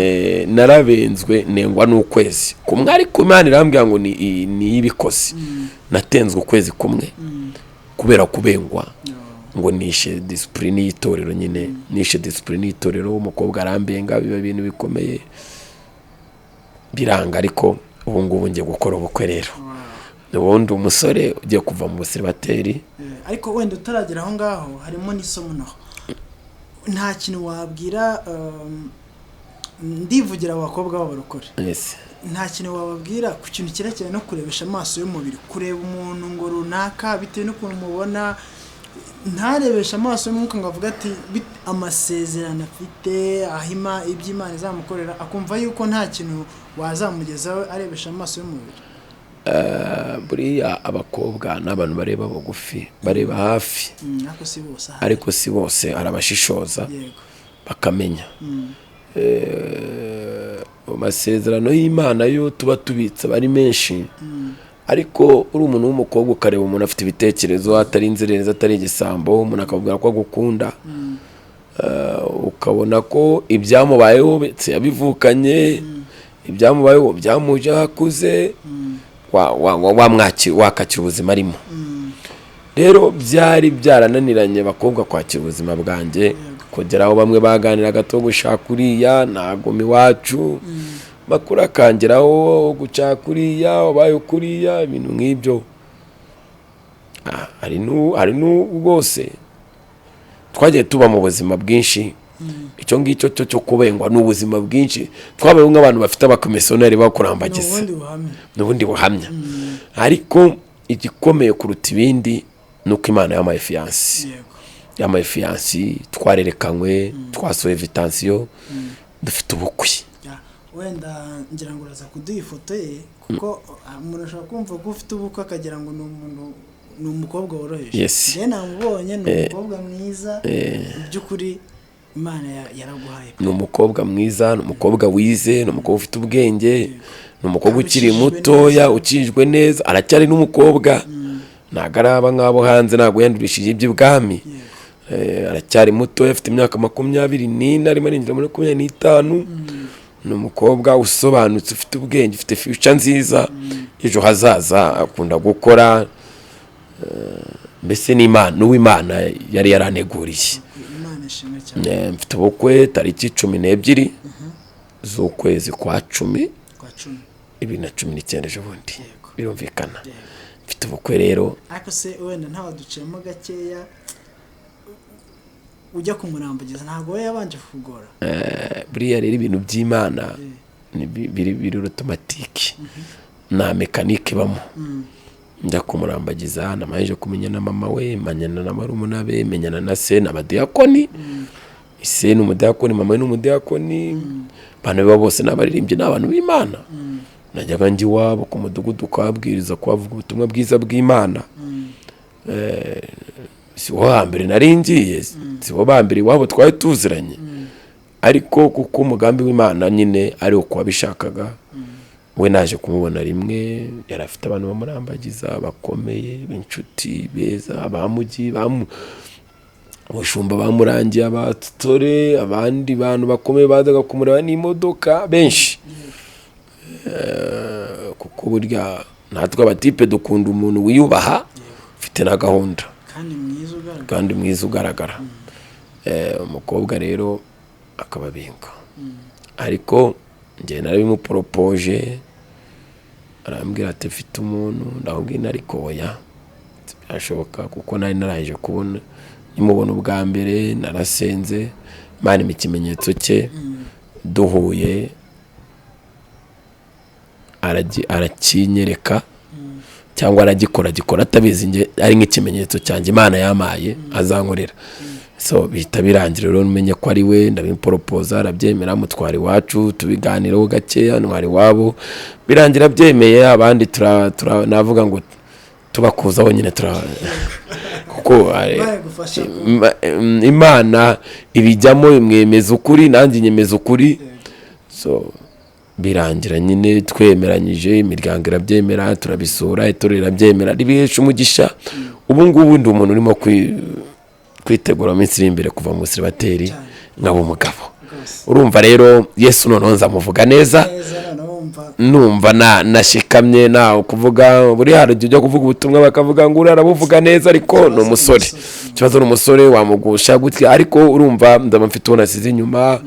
Narabenzwe nengwa n'ukwezi kumwe, ariko Imana irambwira ngo ni ibikosi natenzwe ukwezi kumwe kubera kubengwa ngo nishe discipline y'itorero nyine nishe discipline y'itorero. Umukobwa arambenga biba ibintu bikomeye biranga, ariko ubu ngubu ngiye gukora ubukwe rero. Ubundi umusore ugiye kuva mu busiribateri.
Ariko wenda utaragera aho ngaho harimo n'isomo naho nta kintu wabwira ndivugira abakobwa b'abarokore. Nta kintu wababwira ku kintu kirekire no kurebesha amaso y'umubiri, kureba umuntu ngo runaka bitewe n'ukuntu mubona, ntarebesha amaso y'umwuka ngo avuga ati amasezerano afite ahima iby'Imana izamukorera, akumva yuko nta kintu wazamugezaho arebesha amaso y'umubiri.
Buriya abakobwa n'abantu bareba bugufi bareba hafi, ariko si bose arabashishoza bakamenya. Amasezerano y'Imana yo tuba tubitsa bari menshi, ariko uri umuntu w'umukobwa ukareba umuntu afite ibitekerezo atari inzerereza atari igisambo, umuntu akavuga ko agukunda, ukabona ko ibyamubayeho yabivukanye, ibyamubayeho byamuje akuze, wakakira ubuzima arimo. Rero byari byarananiranye bakobwa kwakira ubuzima bwanjye, kugeraho bamwe baganira gato gushaka uriya nagoma iwacu, makuru akangeraho gushaka uriya wabaye kuriya ibintu nk'ibyo. Hari rwose twagiye tuba mu buzima bwinshi. Icyo ngicyo cyo kubengwa n'ubuzima bwinshi twabayeho nk'abantu bafite abakomisiyoneri bakurambagiza n'ubundi buhamya. Ariko igikomeye kuruta ibindi nuko Imana yamaye fiyansi twarerekanywe, twasohoye invitation, dufite ubukwe.
Wenda ngira ngo uraza kuduha ifoto ye kuko umuntu ashobora kumva ko ufite ubukwe akagira ngo ni umukobwa woroheje.
Yes.
Namubonye ni umukobwa mwiza by'ukuri Imana yaraguhaye.
ni umukobwa mwiza, ni umukobwa wize, ni umukobwa ufite ubwenge, ni umukobwa ukiri mutoya ukijwe neza, aracyari n'umukobwa, ntabwo araba nk'abo hanze, ntabwo yandurishije iby'ibwami. Aracyari mutoya, afite imyaka 24, arimo arinjira muri 25. ni umukobwa usobanutse, ufite ubwenge, ufite future nziza, ejo hazaza, akunda gukora, mbese n'Uwimana yari yaraneguriye. Mfite ubukwe tariki 12 z'ukwezi kwa 10 2019 ejo bundi, birumvikana. Mfite ubukwe rero,
ariko se wenda ntawe ducemo gakeya ujya kumurambagiza, ntabwo we yabanje kugora.
buriya rero ibintu by'Imana biri automatique, nta mekanike ibamo. njya kumurambagiza, namaje kumenya na mama we, manyana na barumuna be, menyana na se n'abadiyakoni. Ise ni umudiyakoni, mama we ni umudiyakoni, bana be bose n'abaririmbyi n'abantu b'Imana. Najyaga njye iwabo ku mudugudu kwabwiriza, kwavuga ubutumwa bwiza bw'Imana. si wo hambere nari ngiye, si wo bambere iwabo twari tuziranye, ariko kuko umugambi w'Imana nyine ari uko wabishakaga, we naje kumubona rimwe, yari afite abantu bamurambagiza bakomeye, b'inshuti beza, abamugi, abashumba bamurangiye, abatore, abandi bantu bakomeye bazaga kumureba n'imodoka benshi. Kuko burya natwe abatipe dukunda umuntu wiyubaha, ufite na gahunda kandi mwiza ugaragara. Umukobwa rero akababinga, ariko njye narabimuporopoje, arambwira ati mfite umuntu, ndamubwira ariko oya, byashoboka kuko nari narahije kubona, nimubona ubwa mbere narasenze, Imana mu kimenyetso cye duhuye, arakinyereka cyangwa aragikora atabizi, nge ari nk'ikimenyetso cyanjye Imana yamaye azankorera. So bihita birangira rero, umenye ko ari we, ndabimuporopoza, arabyemera, mutwari wacu tubiganiraho gakeya, ntwari wabo, birangira byemeye. Abandi navuga ngo tubakuzaho nyine, kuko Imana ibijyamo imwemeza ukuri, nanjye nyemeza ukuri. So birangira nyine twemeranyije, imiryango irabyemera, turabisura, itorero irabyemera, ribihesha umugisha. Ubu ngubu ndi umuntu urimo kwitegura iminsi iri imbere kuva mu Musiribateri nkaba umugabo. Urumva rero Yesu noneho nzamuvuga neza, numva nashikamye, nawe kuvuga buri harujya ujya kuvuga ubutumwa bakavuga ngo arabuvuga neza, ariko ni umusore. Ikibazo ni umusore, wamugusha gutya, ariko urumva ndaba mfite uwo nasize inyuma,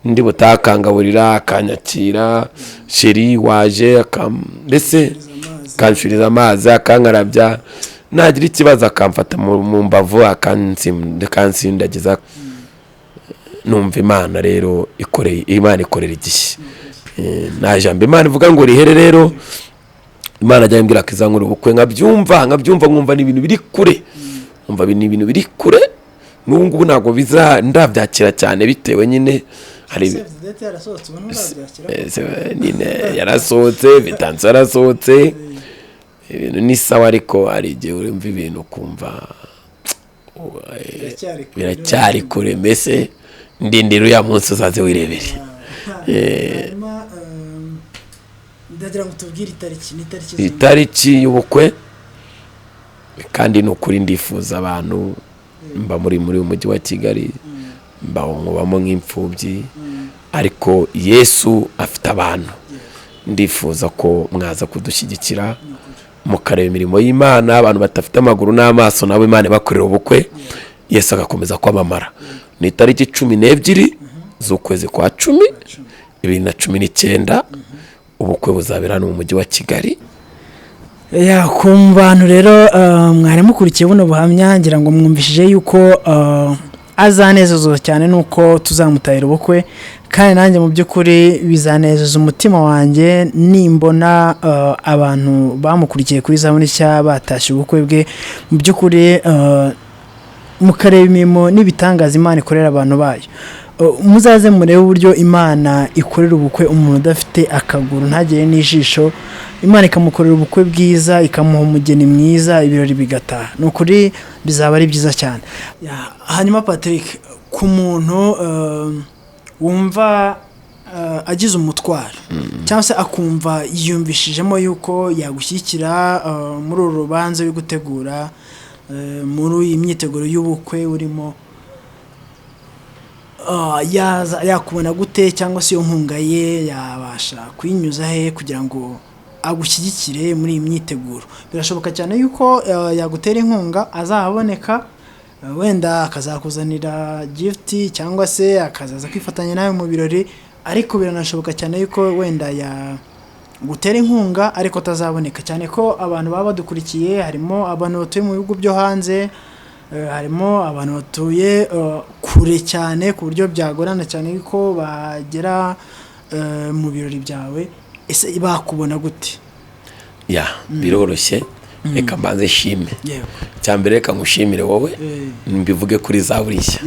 ndi butakangaburira, akanyakira, sheri waje, mbese kanshuriza amazi, akankarabya, nagira ikibazo akamfata mu mbavu, akansindagiza. Numva Imana rero Imana ikorera igishyi. Nta jambo Imana ivuga ngo rihere rero, Imana ajya imbwira ko izankora ubukwe, nkabyumva nkumva ni ibintu biri kure, nkumva ni ibintu biri kure. N'ubu ngubu ntabwo ndabyakira cyane, bitewe nyine hari yarasohotse, Vitansi yarasohotse, ibintu ni sawa, ariko hari igihe urumva ibintu ukumva biracyari kure. Mbese ndindira uriya munsi uzaze wirebere.
ndagira ngo tubwire
itariki y'ubukwe, kandi ni ukuri ndifuza abantu, mba muri umujyi wa Kigali, mubamo nk'imfubyi, ariko Yesu afite abantu. Ndifuza ko mwaza kudushyigikira, mukareba imirimo y'Imana. Abantu batafite amaguru n'amaso nabo Imana bakorera ubukwe, Yesu agakomeza kwamamara. Ni tariki 12 z'ukwezi kwa 10 2019, ubukwe buzabera mu mujyi wa Kigali.
Ku bantu rero mwari mukurikiye buno buhamya, ngira ngo mwumvishije yuko azanezezwa cyane nuko tuzamutahira ubukwe, kandi nanjye mu by'ukuri bizanezeza umutima wanjye nimbona abantu bamukurikiye kuri Zaburi Nshya batashye ubukwe bwe. Mu by'ukuri mukareba imirimo n'ibitangaza Imana ikorera abantu bayo. Muzaze murebe uburyo Imana ikorera ubukwe umuntu udafite akaguru, ntagire n'ijisho. Imana ikamukorera ubukwe bwiza, ikamuha umugeni mwiza, ibirori bigataha. Nukuri bizaba ari byiza cyane. Hanyuma Patrick, ku muntu wumva agize umutwaro cyangwa se akumva yiyumvishijemo yuko yagushyigikira muri uru rubanza uri gutegura muri iyi myiteguro y'ubukwe urimo, yakubona gute cyangwa se iyo nkunga ye yabasha kuyinyuza he kugira ngo agushyigikire muri iyi myiteguro? Birashoboka cyane yuko yagutera inkunga azahaboneka, wenda akazakuzanira gift cyangwa se akazaza kwifatanya nawe mu birori, ariko biranashoboka cyane yuko wenda yagutera inkunga ariko atazaboneka, cyane ko abantu baba badukurikiye harimo abantu batuye mu bihugu byo hanze, harimo abantu batuye kure cyane ku buryo byagorana cyane yuko bagera mu birori byawe. Ese bakubona gute?
Biroroshye. Reka mbanze shime. Cyambere reka ngushimire wowe mbivuge kuri Zaburi nshya.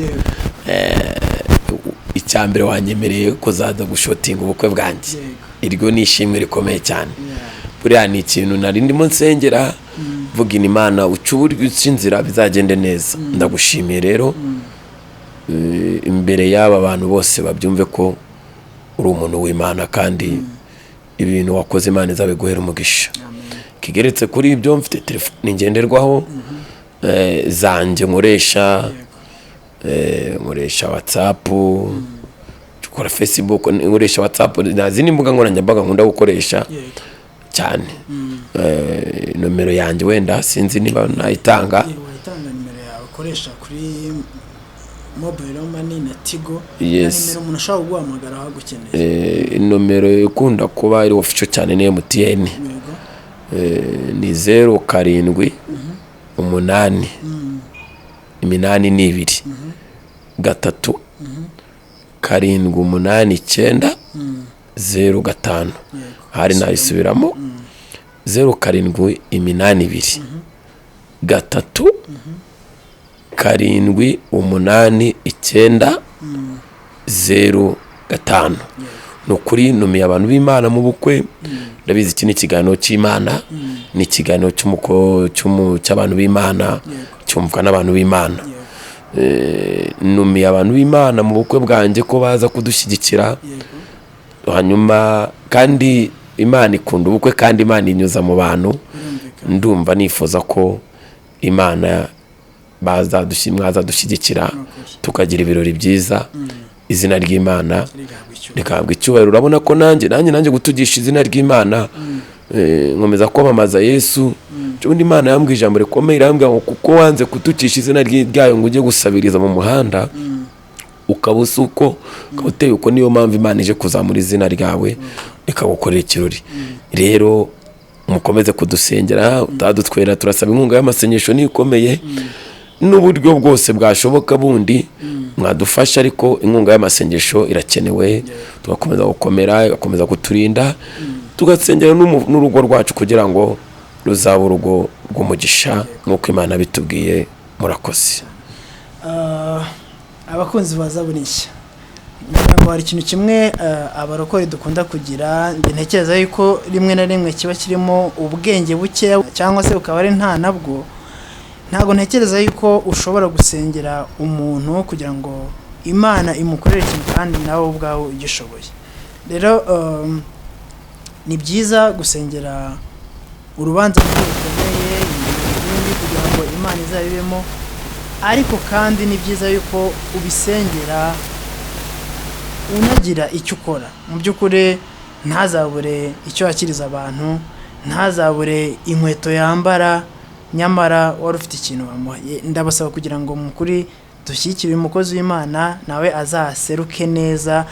Icyambere wanyemereye ko zaza gushotinga ubukwe bwanjye, iryo ni ishimwe rikomeye cyane. Buriya ni ikintu nari ndimo nsengera vuga Imana ucuburyo inzira bizagende neza. Ndagushimiye rero imbere y'aba bantu bose babyumve ko uri umuntu w'Imana kandi ibintu wakoze Imana izabiguhera umugisha. Kigeretse kuri ibyo mfite telefone ngenderwaho zanjye nkoresha WhatsApp, ukora Facebook, nkoresha WhatsApp, nazindi mbuga nkoranyambaga nkunda gukoresha cyane. Nomero yanjye wenda sinzi niba nayitanga.
Nimero yawe ukoresha kuri mobile money na Tigo.
Nimero
umuntu ashobora guhamagara ahagukeneye.
Nomero ikunda kuba ari official cyane ni MTN. Ni 07 8 8 3 7 8 hari nayisubiramo 07 8 3 7 8 5. Nukuri numiye abantu b'Imana mu bukwe. Ndabizi iki ni ikiganiro cy'Imana, ni ikiganiro cy'abantu b'Imana, cyumvwa n'abantu b'Imana. Numiye abantu b'Imana mu bukwe bwanjye ko baza kudushyigikira. Hanyuma kandi Imana ikunda ubukwe kandi Imana inyuza mu bantu. Ndumva nifuza ko Imana bazadushyigikira tukagira ibirori byiza, izina ry'Imana rikabwa icyubahiro. Urabona ko nanjye gutugisha izina ry'Imana, nkomeza kwamamaza Yesu. Ubundi Imana yambwiye ijambo rikomeye, irambwira ngo kuko wanze kutukisha izina ryayo ngo ujye gusabiriza mu muhanda ukabusa uko ukawuteye uko, niyo mpamvu Imana ije kuzamura izina ryawe ikagukorera ikirori. Rero mukomeze kudusengera, utadutwera, turasaba inkunga y'amasengesho nikomeye n'uburyo bwose bwashoboka bundi mwadufasha, ariko inkunga y'amasengesho irakenewe. Tugakomeza gukomera, igakomeza kuturinda, tugasengera n'urugo rwacu kugira ngo ruzaba urugo rw'umugisha nk'uko Imana bitubwiye. Murakoze.
Abakunzi ba Zaburi nshya, ngo hari ikintu kimwe abarokore dukunda kugira, ntekereza yuko rimwe na rimwe kiba kirimo ubwenge buke cyangwa se ukaba ari nta nabwo. Ntabwo ntekereza yuko ushobora gusengera umuntu kugira ngo Imana imukorere ikintu kandi nawe ubwawe ugishoboye. Rero ni byiza gusengera urubanza rukomeye kugira ngo Imana izabibemo, ariko kandi ni byiza yuko ubisengera unagira icyo ukora. Mu by'ukuri ntazabure icyo yakiriza abantu, ntazabure inkweto yambara, nyamara wari ufite ikintu wamuhaye. Ndabasaba kugira ngo mukuri dushyigikire umukozi w'Imana, nawe azaseruke neza,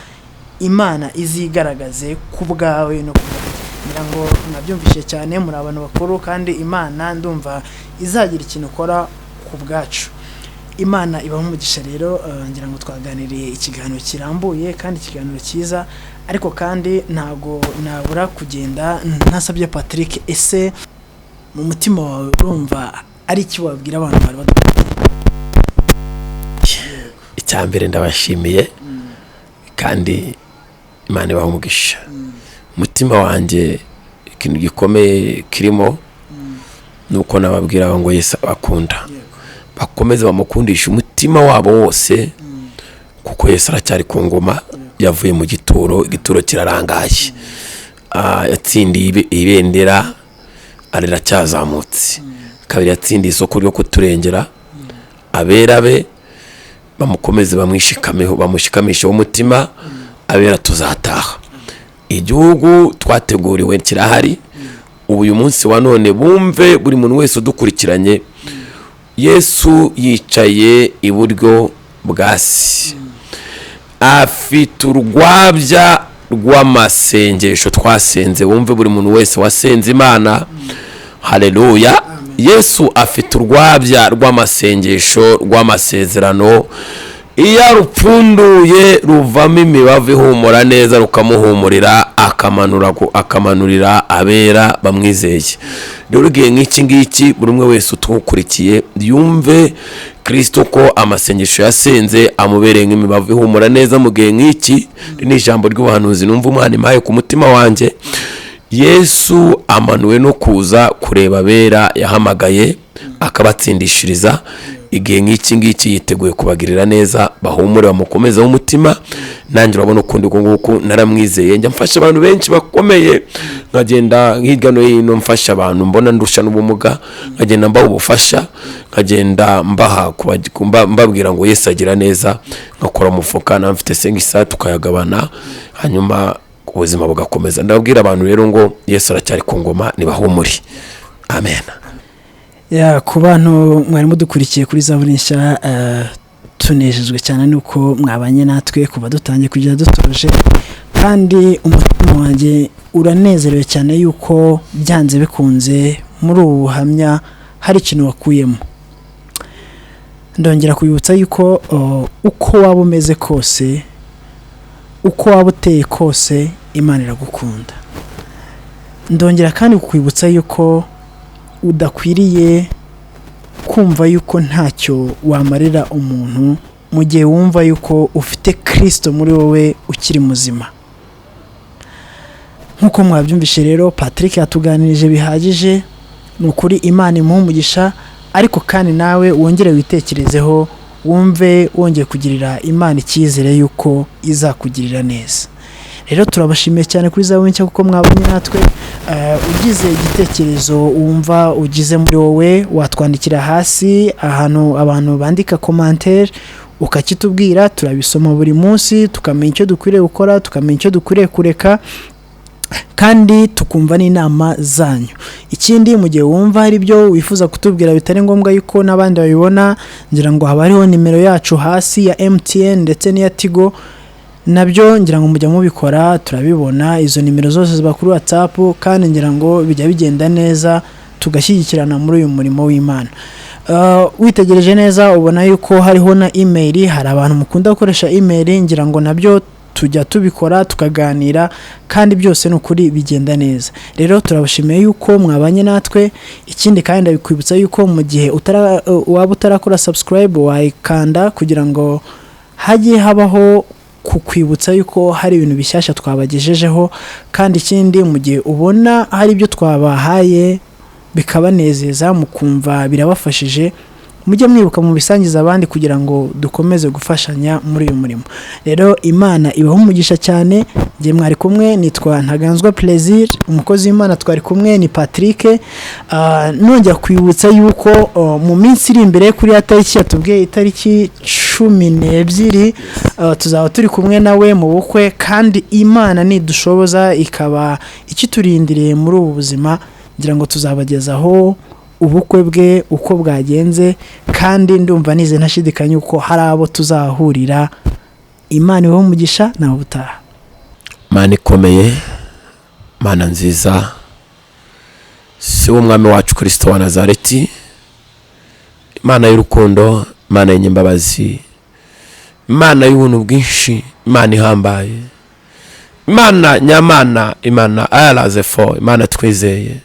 Imana izigaragaze ku bwawe no kugira ngo nabyumvishe cyane. Muri abantu bakuru kandi Imana ndumva izagira ikintu ukora ku bwacu. Imana ibaho umugisha. Rero ngira ngo twaganiriye ikiganiro kirambuye kandi ikiganiro cyiza, ariko kandi ntago nabura kugenda ntasabye Patrick, ese mu mutima wawe urumva ari iki wabwira abantu bari badukurikiye?
Icyambere ndabashimiye kandi Imana ibaho umugisha. Umutima wanjye ikintu gikomeye kirimo nuko nababwira ngo Yesu akunda, bakomeze bamukundisha umutima wabo wose, kuko Yesu aracyari ku ngoma. Yavuye mu gituro, igituro kirarangaye, yatsindiye ibendera riracyazamutse. Kabiri, yatsindiye isoko ryo kuturengera. Abera be bamukomeze bamwishikameho, bamushikamisheho umutima. Abera tuzataha. Igihugu twateguriwe kirahari. Uyu munsi wa none bumve buri muntu wese udukurikiranye, Yesu yicaye iburyo bwa Se, afite urwabya rw'amasengesho twasenze. Wumve buri muntu wese wasenze Imana. Haleluya. Yesu afite urwabya rw'amasengesho rw'amasezerano. Iyo rupfunduye ruvamo imibavu ihumura neza, rukamuhumurira, akamanurira abera bamwizeye. Rero igihe nk'iki ngiki buri umwe wese utwukurikiye yumve Kristo ko amasengesho yasenze amubereye nk'imibavu ihumura neza mu gihe nk'iki. Ni ijambo ry'ubuhanuzi numva Imana impaye ku mutima wanjye. Yesu amanuwe no kuza kureba abera yahamagaye akabatsindishiriza. Igihe nk'iki ngiki yiteguye kubagirira neza, bahumure bamukomeze umutima. Nanjye urabona ukundi nguku naramwizeye, njya mfasha abantu benshi bakomeye, nkagenda hirya no hino mfasha abantu mbona ndusha n'ubumuga, nkagenda mbaha ubufasha, nkagenda mbaha mbabwira ngo Yesu agira neza, nkakora umufuka namfite sengisa tukayagabana, hanyuma ubuzima bugakomeza. Ndabwira abantu rero ngo Yesu aracyari ku ngoma, nibahumure. Amen.
Ku bantu mwari mudukurikiye kuri Zaburi Nshya, tunejejwe cyane nuko mwabanye natwe kuva dutangiye kugera dutoje, kandi umutima wanjye uranezerewe cyane yuko byanze bikunze muri ubu buhamya hari ikintu wakuyemo. Ndongera kubibutsa yuko uko waba umeze kose, uko waba uteye kose, Imana iragukunda. Ndongera kandi kukwibutsa yuko udakwiriye kumva yuko ntacyo wamarira umuntu mu gihe wumva yuko ufite Kristo muri wowe ukiri muzima. Nkuko mwabyumvishe rero, Patrick yatuganirije bihagije. Ni ukuri Imana imuha umugisha, ariko kandi nawe wongere witekerezeho, wumve wongeye kugirira Imana icyizere yuko izakugirira neza. Rero turabashimiye cyane kuri Zaburi Nshya kuko mwabanye natwe. Ugize igitekerezo wumva ugize muri wowe, watwandikira hasi ahantu abantu bandika commentaire ukakitubwira. Turabisoma buri munsi, tukamenya icyo dukwiriye gukora, tukamenya icyo dukwiriye kureka, kandi tukumva n'inama zanyu. Ikindi, mu gihe wumva hari ibyo wifuza kutubwira bitari ngombwa yuko n'abandi babibona, ngira ngo haba hariho nimero yacu hasi ya MTN ndetse n'iya Tigo. Nabyo ngira ngo mujya mubikora, turabibona. Izo nimero zose ziba kuri WhatsApp, kandi ngira ngo bijya bigenda neza, tugashyigikirana muri uyu murimo w'Imana. Witegereje neza ubona yuko hariho na email. Hari abantu mukunda gukoresha email, ngira ngo nabyo tujya tubikora tukaganira, kandi byose n'ukuri bigenda neza. Rero turabashimiye yuko mwabanye natwe. Ikindi kandi ndabikwibutsa yuko mu gihe waba utarakora subscribe, wayikanda kugira ngo hajye habaho kukwibutsa yuko hari ibintu bishyashya twabagejejeho. Kandi ikindi, mu gihe ubona hari ibyo twabahaye bikabanezeza, mukumva birabafashije, mujye mwibuka mu bisangiza abandi kugira ngo dukomeze gufashanya muri uyu murimo. Rero Imana ibaho umugisha cyane. Ngiye mwari kumwe, nitwa Ntaganzwa Plaisir, umukozi w'Imana. Twari kumwe ni Patrick. Nongera kwibutsa yuko mu minsi iri imbere kuri ya tariki yatubwiye, itariki 12, tuzaba turi kumwe nawe mu bukwe, kandi Imana nidushoboza ikaba ikiturindiriye muri ubu buzima, ngira ngo tuzabagezaho ubukwe bwe uko bwagenze, kandi ndumva nize ntashidikanya uko hari abo tuzahurira. Imana ibaho umugisha, nawe ubutaha.
Mana ikomeye, Mana nziza, si umwami wacu Kristo wa Nazareti, Imana y'urukundo, Imana y'imbabazi, Imana y'ubuntu bwinshi, Imana ihambaye, Imana nyamana, Imana ayalazefo, Imana twizeye,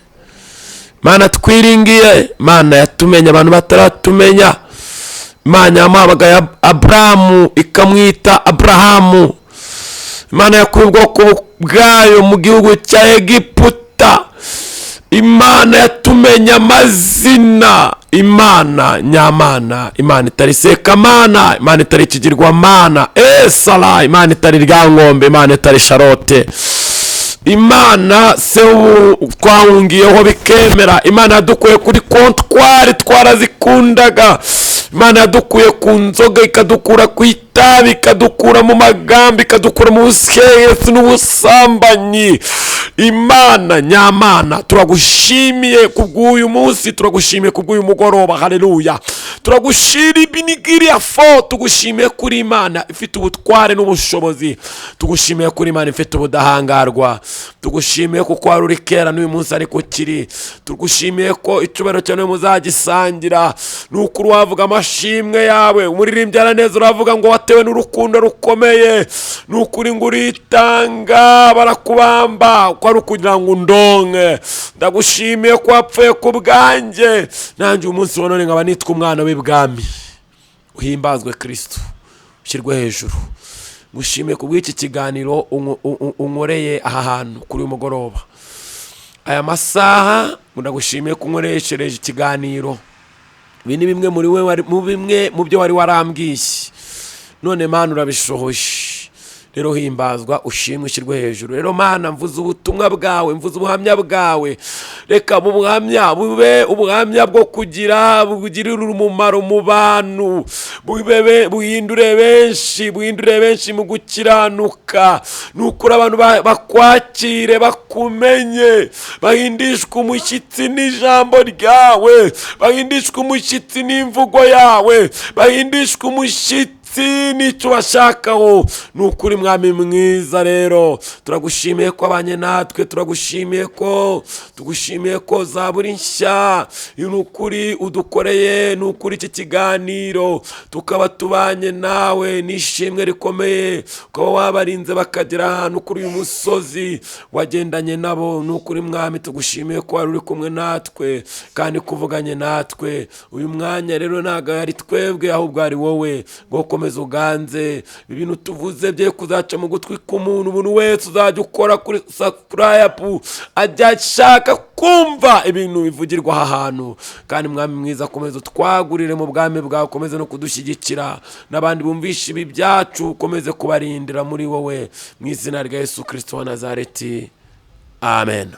Imana twiringiye, Imana yatumenya abantu bataratumenya, Imana yamuhamagaye Aburahamu ikamwita Aburahamu, Imana yakuye ubwoko bwayo mu gihugu cya Egiputa, Imana yatumenya amazina, imana nyamana, imana itari sekamana, imana itari ikigirwamana, esala, imana itari ryangombe, imana itari sharote, imana se twahungiyeho bikemera, imana yadukuye kuri kontwari twarazikundaga, imana yadukuye ku nzoga ikadukura ku itabi, ikadukura mu magambo, ikadukura mu busyeyesi n'ubusambanyi. Imana nyamana, turagushimiye kubw'uyu munsi, turagushimiye kubw'uyu mugoroba. Haleluya, turagushira ibinigiri ya fo, tugushimiye kuri imana ifite ubutware n'ubushobozi, tugushimiye kuri imana ifite ubudahangarwa, tugushimiye kuko wari uri kera n'uyu munsi ariko kiri, tugushimiye ko icubahiro cyawe muzagisangira. Nuko wavuga amashimwe yawe, umuririmbyi araneza uravuga ngo watewe n'urukundo rukomeye, nukuri ngo uritanga barakubamba ko ari ukugira ngo undonke. Ndagushimiye ko wapfuye ku bwanjye, nanjye uyu munsi wa none nkaba nitwa umwana w'ibwami. Uhimbazwe Kristo, ushyirwe hejuru. Ngushimiye ku bw'iki kiganiro unkoreye aha hantu kuri uyu mugoroba, aya masaha. Ndagushimiye ko unkoreshereje ikiganiro. Ibi ni bimwe mu byo wari warambwiye, none Mana urabishohoje. Rero himbazwa, ushimwe, ushyirwe hejuru. Rero Mana, mvuze ubutumwa bwawe, mvuze ubuhamya bwawe. Reka mu buhamya bube ubuhamya bwo bugirira umumaro mu bantu, buhindure benshi mu gukiranuka. Nukuri abantu bakwakire, bakumenye, bahindishwe umushyitsi n'ijambo ryawe, bahindishwe umushyitsi n'imvugo yawe, bahindishwe umushyitsi n'icyo bashakaho. Nukuri Mwami mwiza, rero turagushimiye ko abanye natwe, tugushimiye ko zaburi nshya nukuri udukoreye, nukuri iki kiganiro tukaba tubanye nawe n'ishimwe rikomeye, ukaba wabarinze bakagera ahantu kuri uyu musozi wagendanye nabo. Nukuri Mwami tugushimiye ko wari uri kumwe natwe kandi kuvuganye natwe. Uyu mwanya rero ntago ari twebwe, ahubwo ari wowe. Komeza uganze ibintu tuvuze bye kuzaca mu gutwi k'umuntu. Umuntu wese uzajya ukora kuri subscribe ajya ashaka kumva ibintu bivugirwa aha hantu. Kandi Mwami mwiza, komeza utwagurire mu bwami bwawe, komeza no kudushyigikira, n'abandi bumvisha ibi byacu komeze kubarindira muri wowe, mu izina rya Yesu Kristo wa Nazareti, amen.